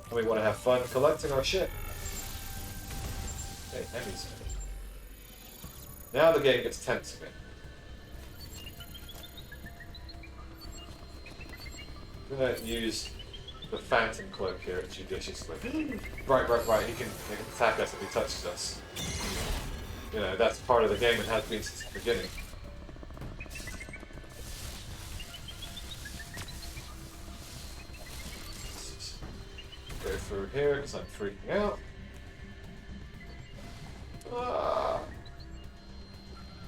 And we want to have fun collecting our shit. Hey, enemies. Now the game gets tense again. I'm going to use the Phantom Cloak here judiciously. Right. He can attack us if he touches us. You know, that's part of the game and has been since the beginning. Go through here because I'm freaking out.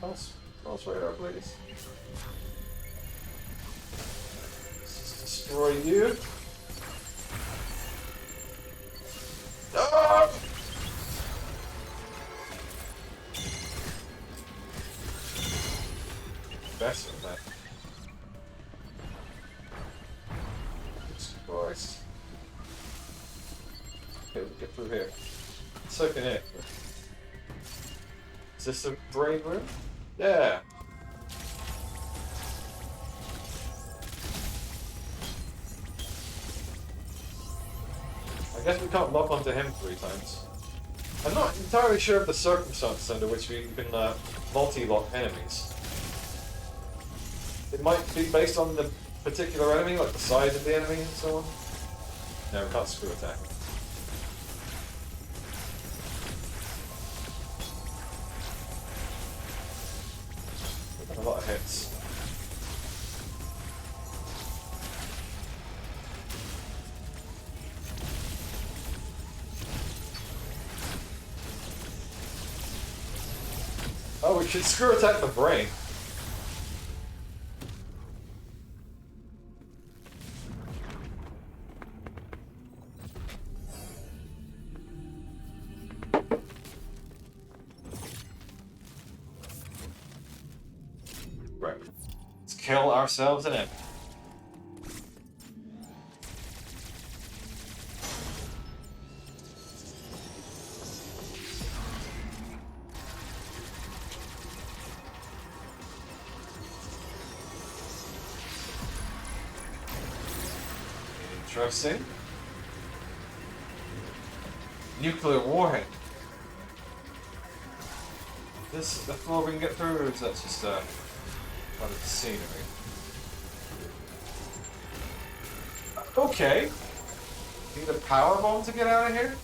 Pulse radar, please. Let's just destroy you. Ah! Best of that. Jesus Christ. Okay, we'll get through here. Soaking it. Is this a brain room? Yeah. I guess we can't lock onto him 3 times. I'm not entirely sure of the circumstances under which we can multi-lock enemies. It might be based on the particular enemy, like the size of the enemy and so on. No, we can't screw attack. A lot of hits. Oh, we should screw attack the brain. Right. Let's kill ourselves an enemy. Interesting. Nuclear warhead. This the floor we can get through, or is that just part of the scenery? Okay. Need a power bomb to get out of here?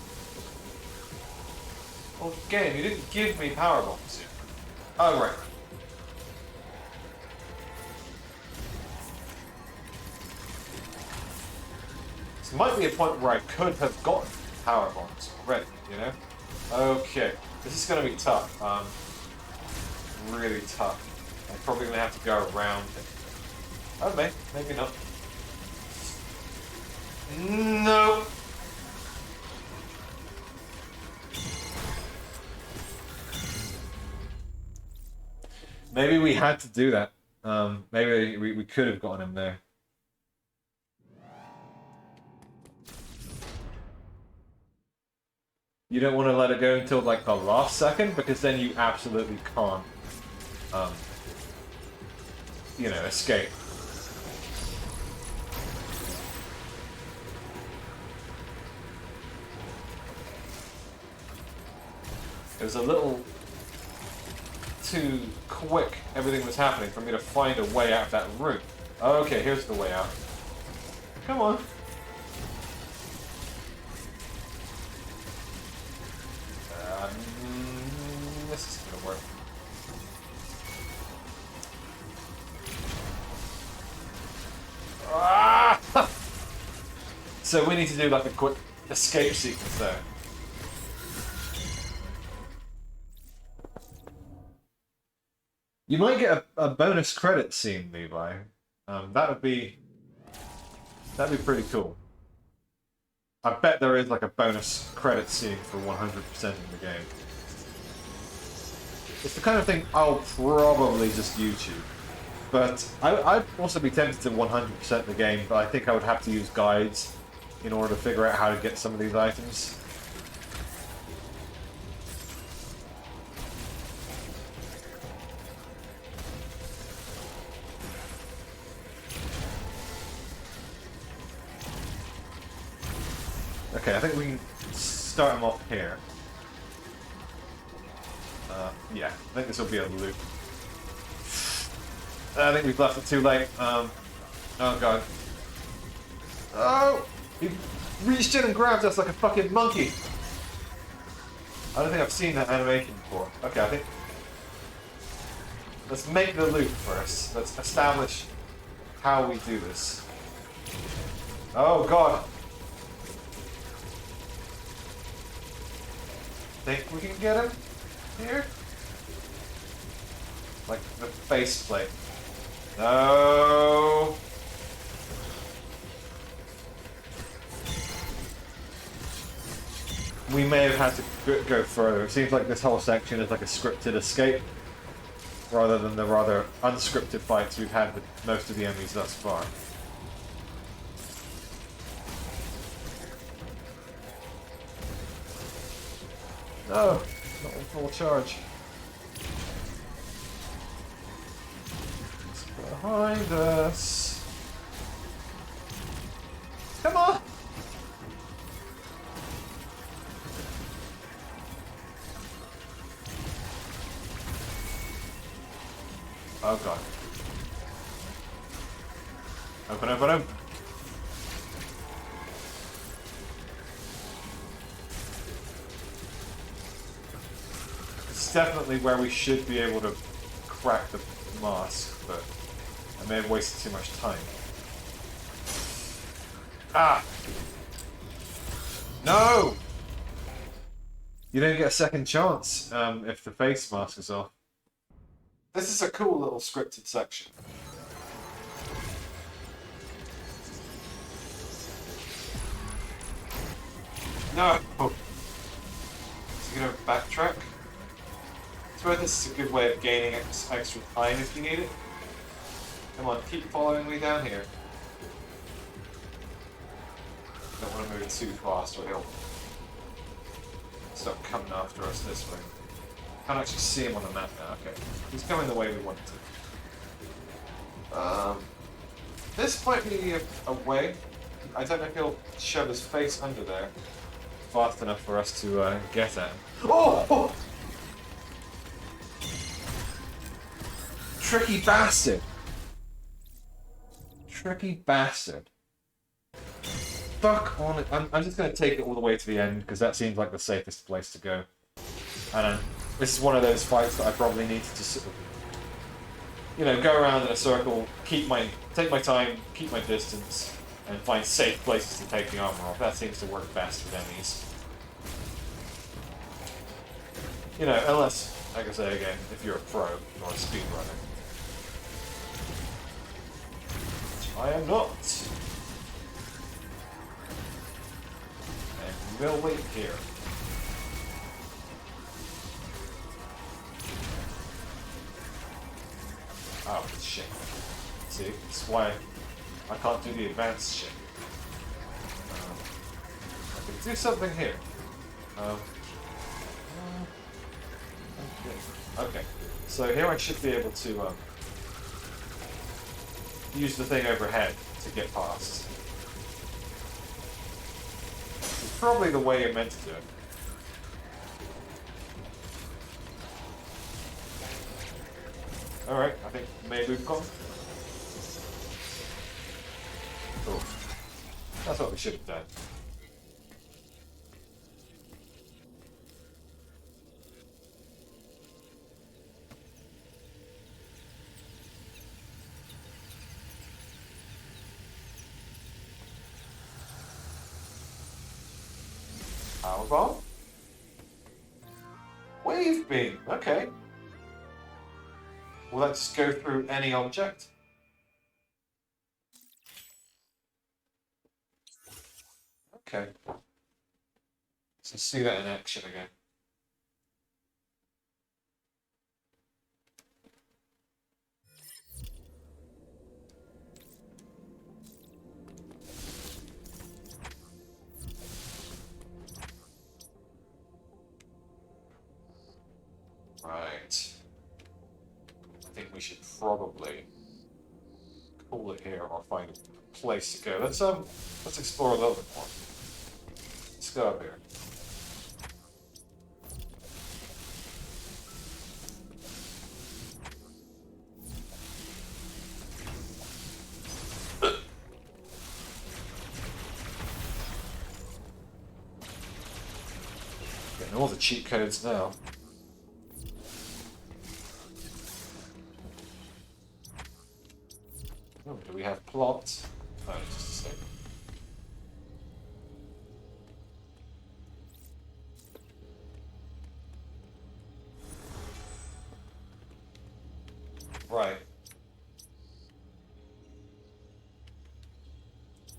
Well, game, you didn't give me power bombs yet. Oh, right. This might be a point where I could have gotten power bombs already, you know? Okay. This is going to be tough. Really tough. I'm probably going to have to go around it. Oh, maybe not. No! Maybe we had to do that. Maybe we could have gotten him there. You don't want to let it go until like the last second, because then you absolutely can't, you know, escape. It was a little too quick, everything was happening, for me to find a way out of that room. Okay, here's the way out. Come on. This isn't gonna work. Ah! So we need to do like a quick escape sequence there. You might get a bonus credit scene, Levi. That'd be pretty cool. I bet there is like a bonus credit scene for 100% in the game. It's the kind of thing I'll probably just YouTube. But I'd also be tempted to 100% the game, but I think I would have to use guides in order to figure out how to get some of these items. Okay, I think we can start them off here. Yeah, I think this will be a loop. I think we've left it too late. Oh god. Oh! He reached in and grabbed us like a fucking monkey! I don't think I've seen that animation before. Okay, I think... Let's make the loop first. Let's establish how we do this. Oh god! Think we can get him here? Like the faceplate. No. We may have had to go further. It seems like this whole section is like a scripted escape, rather than the rather unscripted fights we've had with most of the enemies thus far. No, not in full charge. It's behind us. Come on! Oh god. Open, open, open. It's definitely where we should be able to crack the mask, but I may have wasted too much time. Ah! No! You don't get a second chance if the face mask is off. This is a cool little scripted section. No! Is he gonna backtrack? I swear this is a good way of gaining extra time if you need it. Come on, keep following me down here. Don't want to move too fast or he'll start coming after us this way. Can't actually see him on the map now. Okay, he's coming the way we want to. This might be a way. I don't know if he'll shove his face under there fast enough for us to get at him. Oh! Oh! Tricky bastard! Tricky bastard. Fuck on it. I'm just going to take it all the way to the end, because that seems like the safest place to go. And this is one of those fights that I probably need to just sort of, you know, go around in a circle, take my time, keep my distance, and find safe places to take the armor off. That seems to work best with enemies. You know, unless, like I say again, if you're a pro or a speedrunner. I am not. And we'll wait here. shit. See, that's why I can't do the advanced shit. I can do something here. Okay. So here I should be able to use the thing overhead to get past. It's probably the way you're meant to do it. Alright, I think maybe we've gone. Cool. That's what we should have done. Power bomb? Wave beam, okay. Will that just go through any object? Okay. Let's see that in action again. Right. I think we should probably call it here or find a place to go. Let's explore a little bit more. Let's go up here. Getting all the cheat codes now. Oh, do we have plot? No, just a second. Right.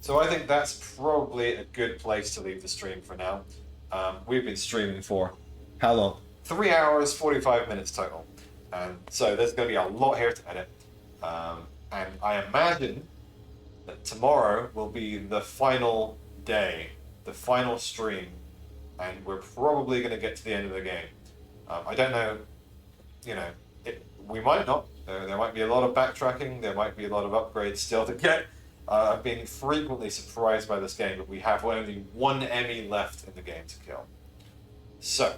So I think that's probably a good place to leave the stream for now. We've been streaming for how long? 3 hours, 45 minutes total. So there's going to be a lot here to edit. And I imagine that tomorrow will be the final day, the final stream, and we're probably going to get to the end of the game. I don't know, we might not. There might be a lot of backtracking, there might be a lot of upgrades still to get. I've been frequently surprised by this game, but we have only one EMMI left in the game to kill. So,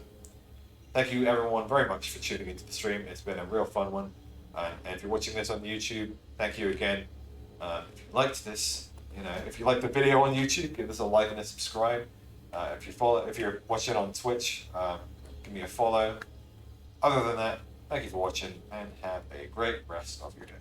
thank you everyone very much for tuning into the stream. It's been a real fun one. And if you're watching this on YouTube, thank you again. If you liked this, if you liked the video on YouTube, give us a like and a subscribe. If you're watching on Twitch, give me a follow. Other than that, thank you for watching and have a great rest of your day.